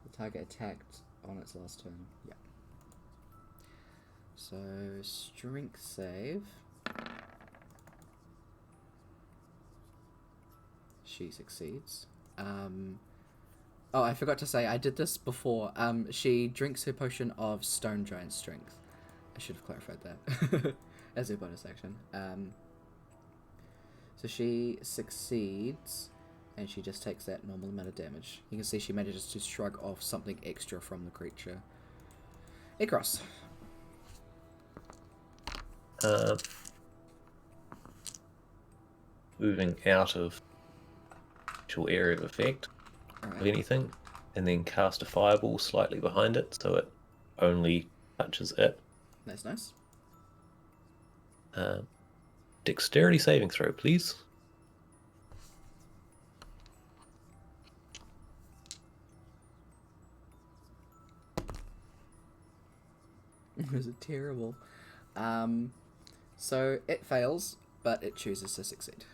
The target attacked on its last turn. Yeah. So, strength save. She succeeds. Oh, I forgot to say, I did this before. She drinks her potion of Stone Giant Strength. I should have clarified that as a bonus action. So she succeeds, and she just takes that normal amount of damage. You can see she manages to shrug off something extra from the creature. Ikros. Moving out of actual area of effect of anything, and then cast a fireball slightly behind it so it only touches it. Nice. Dexterity saving throw, please. It was terrible. So it fails, but it chooses to succeed.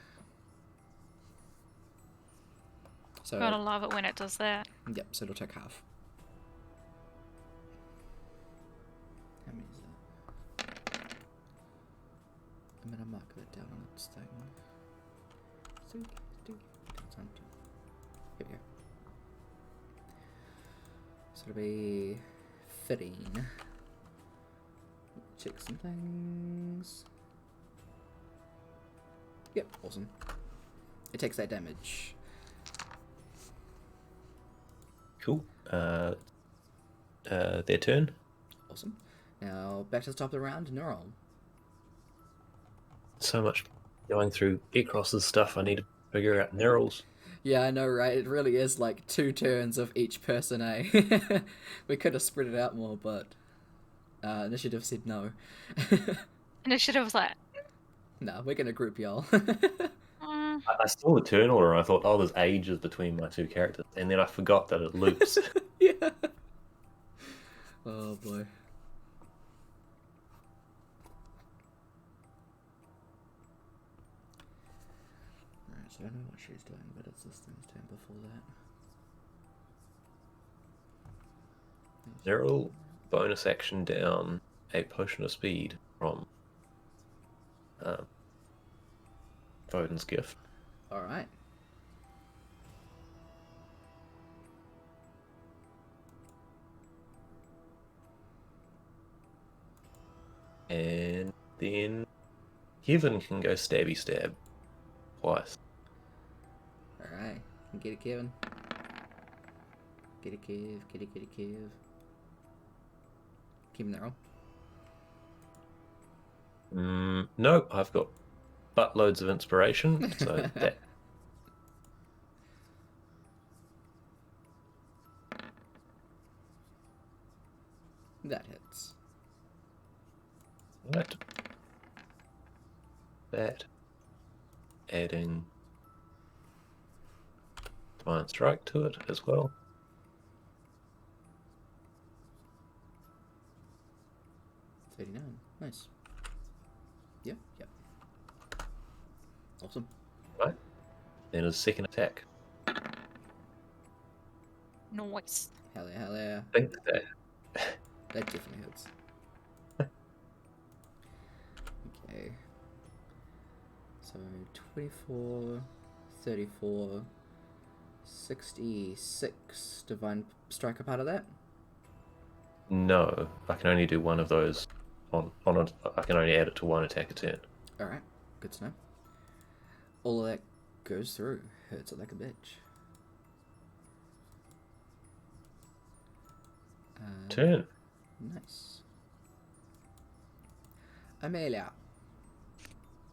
So Gotta love it when it does that. yep, so it'll take half. How many is that? I'm gonna mark that down on its thing. Here we go. So it'll be 15. Check some things. Yep, awesome. It takes that damage. Cool. Their turn. Awesome. Now back to the top of the round, Neural. So much going through Ecros's stuff. I need to figure out Neryl's. Yeah, I know, right? It really is like 2 turns of each person, eh? We could have spread it out more, but Initiative said no. Initiative was like, Nah, we're gonna group y'all. I saw the turn order and I thought, oh, there's ages between my two characters, and then I forgot that it loops. Yeah. Oh boy. Alright, so I know what she's doing, but it's this thing's turn before that. Neryl, bonus action down a potion of speed from Odin's gift. Alright. And then Kevin can go stabby stab twice. Alright. Get it, Kevin. Get it, Kev. Get it, Kev. Kevin Neural. No, I've got buttloads of inspiration, so that. That hits. Right. That. Adding Divine Strike to it as well. $39. Nice. Yep. Awesome. Right. Then his second attack. noise. Hell yeah. I think that That definitely hits. Okay. So 24, 34, 66 Divine Strike a part of that? no, I can only do one of those on a. I can only add it to one attack a turn. Alright, good to know. All of that goes through. Hurts it like a bitch. Turn. Nice. Emelia.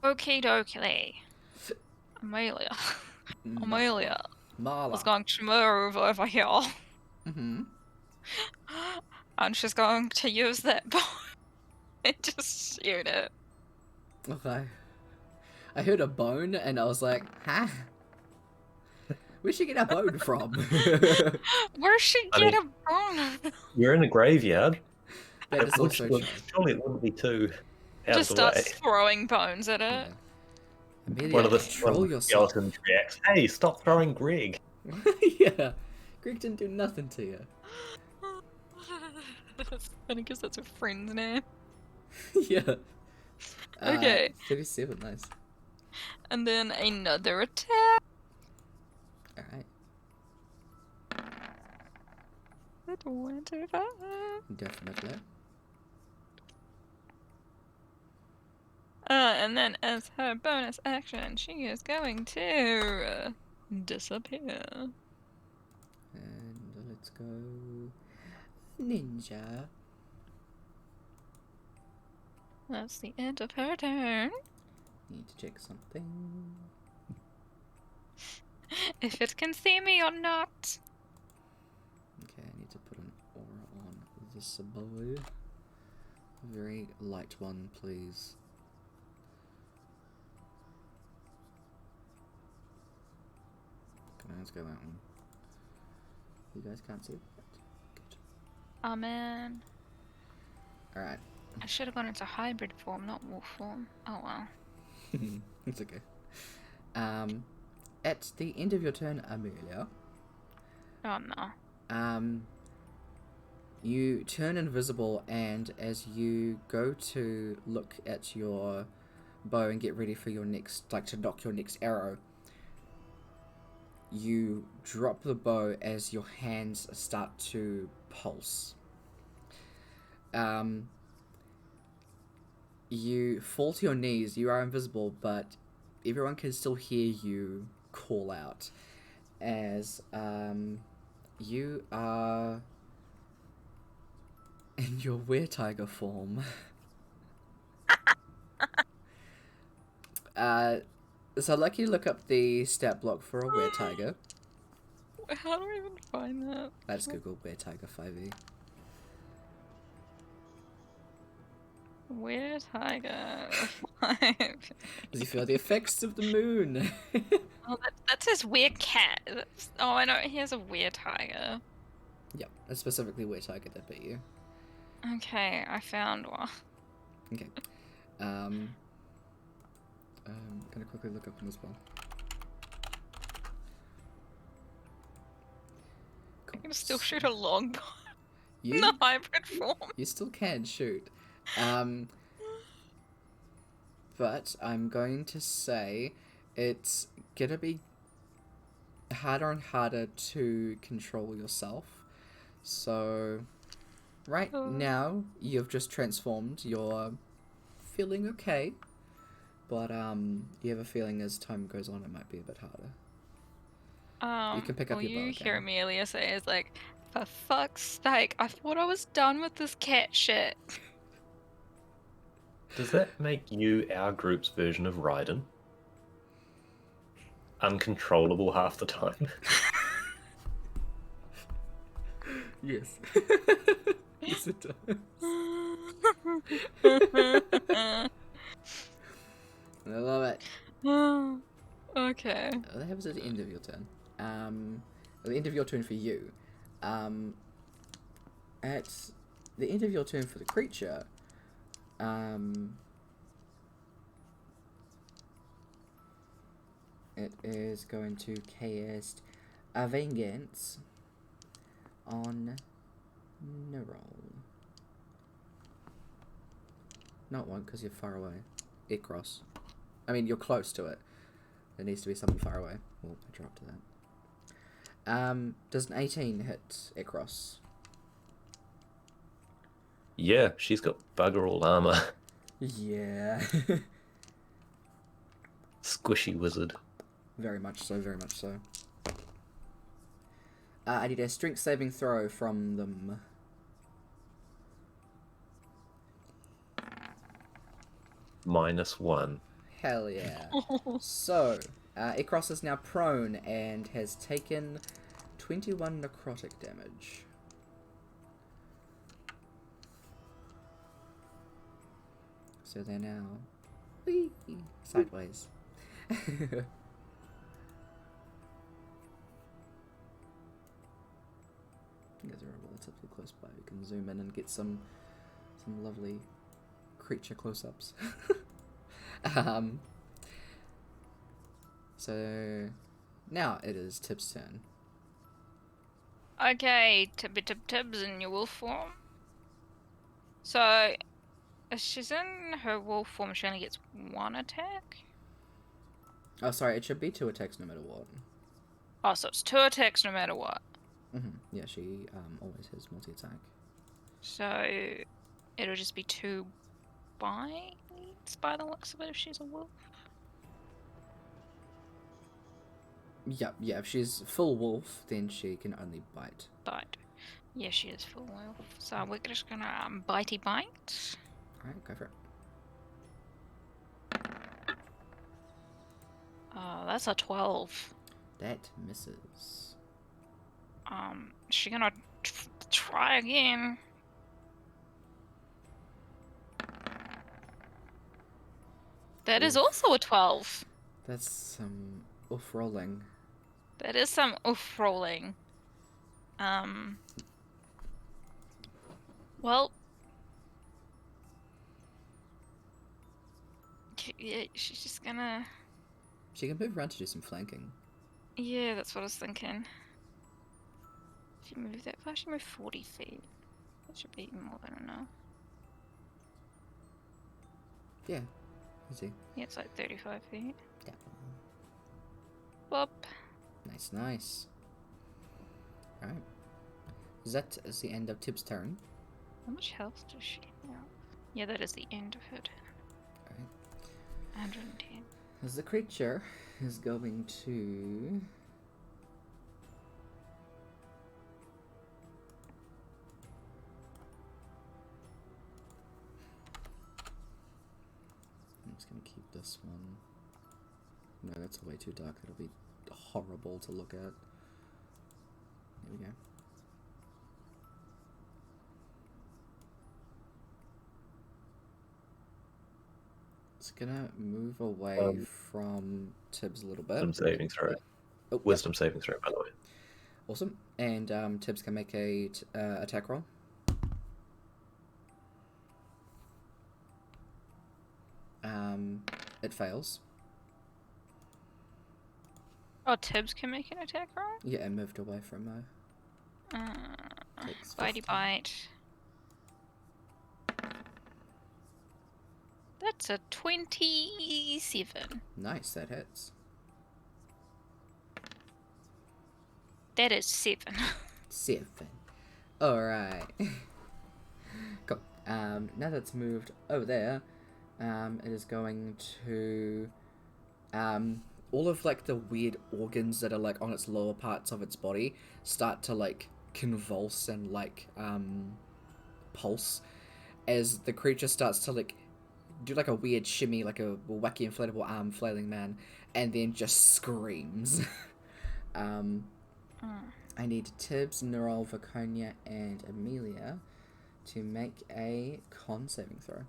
Okie dokie. Emelia. Emelia Marla. is going to move over here. Mm-hmm. And she's going to use that bow and just shoot it. Okay. I heard a bone and I was like, huh? Where'd she get our bone from? Where'd she I get mean- a bone? You're in a graveyard. That is also true. Surely it wouldn't be too out Just of the way. starts throwing bones at Yeah. it. Amelia, One of the control yourself. skeletons reacts. Hey, stop throwing Greg. Yeah. Greg didn't do nothing to you. Funny because that's a friend's name. Yeah. Okay. 37, nice. And then another attack. Alright. 25. Definitely. And then as her bonus action, she is going to disappear. And let's go ninja. That's the end of her turn. Need to check something. If it can see me or not. Okay, I need to put an aura on this boy. A very light one, please. Okay, let's go that one. You guys can't see that? Good. Oh man. Alright. I should have gone into hybrid form, not wolf form. Oh well. It's okay. At the end of your turn, Amelia, Oh no. you turn invisible, and as you go to look at your bow and get ready for your next, like to knock your next arrow, you drop the bow as your hands start to pulse. You fall to your knees. You are invisible, but everyone can still hear you call out as you are in your were-tiger form. So I'd like you to look up the stat block for a were-tiger. How do I even find that? Let's Google were-tiger 5e. Where tiger? As you feel the effects of the moon. Oh, that says weird cat. Oh, I know. Here's a weird tiger. Yep, it's specifically were-tiger that bit you. Okay, I found one. Okay. Gonna quickly look up one as well. I can still shoot a longbow in You the hybrid form. you still can shoot. But I'm going to say it's gonna be harder and harder to control yourself. So right now you've just transformed. You're feeling okay, but you have a feeling as time goes on it might be a bit harder. You can pick up all your bow you hear again. Amelia say is like, for fuck's sake, I thought I was done with this cat shit. Does that make you our group's version of Raiden? Uncontrollable half the time. Yes. Yes, it does. I love it. Okay. That happens at the end of your turn. At the end of your turn for you. At the end of your turn for the creature, it is going to cast a vengeance on Nerol. Not one, because you're far away. Ekros. I mean, you're close to it. There needs to be something far away. Well, I dropped that. Does an 18 hit Ekros? Yeah, she's got bugger all armor. Yeah. Squishy wizard. Very much so, very much so. I need a strength saving throw from them. -1. Hell yeah. So, Ekros is now prone and has taken 21 necrotic damage. So they're now whee, sideways. relatively close by. We can zoom in and get some lovely creature close-ups. So now it is Tib's turn. Okay, Tibs in your wolf form. So, if she's in her wolf form, she only gets 1 attack? Oh, sorry, it should be 2 attacks no matter what. Oh, so it's 2 attacks no matter what. Yeah, she always has multi-attack. So, it'll just be 2 bites by the looks of it if she's a wolf. Yeah, if she's full wolf, then she can only bite. Bite. Yeah, she is full wolf. So we're just gonna bitey bite. Alright, go for it. Oh, that's a 12. That misses. She gonna try again. That is also a 12. That's some oof rolling. That is some oof rolling. Well, yeah, she's just gonna. She can move around to do some flanking. Yeah, that's what I was thinking. She moved that far. She moved 40 feet. That should be more than enough. Yeah, easy. Yeah, it's like 35 feet. Yeah. Bop. Nice. Alright. That is the end of Tib's turn. How much health does she have? Yeah, that is the end of her turn. Alright. 110. As the creature is going to... I'm just going to keep this one. No, that's way too dark. That'll be horrible to look at. There we go. It's gonna move away from Tibbs a little bit. Wisdom saving throw. Oh, Wisdom saving throw, by the way. Awesome. And Tibbs can make a attack roll. It fails. Oh, Tibbs can make an attack roll? Yeah, it moved away from takes Bitey 15. bite. That's a 27. Nice, that hits. That is 7. 7. Alright. Cool. Now that's moved over there, it is going to all of like the weird organs that are like on its lower parts of its body start to like convulse and like pulse as the creature starts to like do like a weird shimmy, like a wacky inflatable arm flailing man, and then just screams. I need Tibbs, Neural, Vaconia, and Emelia to make a con saving throw.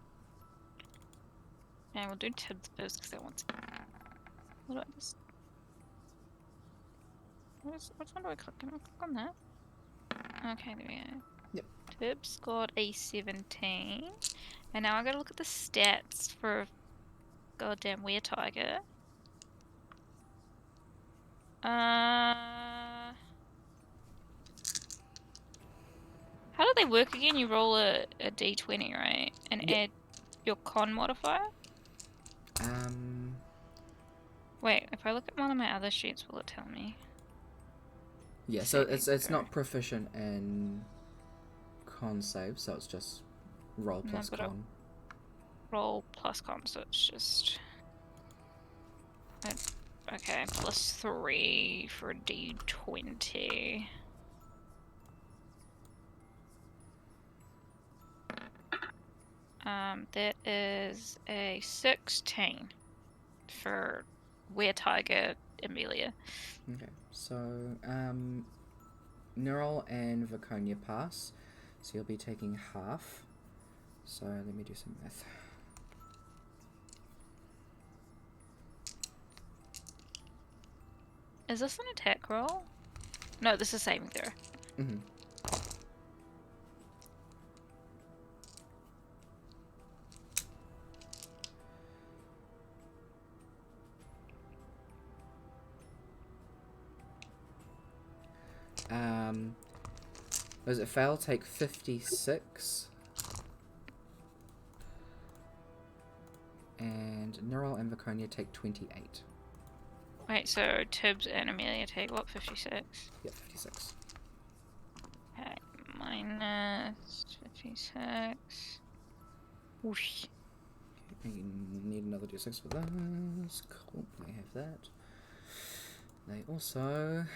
Yeah, we'll do Tibbs first because I want to. What do I just. Which one do I click? Can I click on that? Okay, there we go. Yep. Tibbs scored a 17. And now I gotta look at the stats for goddamn Were Tiger. How do they work again? You roll a d20, right? And Yep. add your con modifier? Wait, if I look at one of my other sheets, will it tell me? Yeah, so it's not proficient in con save, so it's just roll No, plus but con. Roll plus con, so it's just... Okay, plus 3 for a d20. That is a 16 for Were Tiger Emelia. Okay, so Neural and Vaconia pass, so you'll be taking half. So let me do some math. Is this an attack roll? No, this is saving throw. Those that fail take 56. And Neural and Viconia take 28. Wait, so Tibbs and Emelia take what, 56? Yep, 56. Okay, minus 56. Whoosh. Okay, you need another d6 for those. Cool, they have that. They also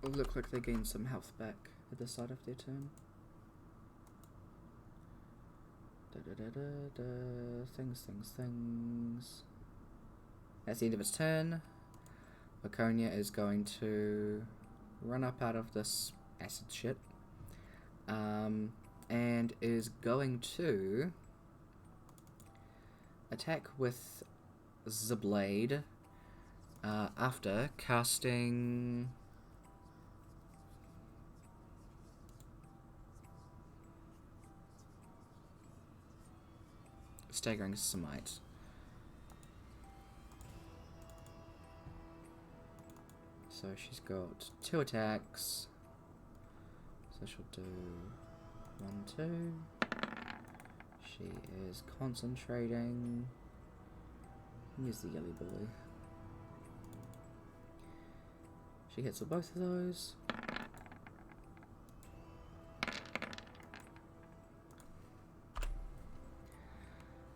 look like they gain some health back at the start of their turn. Things. That's the end of its turn. Laconia is going to run up out of this acid shit. And is going to attack with the blade after casting Staggering Smite. So she's got 2 attacks. So she'll do 1, 2. She is concentrating. Here's the yellow boy. She hits with both of those.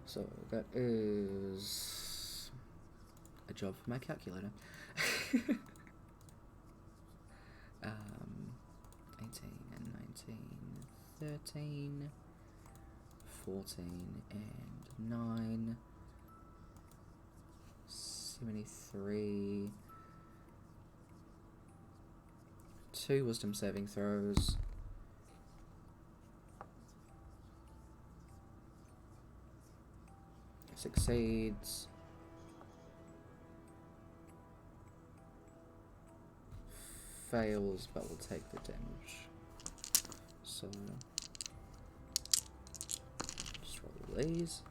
So that is a job for my calculator. 18 and 19, 13, 14 and 9, 73, 2 wisdom saving throws. Succeeds. Fails, but will take the damage. So just roll these.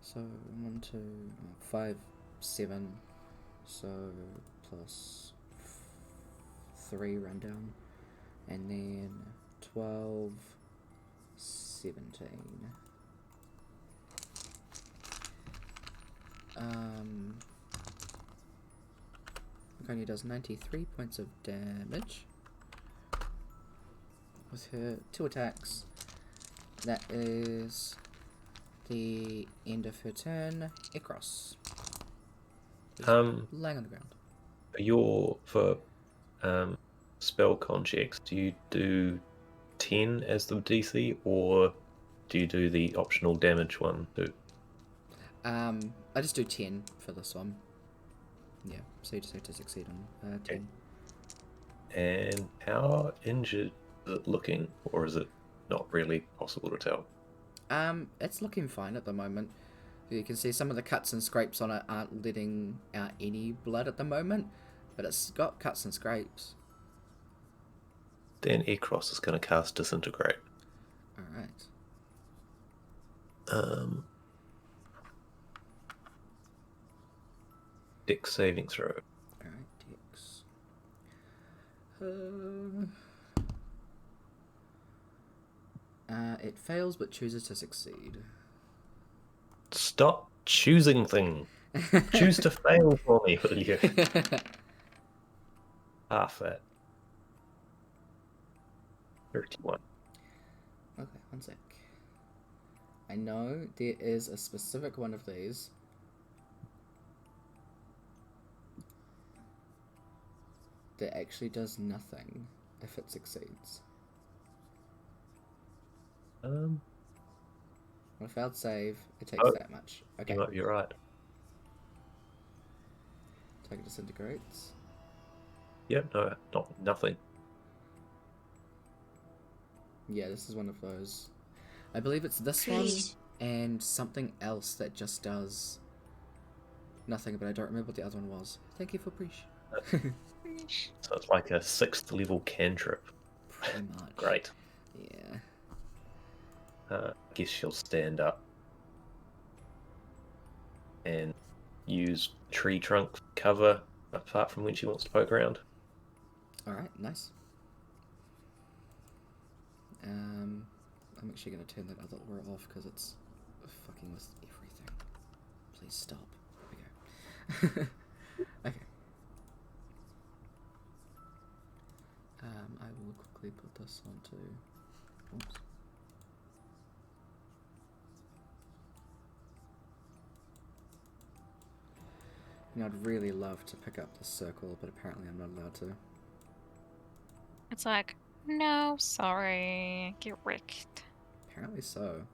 So 1, 2, 5, 7. So plus 3 rundown, and then 12, 17. Laconia does 93 points of damage with her 2 attacks. That is the end of her turn. Ekros. Lying on the ground. For spell con checks, do you do 10 as the DC, or do you do the optional damage one too? I just do 10 for this one. Yeah, so you just have to succeed on 10. And how injured is it looking, or is it not really possible to tell? It's looking fine at the moment. You can see some of the cuts and scrapes on it aren't letting out any blood at the moment, but it's got cuts and scrapes. Then Ekros is going to cast Disintegrate. Alright. Dex saving throw. Alright, Dex. It fails but chooses to succeed. Stop choosing things. Choose to fail for me, will you? Half that. 31. Okay, one sec. I know there is a specific one of these. That actually does nothing if it succeeds. On a failed save, it takes that much. Okay. You might be right. Target disintegrates. Yep, no, nothing. Yeah, this is one of those. I believe it's this one and something else that just does nothing, but I don't remember what the other one was. Thank you for Preach. So it's like a 6th level cantrip. Pretty much. Great. Yeah. I guess she'll stand up and use tree trunks cover apart from when she wants to poke around. Alright, nice. I'm actually going to turn that other aura off because it's fucking with everything. Please stop. There we go. Okay. I will quickly put this onto... Oops. You know, I'd really love to pick up this circle, but apparently I'm not allowed to. It's like, no, sorry, get wrecked. Apparently so.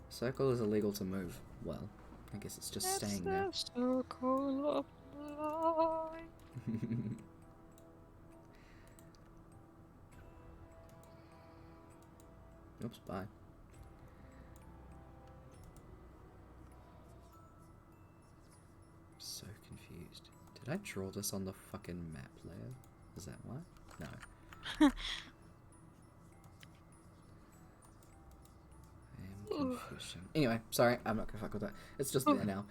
Circle is illegal to move. Well, I guess it's just staying there. That's the circle of life. Oops, bye. So confused. Did I draw this on the fucking map layer? Is that why? No. I am confused. Anyway, sorry, I'm not gonna fuck with that. It's just there now.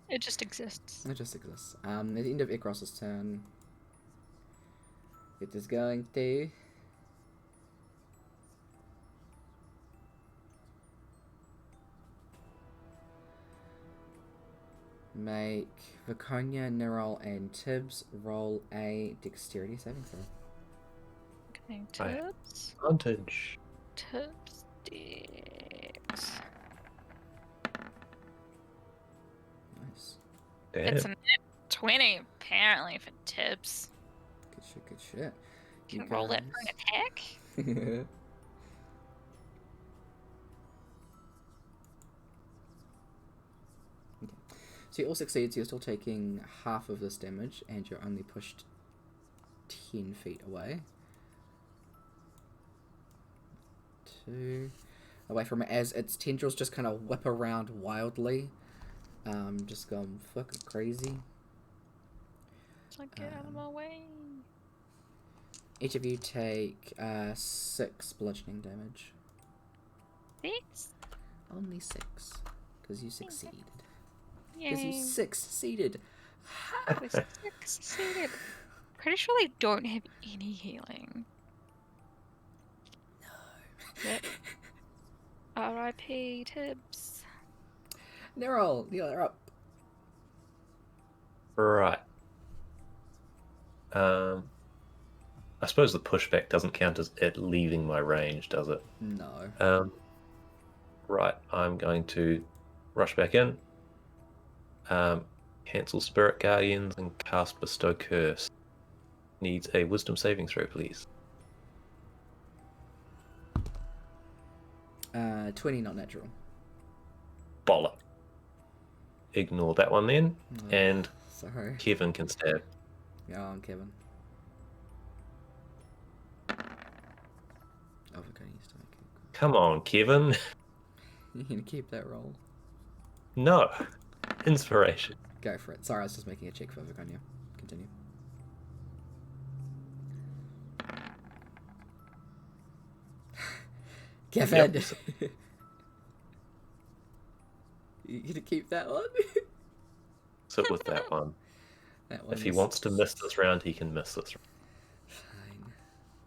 It just exists. It just exists. At the end of Ekros's turn, it is going to make Viconia, Nerol, and Tibbs roll a dexterity saving throw. Okay, Tibbs. Advantage. Tibbs, Dex. Nice. Damn. It's a 20, apparently, for Tibbs. Good shit, good shit. Can roll that for an attack? So you all succeed, so you're still taking half of this damage, and you're only pushed 10 feet away. 2 away from it as its tendrils just kind of whip around wildly. Just going fucking crazy. It's like, get out of my way. Each of you take 6 bludgeoning damage. 6? Only 6, because you succeeded. Yay. Because you succeeded. We succeeded. Pretty sure they don't have any healing. No. Yep. R.I.P. Tibbs. Nerol, you're up. Right. I suppose the pushback doesn't count as it leaving my range, does it? No. Right. I'm going to rush back in. Cancel Spirit Guardians and cast Bestow Curse. Needs a Wisdom saving throw, please. 20, not natural. Bollock. Ignore that one then. Oh, And sorry. Kevin can stab. Yeah, I'm Kevin. Oh, we're going to use to make it. Come on, Kevin. You're going to keep that roll. No. Inspiration. Go for it. Sorry, I was just making a check for Viconia. Continue. Kevin! Yep. You going to keep that one? Sit with that one. That one If he is wants to miss this round, he can miss this round.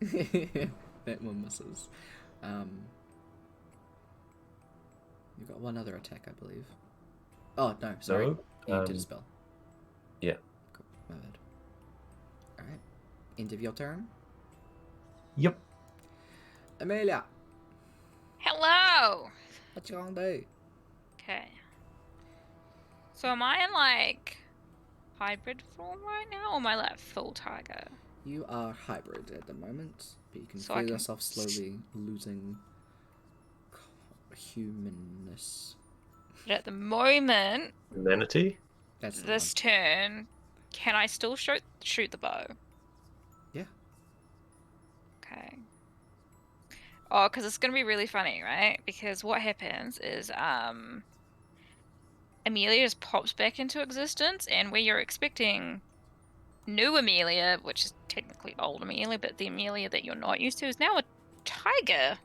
Fine. That one misses. You've got one other attack, I believe. Oh, no, sorry. No, You did a spell. Yeah. Cool. My bad. Alright. End of your turn. Yep. Emelia, Hello! what you gonna do? Okay. So am I in, like, hybrid form right now, or am I, like, full tiger? You are hybrid at the moment, but you can So I feel can yourself slowly losing humanness. But at the moment, Humanity? That's the this turn, can I still shoot the bow? Yeah. Okay. Oh, because it's going to be really funny, right? Because what happens is, Emelia just pops back into existence, and where you're expecting new Emelia, which is technically old Emelia, but the Emelia that you're not used to is now a tiger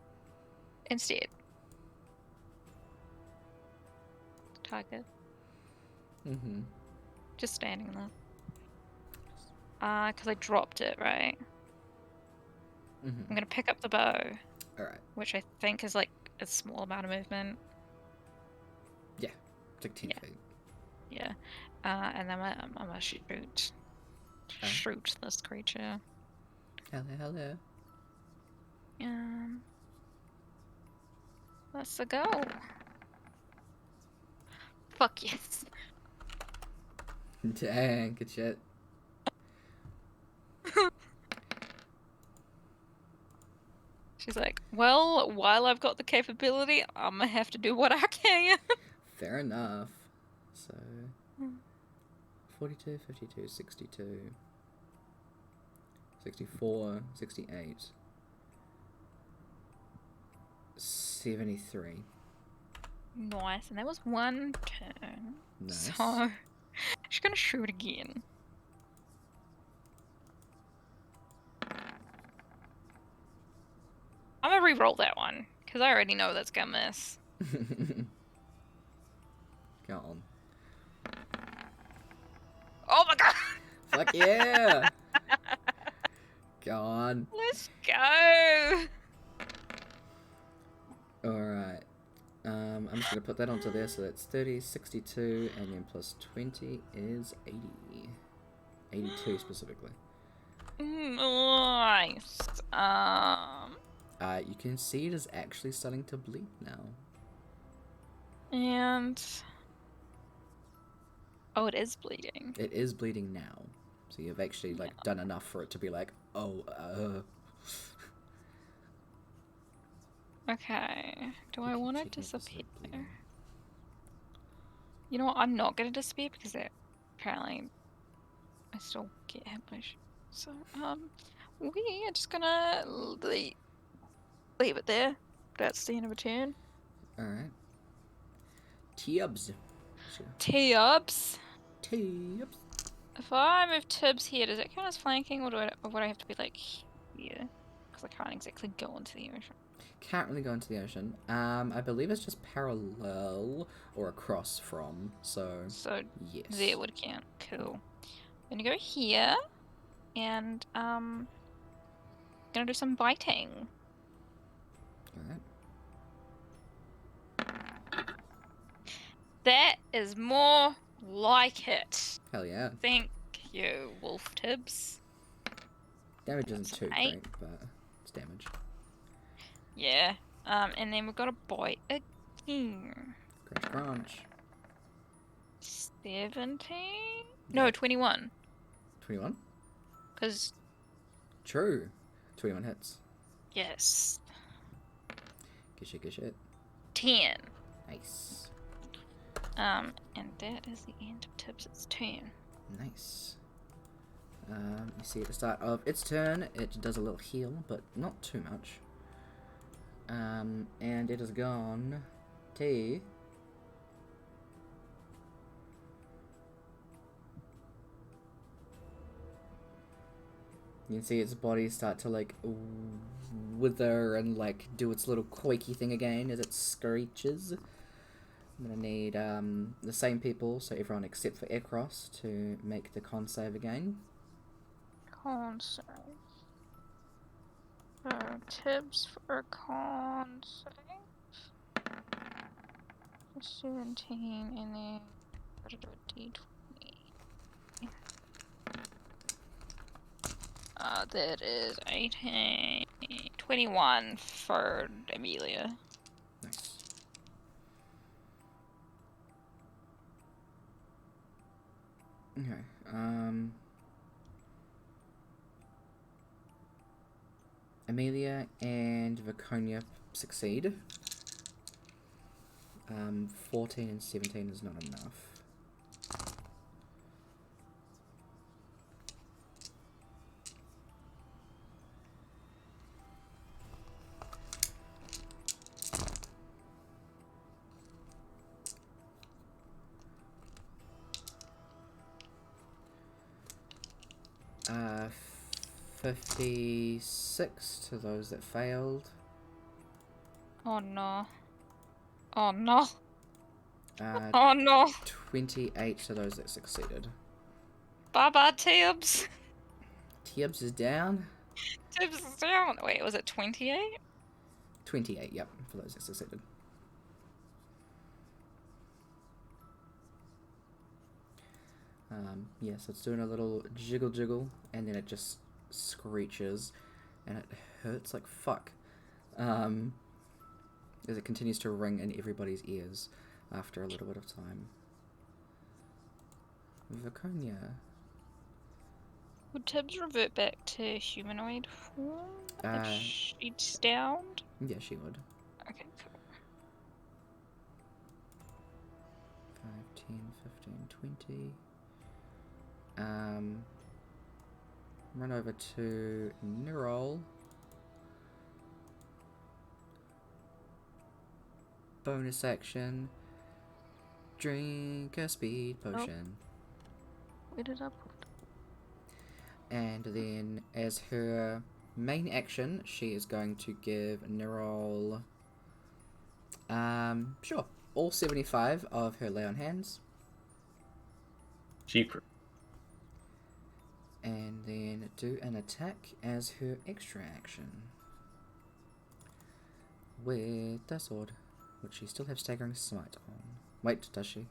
instead. Tiger. Mm-hmm. Just standing there. Because I dropped it, right? Mm-hmm. I'm gonna pick up the bow, Alright. which I think is like a small amount of movement. Yeah. It's like 10 Yeah. feet. Yeah. And then I'm gonna shoot. Shoot this creature. Hello. Let's go. Fuck yes. Dang, good shit. She's like, well, while I've got the capability, I'm gonna have to do what I can. Fair enough. So, 42, 52, 62, 64, 68, 73. Nice, and that was one turn. Nice. So, she's gonna shoot again. I'm gonna re-roll that one, because I already know that's gonna miss. Go on. Oh my god! Fuck yeah! Go on. Let's go! Alright. I'm just going to put that onto there, so that's 30, 62, and then plus 20 is 80. 82 specifically. Nice. You can see it is actually starting to bleed now. And... oh, it is bleeding. It is bleeding now. So you've actually, like, done enough for it to be like, oh, Okay. Do I keep want to checking if it's, disappear? like, bleeding. You know what? I'm not going to disappear because apparently I still get hit by shit. So, we are just gonna leave it there. That's the end of a turn. Alright. Tibbs. Tibbs. Tibbs. If I move Tibbs here, does it count as flanking, or would I have to be like here? Because I can't exactly go into the ocean. Can't really go into the ocean. I believe it's just parallel or across from, so yes. There would count. Cool. I'm gonna go here, and gonna do some biting. Alright. That is more like it. Hell yeah. Thank you, Wolf Tibbs. Damage isn't too 8. great, but it's damage. Yeah. And then we've got a bite again. Crunch. 17? No, 21. 21? Because... True. 21 hits. yes. Good shit. 10. Nice. And that is the end of Tibbs' turn. Nice. You see at the start of its turn, it does a little heal, but not too much. And it is gone to... you can see its body start to, like, wither and, like, do its little quaky thing again as it screeches. I'm gonna need, the same people, so everyone except for Ekros, to make the con save again. Con save. Tibbs for a con save. 17, and then gotta do a d20. That is 18, 21 for Emelia. Nice. Okay, Emelia and Viconia succeed. 14 and 17 is not enough. Uh, 56 to those that failed. Oh no. Oh no. Uh, Oh no. 28 to those that succeeded. Baba Tibbs. Tibbs is down. Tibbs is down. Wait, was it 28? 28, yep, for those that succeeded. Yeah, so it's doing a little jiggle, and then it just screeches, and it hurts like fuck. As it continues to ring in everybody's ears after a little bit of time. Viconia. Would Tibbs revert back to humanoid form if she's downed? Yeah, she would. Okay, cool. 5, 10, 15, 20. Run over to Nirol. Bonus action. Drink a speed potion. Where did I put it? And then, as her main action, she is going to give Nirol, sure, all 75 of her lay on hands. Cheaper. And then do an attack as her extra action with the sword, which she still has staggering smite on. Wait, does she?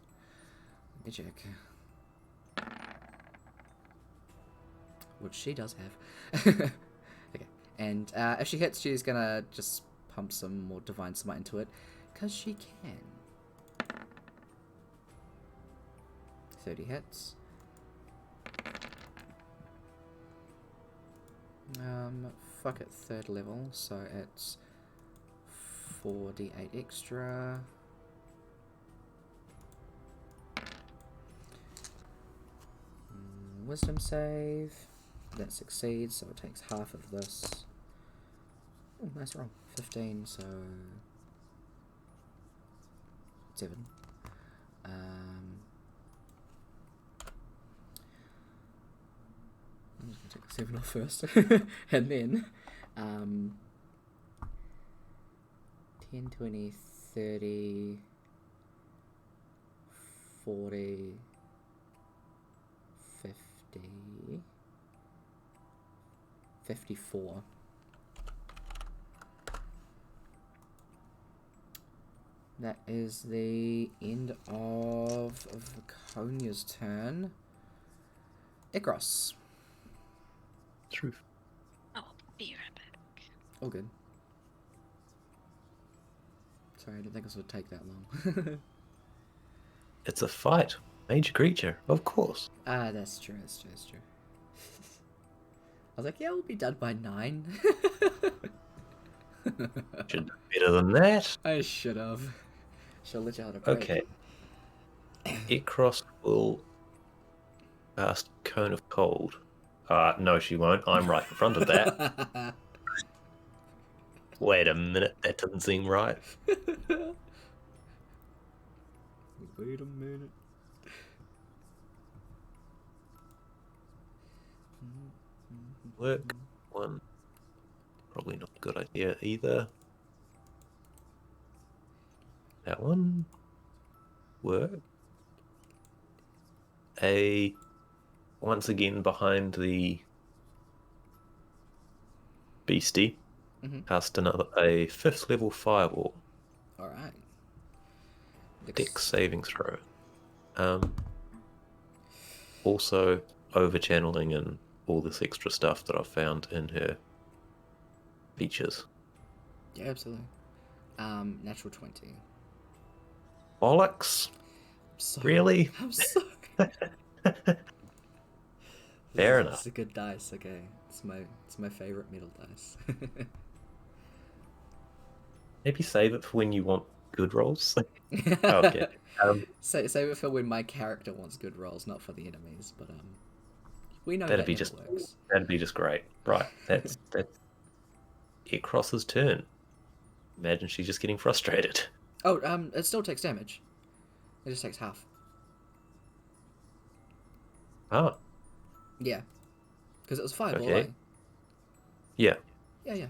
Let me check. Which she does have. Okay, and if she hits, she's gonna just pump some more divine smite into it, because she can. 30 hits. Fuck it, 3rd level, so it's 4d8 extra. Wisdom save. That succeeds, so it takes half of this. Oh, nice roll. 15, so 7. I'm just gonna take the 7 off first, and then 10, 20, 30, 40, 50, 54. That is the end of Viconia's turn. Ikros. Truth. Oh, be right back. All good. Sorry, I didn't think this would take that long. It's a fight. Major creature, of course. Ah, that's true, that's true, that's true. I was like, yeah, we'll be done by 9. Should do better than that. I should have. Should let you have a break. Okay. Ikros will cast Cone of Cold. No, she won't. I'm right in front of that. Wait a minute, that doesn't seem right. Wait a minute. Work. One. Probably not a good idea either. That one. Work. Once again behind the beastie. Cast a 5th level fireball. Alright. Dex saving throw. Also over channeling and all this extra stuff that I've found in her features. Yeah, absolutely. Natural 20. Bollocks. Really? I'm sorry. Fair enough. It's a good dice, okay. It's my favorite metal dice. Maybe save it for when you want good rolls. Okay. Save it for when my character wants good rolls, not for the enemies. But we know that'd that be never just works. that'd be just great. Right. That's Ikros' turn. Imagine she's just getting frustrated. Oh, it still takes damage. It just takes half. Ah. Yeah. Because it was fireball, Okay. eh? Yeah. Yeah.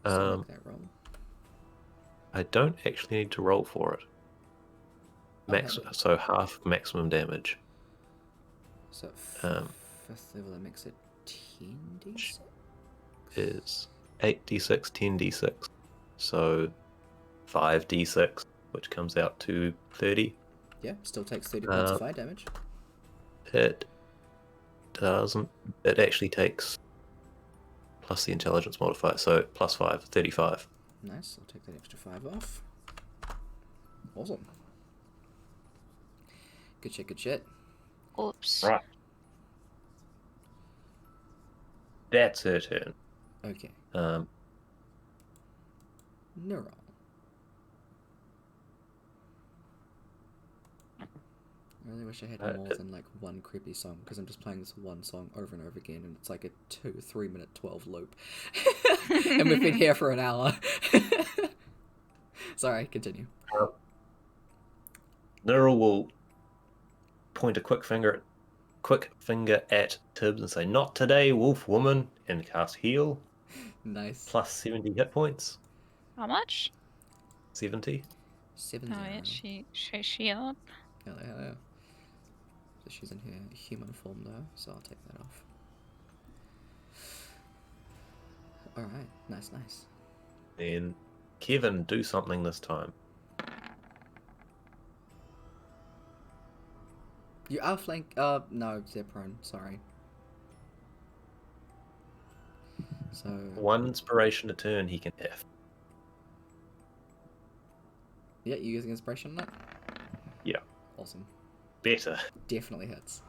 So make that roll. I don't actually need to roll for it. Okay. So half maximum damage. So Um, 5th level, that makes it 10d6? is 8d6, 10d6. So 5d6, which comes out to 30. Yeah, still takes 30 points of fire damage. It doesn't. It actually takes plus the intelligence modifier, so plus 5, 35. Nice, I'll take that extra 5 off. Awesome. Good shit, good shit. Oops. Right. That's her turn. Okay, Um, Neural. I really wish I had more than like one creepy song, because I'm just playing this one song over and over again, and it's like a 3 minute 12 loop. And we've been here for an hour. Sorry, continue. Neural will point a quick finger at Tibbs and say, "Not today, wolf woman," and cast heal. Nice. Plus 70 hit points. How much? 70. 7 Oh, yeah, she on. Hello. So she's in her human form though, so I'll take that off. Alright, nice. Then Kevin, do something this time. You are flank. No, they're prone. Sorry. So. One inspiration a turn he can have. Yeah, you using inspiration on that? Yeah. Awesome. Better. Definitely hits.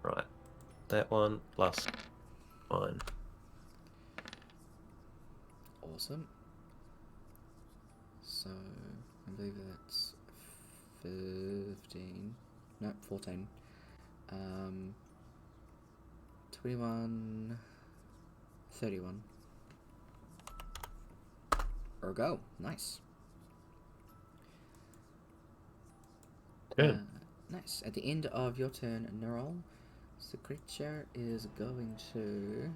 Right. That one plus 1. Awesome. So, I believe that's 15. No, 14. 21. 31. Or go. Nice. Good. Nice. At the end of your turn, Neural, the creature is going to...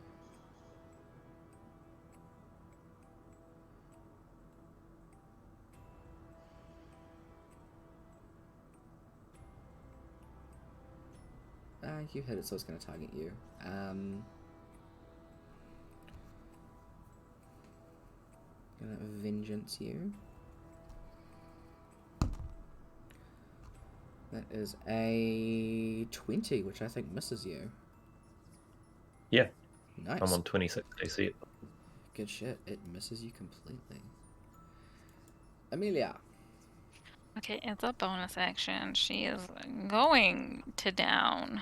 you hit it, so it's going to target you. Gonna vengeance you. That is a 20, which I think misses you. Yeah. Nice. I'm on 26 AC. Good shit. It misses you completely. Emelia. Okay, as a bonus action, she is going to down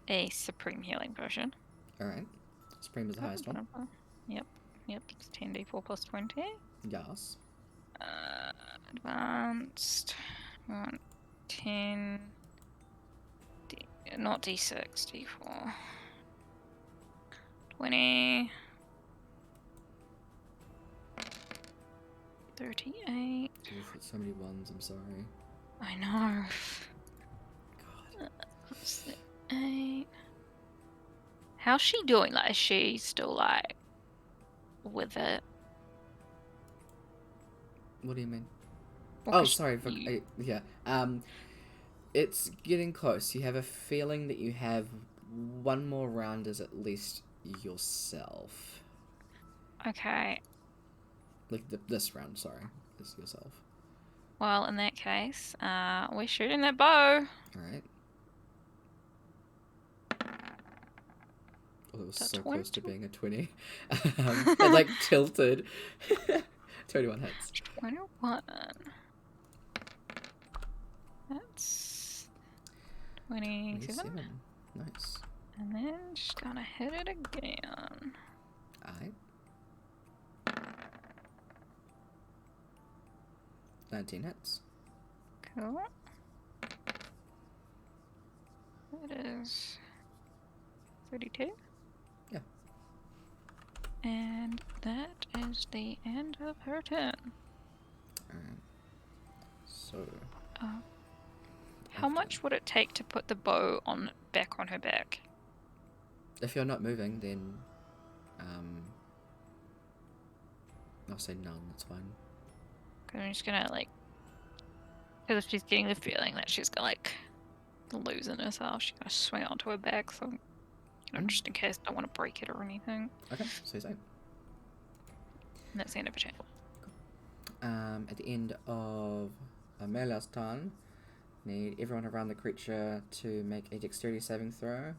a Supreme Healing Potion. Alright. Supreme is the highest one. Yep, it's 10d4 plus 20. Yes. Advanced. We want 10. Not d6, d4. 20. 38. Oof, it's so many ones, I'm sorry. I know. God. What's the 8? How's she doing? Like, is she still, like, with it? What do you mean? Or Oh, is sorry. you- Yeah. It's getting close. You have a feeling that you have one more round as at least yourself. Okay. Like this round, sorry. Is yourself. Well, in that case, we're shooting that bow. Alright. Oh, it was That's so close to 20. being a 20. It like tilted. 21 hits. 21. That's 27. 27. Nice. And then she's gonna hit it again. Alright. 19 hits. Cool. That is 32. Yeah. And that is the end of her turn. Alright. So. How much would it take to put the bow back on her back? If you're not moving, then I'll say none, that's fine. Cause I'm just gonna like, because she's getting the feeling that she's gonna like losing herself. She's gonna swing it onto her back, so just in case I don't want to break it or anything. Okay, so. And that's the end of a turn. At the end of Emelia's turn, need everyone around the creature to make a dexterity saving throw.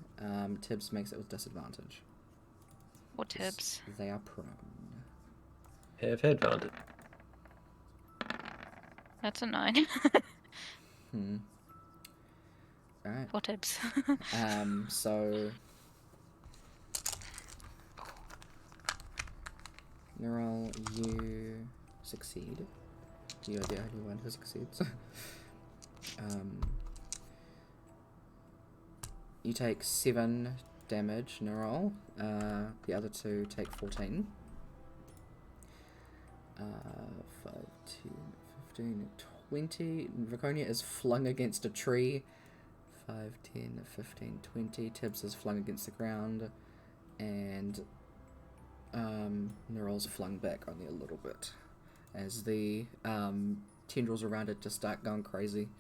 Tibbs makes it with disadvantage. Or Tibbs. They are prone. Have advantage. That's a 9. Alright. For Tibbs. So Neural, you succeed. You're the only one who succeeds. You take 7 damage, Neural. The other 2 take 14. 5, 10, 15, 20. Viconia is flung against a tree. 5, 10, 15, 20. Tibbs is flung against the ground. And Neural's flung back only a little bit. As the tendrils around it just start going crazy.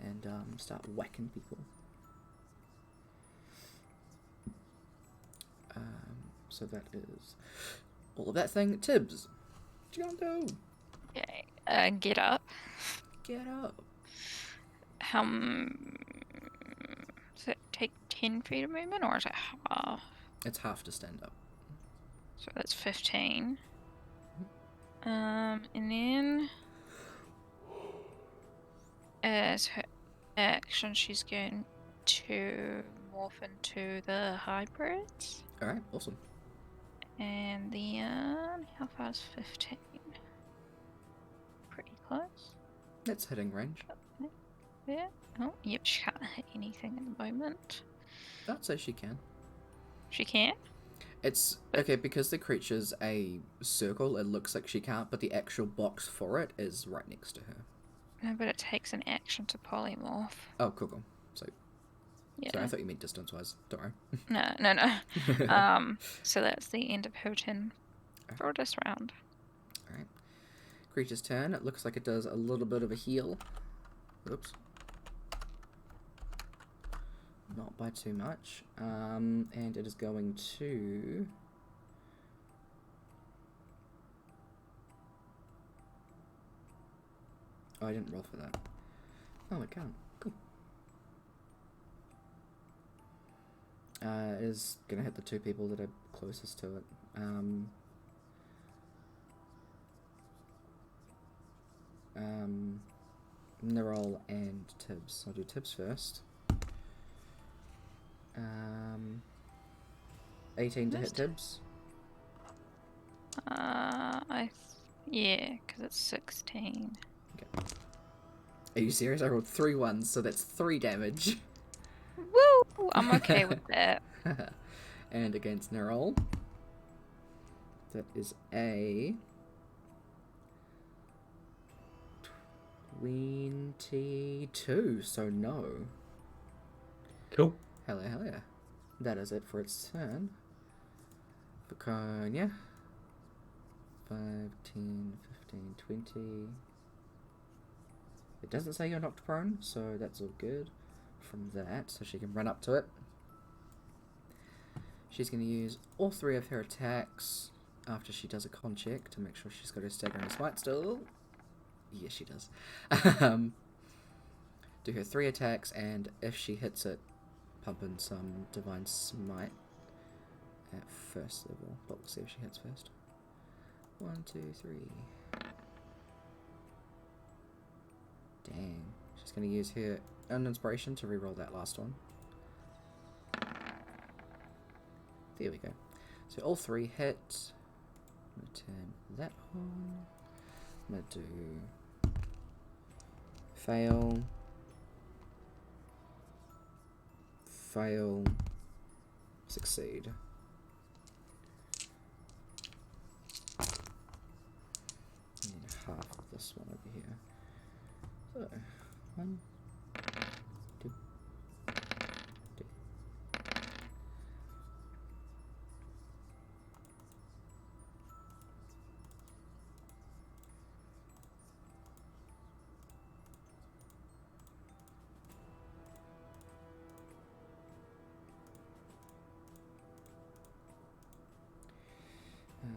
And start whacking people. So that is all of that thing. Tibbs, what you gonna do? Okay. Get up. Get up. Does it take 10 feet of movement, or is it half? It's half to stand up. So that's 15. And then as her action, she's going to morph into the hybrids. Alright, awesome. And then, how far is 15? Pretty close. That's hitting range. Yeah. Oh, yep, she can't hit anything at the moment. I'd say she can. She can? It's okay because the creature's a circle, it looks like she can't, but the actual box for it is right next to her. No, but it takes an action to polymorph. Oh, cool. So, Yeah. sorry, I thought you meant distance-wise. Don't worry. No. So that's the end of her turn for this round. Alright. Creature's turn. It looks like it does a little bit of a heal. Oops. Not by too much. And it is going to... Oh, I didn't roll for that. Oh, it can't. Cool. It is going to hit the 2 people that are closest to it. Nerol and Tibbs. I'll do Tibbs first. 18 to hit Tibbs. Yeah, because it's 16. Okay. Are you serious? I rolled 3 ones, so that's 3 damage. Woo! I'm okay with that. And against Nerol, that is a 22, so no. Cool. Hell yeah. That is it for its turn. Viconia. 5, 10, 15, 20. It doesn't say you're knocked prone, so that's all good from that. So she can run up to it. She's going to use all 3 of her attacks after she does a con check to make sure she's got her stagger and smite still. Yes, she does. Do her 3 attacks, and if she hits it, pump in some divine smite at first level. But we'll see if she hits first. 1, 2, 3. Dang. She's going to use her own inspiration to reroll that last one. There we go. So all 3 hit. I'm going to turn that on. I'm going to do fail. Fail. Succeed. And half of this one over here. So, 1, 2, 3.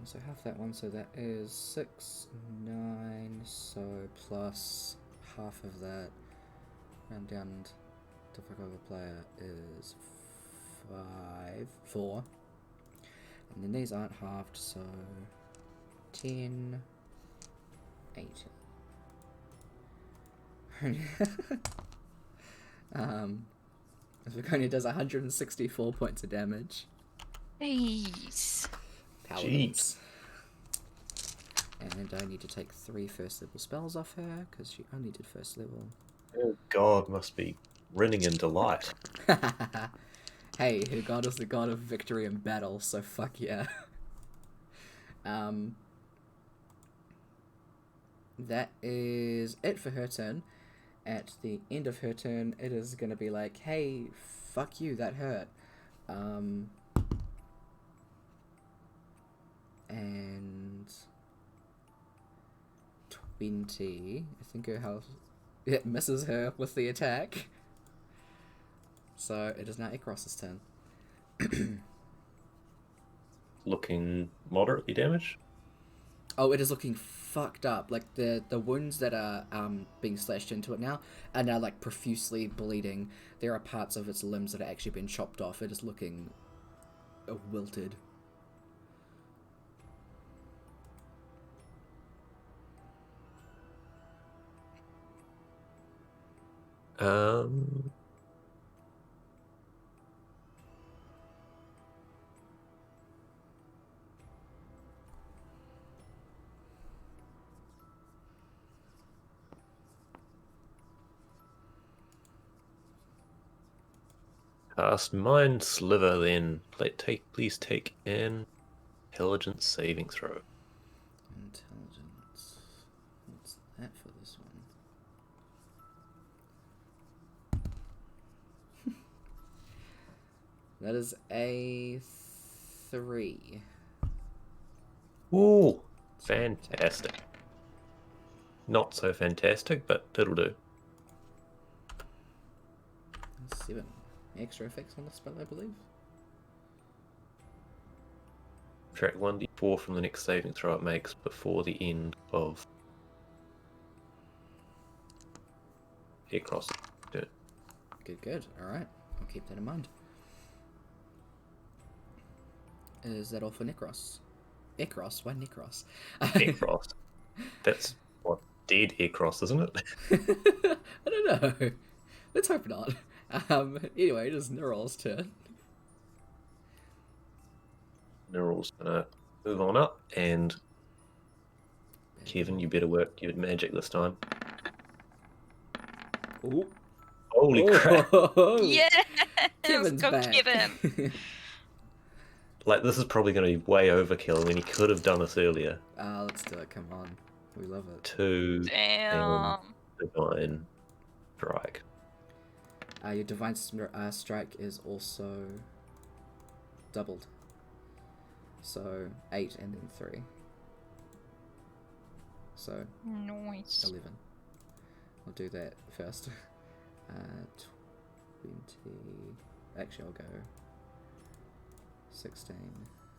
So half that one, so that is 6, 9, so plus half of that, round down to fuck over player is 4. And then these aren't halved, so 10, 8. Viconia does 164 points of damage. Jeez. Paladins. And I need to take 3 first level spells off her, because she only did first level. Oh god, must be grinning in delight. Hey, her god is the god of victory and battle, so fuck yeah. That is it for her turn. At the end of her turn, it is going to be like, hey, fuck you, that hurt. And 20, I think her health, it misses her with the attack. So it is now Ekros's turn. Looking moderately damaged. Oh, it is looking fucked up. Like the wounds that are being slashed into it now are now like profusely bleeding. There are parts of its limbs that are actually been chopped off. It is looking wilted. Cast Mind Sliver then. Please take an intelligence saving throw. Intelligence. What's that for this one? That is a 3. Ooh, fantastic. Not so fantastic, but it'll do. 7. Extra effects on the spell, I believe. Subtract 1d4 from the next saving throw it makes before the end of Ekros' turn. Good. Alright. I'll keep that in mind. Is that all for Necros? Ekros? Why Necros? Ekros. That's what, dead Ekros, isn't it? I don't know. Let's hope not. Anyway, it is Nerol's turn. Neral's gonna move on up, and Kevin, you better work your magic this time. Ooh. Holy crap! Yeah. Kevin's Let's go, back. Kevin. Like, this is probably going to be way overkill. I mean, he could have done this earlier. Let's do it. Come on. We love it. 2 Damn. Divine Strike. Your Divine Strike is also doubled. So 8 and then 3. So Nice. 11. I'll do that first. 20. Actually, I'll go 16,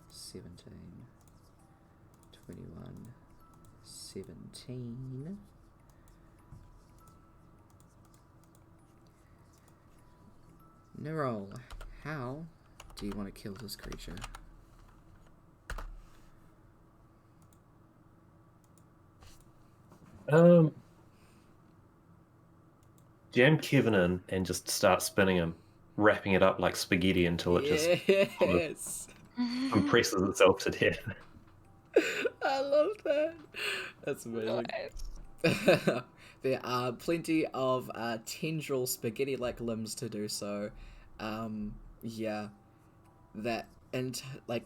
17, 21, 17. Nerol, how do you want to kill this creature? Jam Kevin in and just start spinning him, wrapping it up like spaghetti until it just Yes! compresses itself to death. I love that. That's amazing. Nice. There are plenty of tendril spaghetti-like limbs to do so. Yeah, that and like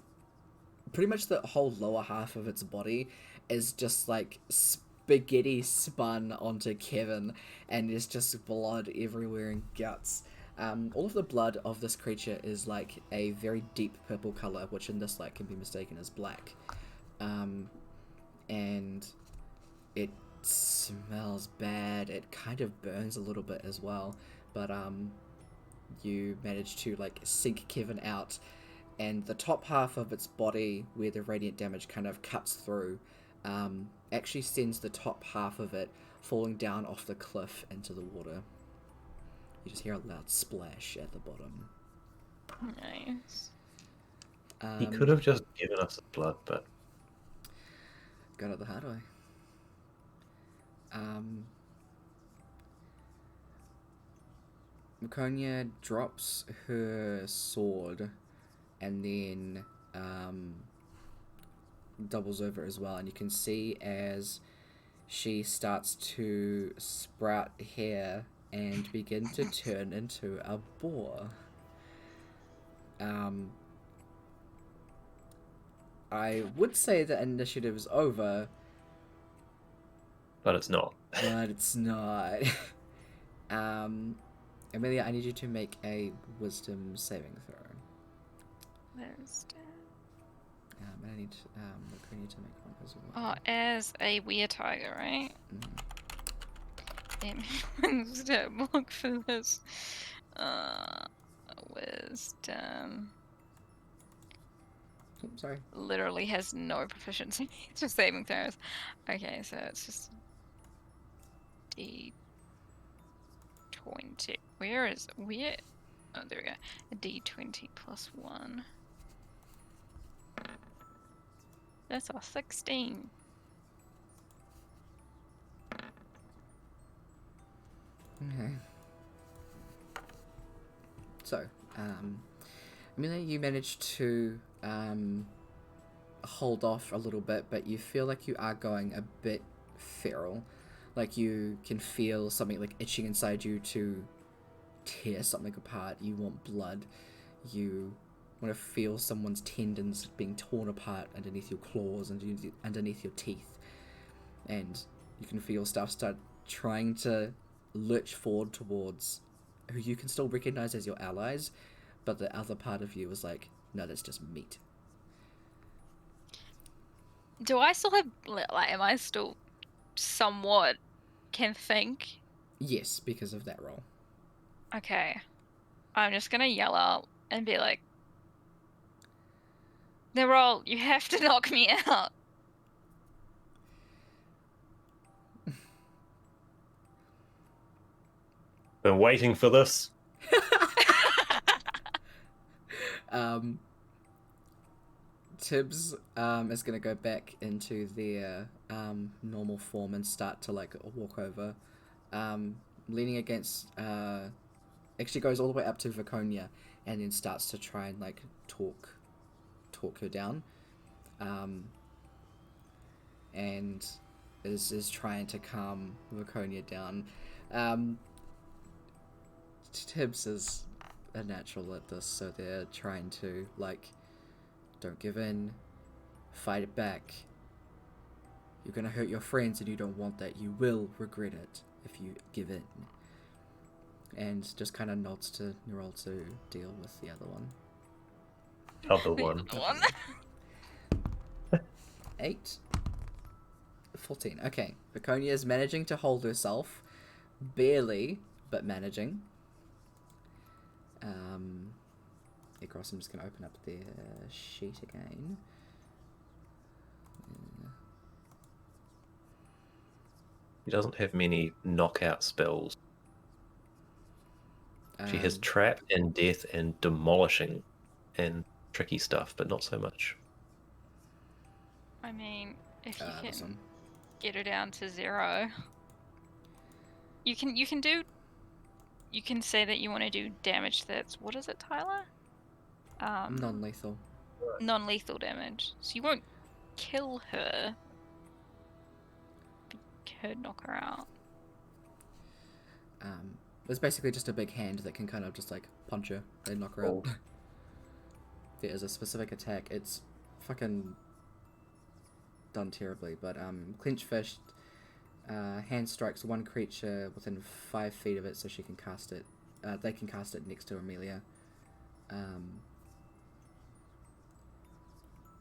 pretty much the whole lower half of its body is just like spaghetti spun onto Kevin, and there's just blood everywhere and guts. All of the blood of this creature is like a very deep purple color, which in this light can be mistaken as black. And it smells bad. It kind of burns a little bit as well, but you manage to like sink Kevin out, and the top half of its body, where the radiant damage kind of cuts through, actually sends the top half of it falling down off the cliff into the water. You just hear a loud splash at the bottom. Nice. He could have just given us the blood, but got it the hard way. Maconia drops her sword and then doubles over as well, and you can see as she starts to sprout hair and begin to turn into a boar. I would say the initiative is over, but it's not. but it's not. Emelia, I need you to make a wisdom saving throw. Wisdom. And I need Maconia to make one as well. Oh, as a weird tiger, right? Mm-hmm. Wisdom. Look for this. Wisdom. Oh, sorry. Literally has no proficiency to saving throws. Okay, so it's just D20. Where? Oh, there we go. A D20 plus 1. That's a 16. Okay. So, Amelia, you managed to hold off a little bit, but you feel like you are going a bit feral. Like you can feel something like itching inside you to tear something apart. You want blood. You want to feel someone's tendons being torn apart underneath your claws and underneath your teeth. And you can feel stuff start trying to lurch forward towards who you can still recognize as your allies, but the other part of you is like, no, that's just meat. Do I still have, like, am I still somewhat can think? Yes, because of that roll. Okay. I'm just gonna yell out and be like, Nerol, you have to knock me out. Been waiting for this. Tibbs is going to go back into their normal form and start to like walk over, leaning against, actually goes all the way up to Viconia and then starts to try and like talk her down, and is trying to calm Viconia down. Tibbs is a natural at this, so they're trying to like, don't give in, fight it back. You're gonna hurt your friends and you don't want that. You will regret it if you give in. And just kind of nods to Nerol to deal with the other one. Other one. 8. 14. Okay. Viconia is managing to hold herself. Barely, but managing. Gross, I'm just going to open up their sheet again. He doesn't have many knockout spells. She has trap and death and demolishing and tricky stuff, but not so much. I mean, if you can awesome. get her down to 0, you can say that you want to do damage that's, what is it, Tyler? Non-lethal. Non-lethal damage. So you won't kill her, but you could knock her out. There's basically just a big hand that can kind of just like punch her and knock her out. There is a specific attack. It's fucking done terribly, but clench fist, hand strikes one creature within 5 feet of it, so she can cast it. They can cast it next to Emelia.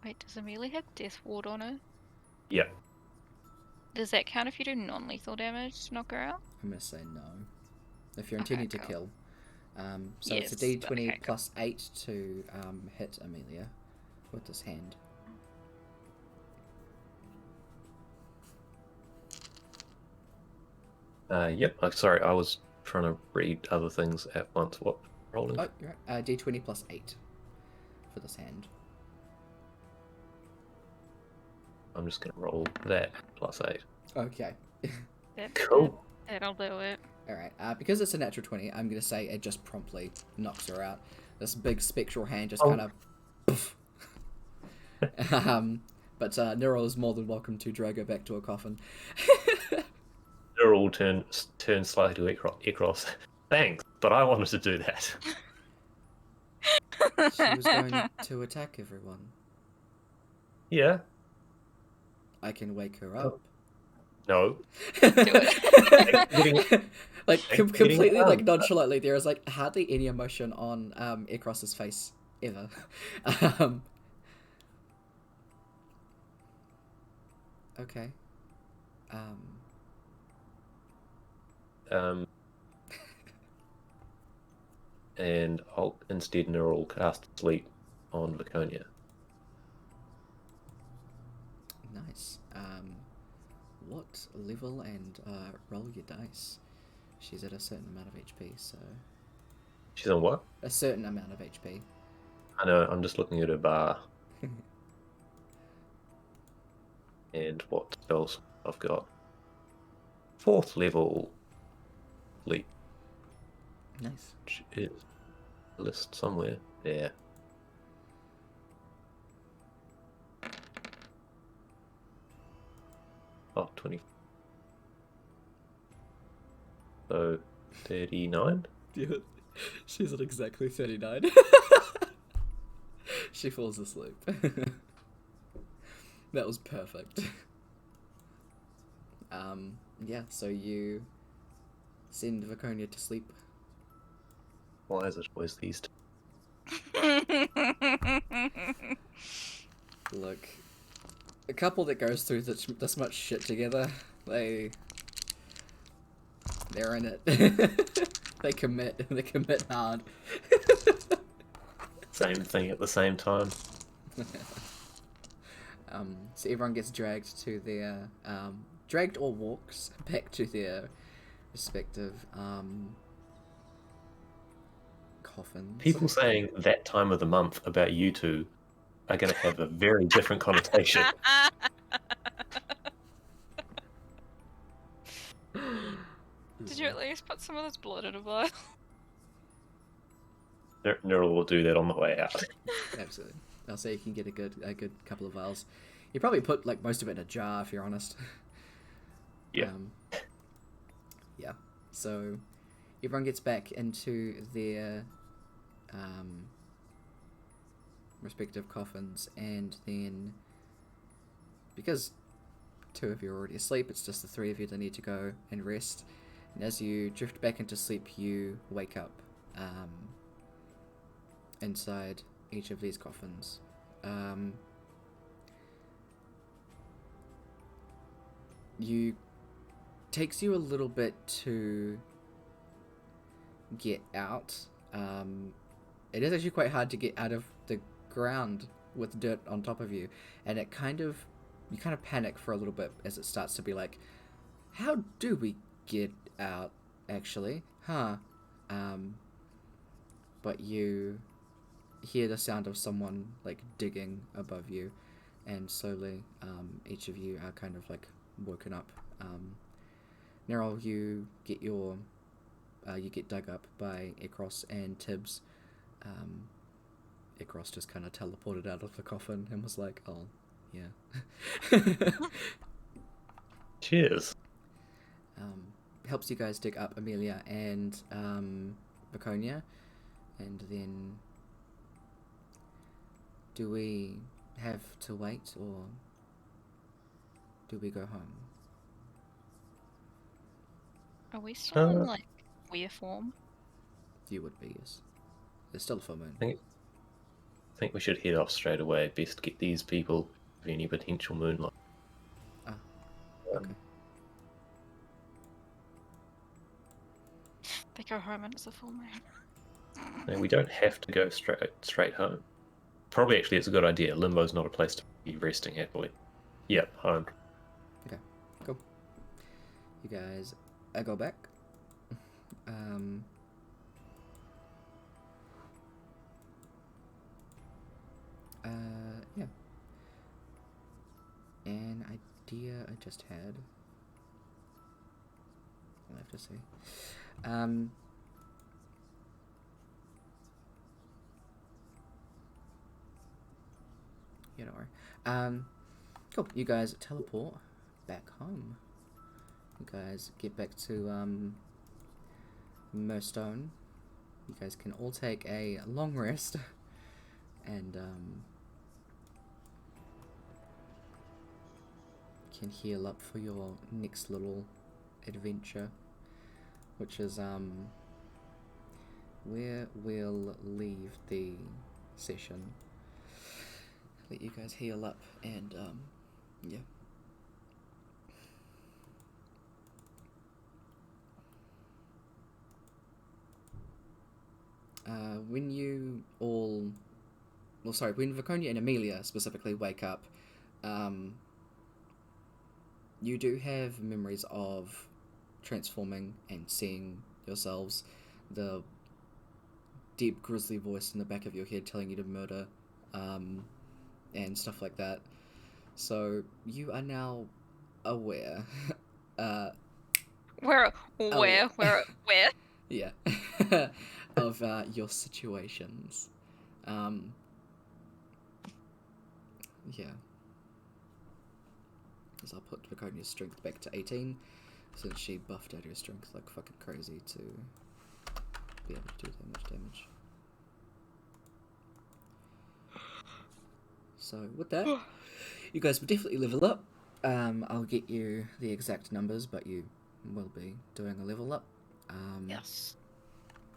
Wait, does Emelia have Death Ward on her? Yeah. Does that count if you do non-lethal damage to knock her out? I'm gonna say no. If you're intending to kill, So it's a Yes, D20 okay, cool. plus 8 to hit Emelia with this hand. Yep. Sorry, I was trying to read other things at once. What rolling? Oh, you're right. D20 plus 8 for this hand. I'm just gonna roll that plus 8. Okay. Cool. That'll do it. Alright, because it's a natural 20, I'm going to say it just promptly knocks her out. This big spectral hand just kind of... but Nero is more than welcome to drag her back to a coffin. They're all turn slightly to Ekros. Thanks, but I wanted to do that. She was going to attack everyone. Yeah. I can wake her up. No. Like Getting completely around like that. nonchalantly, there is like hardly any emotion on Ekros's face ever. Okay. And I'll instead neural cast sleep on Viconia. Nice. What level and roll your dice? She's at a certain amount of HP, so She's on what? a certain amount of HP. I know, I'm just looking at her bar. And what spells I've got. 4th level leap. Nice. Which is a list somewhere. Yeah. Oh, 20. So, 39? Yeah, she's at exactly 39. She falls asleep. That was perfect. Yeah, so you send Viconia to sleep. Why is it always these two? Look, a couple that goes through this much shit together, they're in it. They commit hard. Same thing at the same time. So everyone gets dragged to their, dragged or walks back to their respective, coffins. People saying that time of the month about you two are going to have a very different connotation. Did you at least put some of this blood in a vial? Neural will do that on the way out. Absolutely. I'll say you can get a good couple of vials. You probably put like most of it in a jar if you're honest. Yeah. Yeah. So everyone gets back into their respective coffins, and then because 2 of you are already asleep, it's just the 3 of you that need to go and rest. And as you drift back into sleep, you wake up inside each of these coffins. Takes you a little bit to get out. It is actually quite hard to get out of the ground with dirt on top of you, and you kind of panic for a little bit as it starts to be like, how do we get out actually? But you hear the sound of someone like digging above you, and slowly each of you are kind of like woken up. Nerol, you get dug up by Ekros and Tibbs. Ekros just kind of teleported out of the coffin and was like, oh, yeah. Cheers. Helps you guys dig up Emelia and Viconia, and then do we have to wait, or do we go home? Are we still in like queer form? You would be, yes. There's still a full moon. I think we should head off straight away. Best get these people any potential moonlight. Okay. They go home and it's a full moon. And we don't have to go straight home. Probably, actually, it's a good idea. Limbo's not a place to be resting happily. Yep, home. Okay, cool. You guys go back. Yeah. An idea I just had. I'll have to see. Yeah, don't worry. Cool. You guys teleport back home. You guys get back to Merstone. You guys can all take a long rest and can heal up for your next little adventure, which is where we'll leave the session. Let you guys heal up and yeah. When you all, well, sorry, when Viconia and Emelia specifically wake up, you do have memories of transforming and seeing yourselves, the deep grisly voice in the back of your head telling you to murder, and stuff like that. So you are now aware. Where? Yeah. Of your situations. Yeah. As I'll put Viconia's strength back to 18, since she buffed out her strength like fucking crazy to be able to do that much damage. So with that, you guys will definitely level up. I'll get you the exact numbers, but you will be doing a level up. Yes.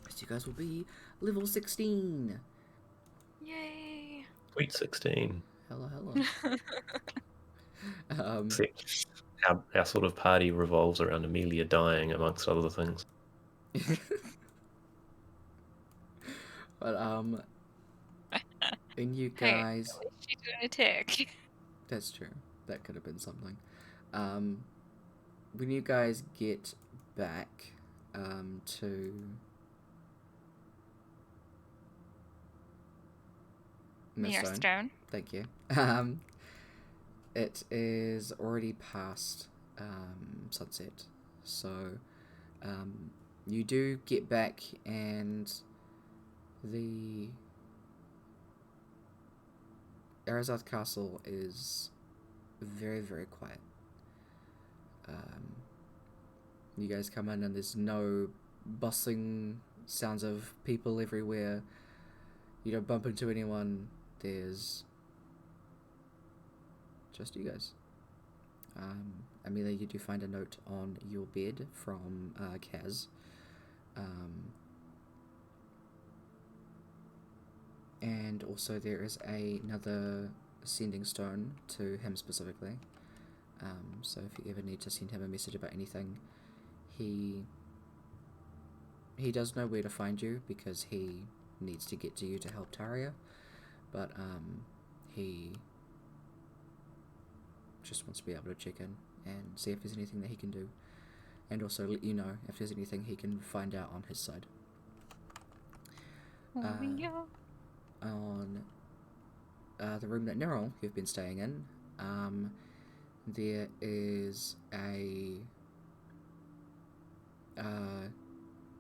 So you guys will be level 16. Yay. Sweet 16. Hello. Except our sort of party revolves around Emelia dying, amongst other things. But and you Hey, guys, at least she didn't attack. that's true. That could have been something. When you guys get back to Mirrorstone. thank you. It is already past sunset, so you do get back, and the Ahrozath Castle is very, very quiet. You guys come in and there's no bustling sounds of people everywhere. You don't bump into anyone. There's just you guys. Amelia, you do find a note on your bed from Kaz. And also there is another sending stone to him specifically. So if you ever need to send him a message about anything, he does know where to find you because he needs to get to you to help Taria, but he just wants to be able to check in and see if there's anything that he can do, and also let you know if there's anything he can find out on his side. Yeah. On the room that Nerol, you've been staying in, there is a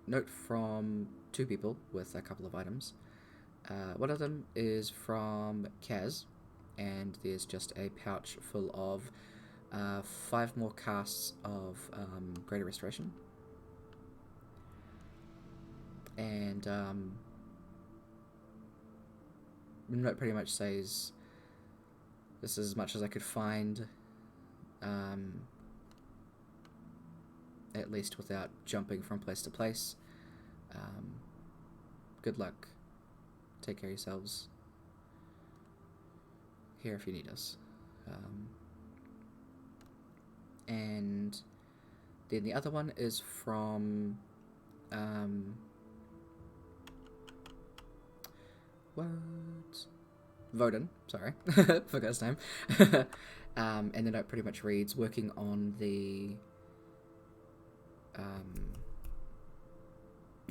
note from two people with a couple of items. One of them is from Kaz, and there's just a pouch full of 5 more casts of Greater Restoration. And the note pretty much says, this is as much as I could find, at least without jumping from place to place. Good luck. Take care of yourselves. Here if you need us. And then the other one is from words. Voden, sorry, forgot his name. And the note pretty much reads, working on the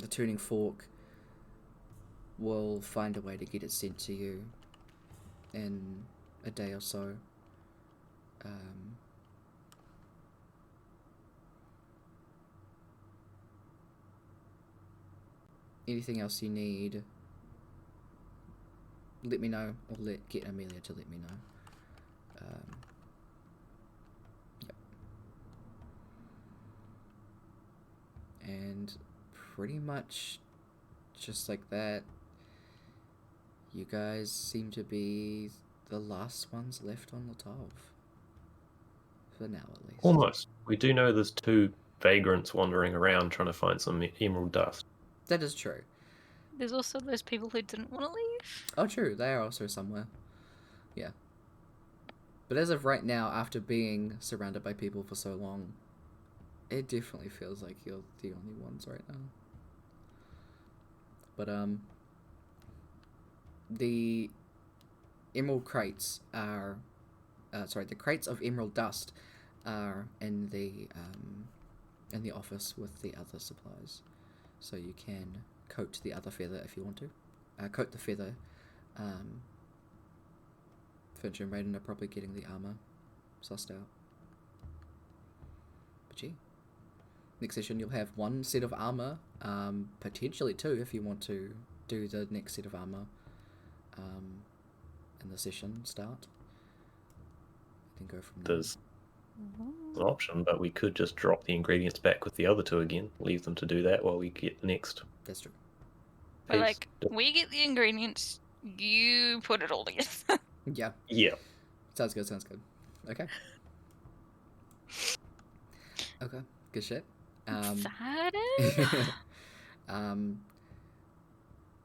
tuning fork will find a way to get it sent to you in a day or so. Anything else you need, let me know, or get Emelia to let me know. Yep. And pretty much just like that, you guys seem to be the last ones left on Latov. For now, at least. Almost. We do know there's 2 vagrants wandering around trying to find some emerald dust. That is true. There's also those people who didn't want to leave. Oh, true. They are also somewhere. Yeah. But as of right now, after being surrounded by people for so long, it definitely feels like you're the only ones right now. But, the emerald crates are... the crates of emerald dust are in the office with the other supplies. So you can coat the other feather if you want to. Coat the feather. Finch and Raiden are probably getting the armor sussed out. But gee. Next session you'll have 1 set of armor, potentially 2 if you want to do the next set of armor in the session start. Then go from there. There's an option, but we could just drop the ingredients back with the other 2 again. Leave them to do that while we get the next That's true. But piece. like, we get the ingredients, you put it all together. Yeah. Yeah. Sounds good, sounds good. Okay. Okay, good shit. Excited?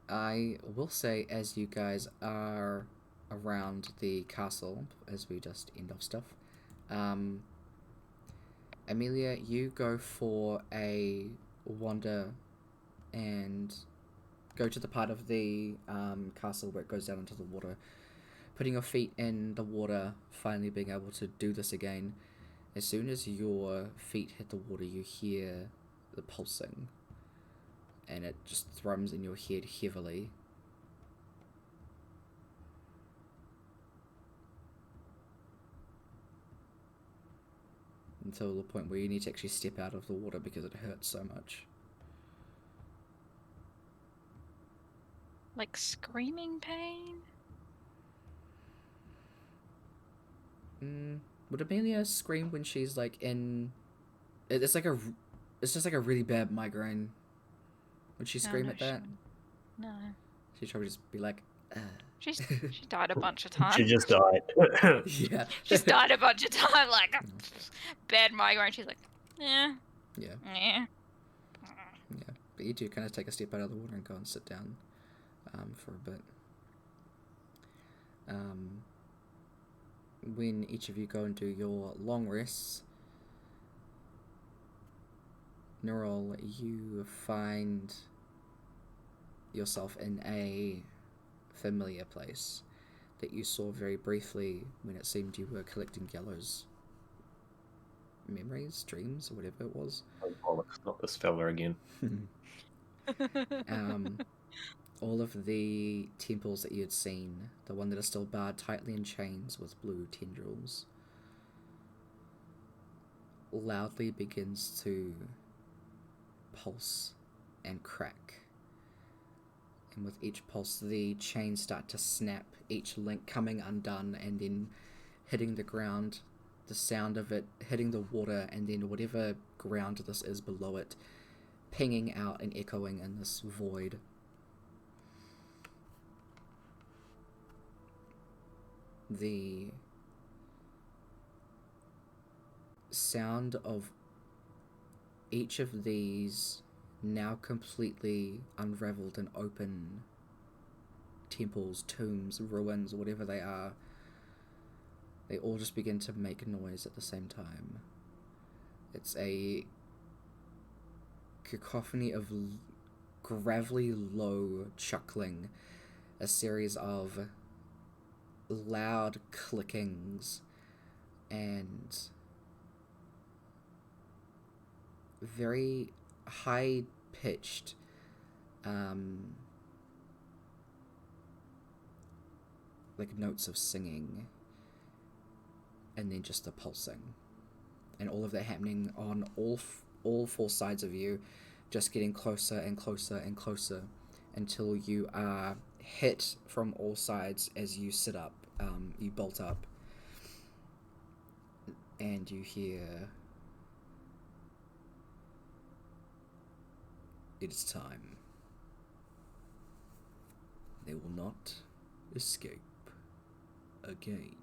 I will say, as you guys are around the castle, as we just end off stuff, Emelia, you go for a wander and go to the part of the castle where it goes down into the water. Putting your feet in the water, finally being able to do this again. As soon as your feet hit the water, you hear the pulsing. And it just thrums in your head heavily. Until the point where you need to actually step out of the water because it hurts so much. Like screaming pain? Would Emelia scream when she's like in... It's just like a really bad migraine. Would she scream at that? No. She'd probably just be like, She died a bunch of times. She just died. Yeah. She's died a bunch of times, like, bad migraine. She's like, yeah. Yeah. Yeah. Yeah. But you do kind of take a step out of the water and go and sit down for a bit. When each of you go and do your long rests, Neural, you find yourself in a familiar place that you saw very briefly when it seemed you were collecting Yellow's memories, dreams, or whatever it was. Oh, bollocks, not this fella again. All of the temples that you had seen, the one that is still barred tightly in chains with blue tendrils, loudly begins to pulse and crack. And with each pulse, the chains start to snap, each link coming undone and then hitting the ground, the sound of it hitting the water, and then whatever ground this is below it, pinging out and echoing in this void. The sound of each of these now completely unraveled and open temples, tombs, ruins, whatever they are, they all just begin to make noise at the same time. It's a cacophony of gravelly low chuckling a series of loud clickings and very high-pitched like notes of singing, and then just the pulsing, and all of that happening on all four sides of you, just getting closer and closer and closer until you are hit from all sides as you sit up, you bolt up, and you hear, "It is time. They will not escape again.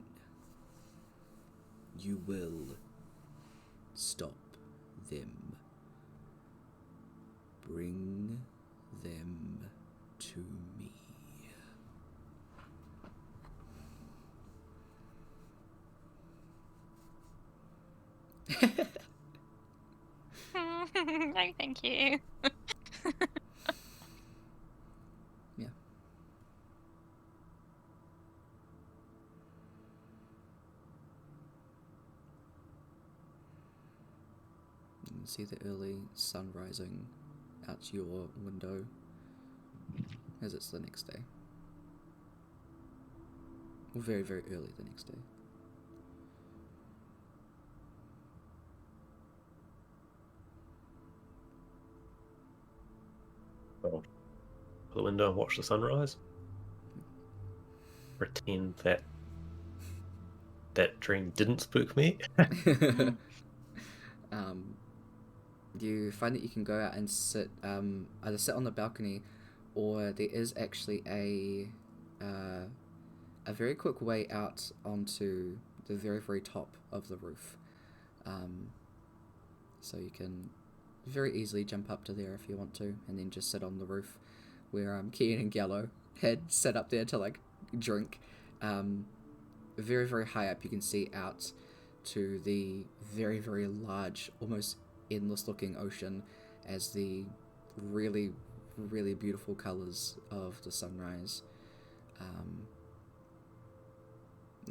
You will stop them. Bring them to me." No, thank you. Yeah. You can see the early sun rising out your window as it's the next day. Or very, very early the next day. I'll put the window and watch the sunrise. Pretend that dream didn't spook me. You find that you can go out and sit, either sit on the balcony, or there is actually a very quick way out onto the very, very top of the roof. So you can very easily jump up to there if you want to, and then just sit on the roof where Kian and Gallo had set up there to like drink. Very, very high up you can see out to the very, very large, almost endless looking ocean as the really, really beautiful colours of the sunrise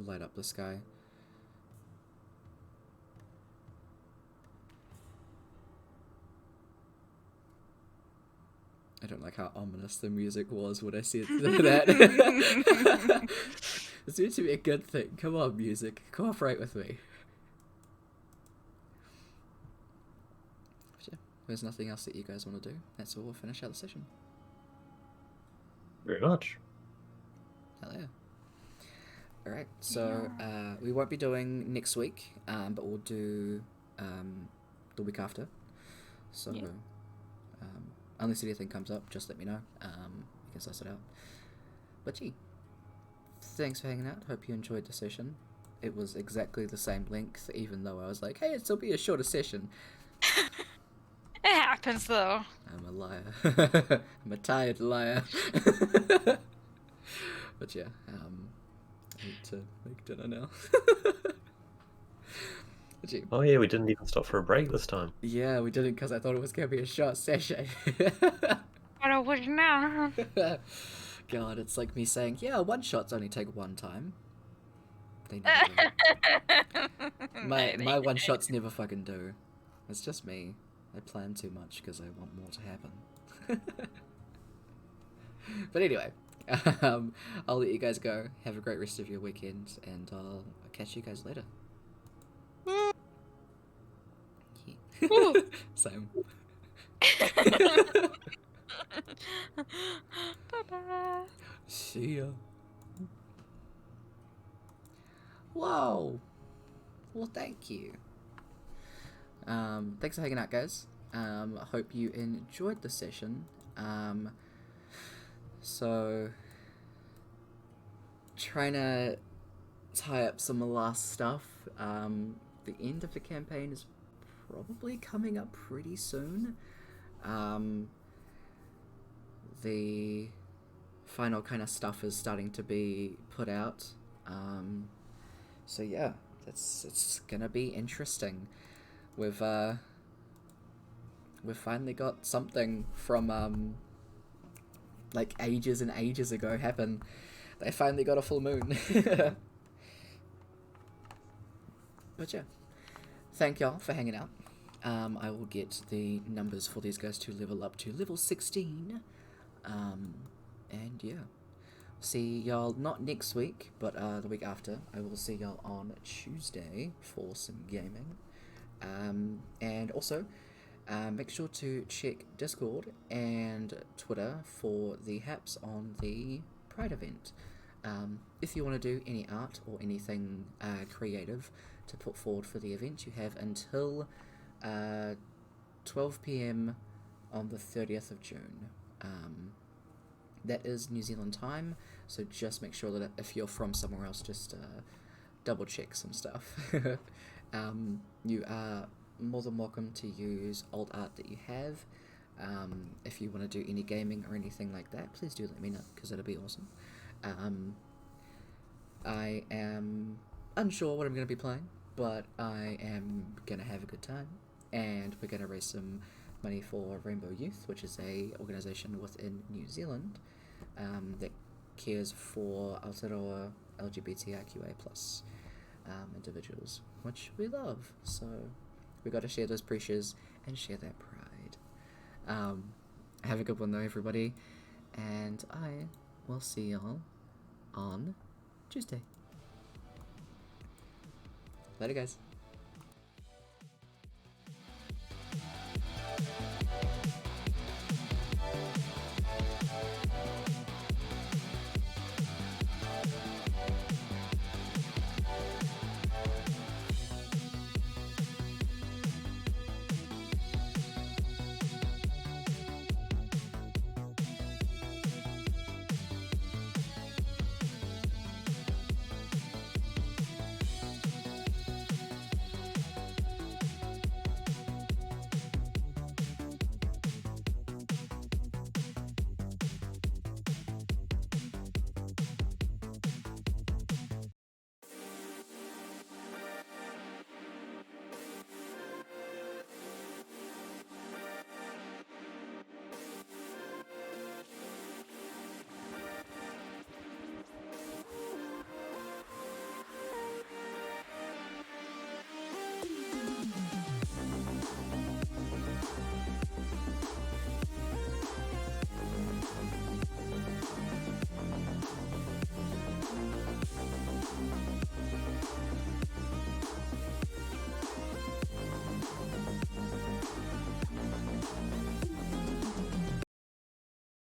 light up the sky. I don't like how ominous the music was when I said that. It's meant to be a good thing. Come on, music. Cooperate with me. But yeah, there's nothing else that you guys want to do. That's all. We'll finish out the session. Very much. Hell yeah. Alright, so we won't be doing next week, but we'll do the week after. So, unless anything comes up, just let me know. We can suss it out. But gee, thanks for hanging out. Hope you enjoyed the session. It was exactly the same length, even though I was like, hey, it'll be a shorter session. It happens, though. I'm a liar. I'm a tired liar. But yeah, I need to make dinner now. But gee, Oh yeah, we didn't even stop for a break this time. yeah, we didn't because I thought it was going to be a short session. But I would now. God, it's like me saying, yeah, one shots only take one time. They never do. My one shots never fucking do. It's just me. I plan too much because I want more to happen. But anyway, I'll let you guys go. Have a great rest of your weekend, and I'll catch you guys later. Yeah. Same. Bye-bye. See ya. Whoa. Well, thank you. Thanks for hanging out, guys. I hope you enjoyed the session. So, trying to tie up some last stuff. The end of the campaign is probably coming up pretty soon. The final kind of stuff is starting to be put out. So yeah, it's gonna be interesting. We've finally got something from like ages and ages ago happen. They finally got a full moon. But yeah, thank y'all for hanging out. I will get the numbers for these guys to level up to level 16. And yeah, see y'all not next week, but the week after. I will see y'all on Tuesday for some gaming. And also, make sure to check Discord and Twitter for the haps on the Pride event. If you want to do any art or anything creative to put forward for the event, you have until 12 p.m. on the 30th of June. That is New Zealand time, so just make sure that if you're from somewhere else, just double check some stuff. You are more than welcome to use old art that you have. If you want to do any gaming or anything like that, please do let me know, because it'll be awesome. I am unsure what I'm going to be playing, but I am going to have a good time, and we're going to raise some money for Rainbow Youth, which is a organisation within New Zealand that cares for Aotearoa LGBTIQA plus individuals, which we love. So we got to share those pressures and share that pride. Have a good one though, everybody, and I will see y'all on Tuesday. Later, guys.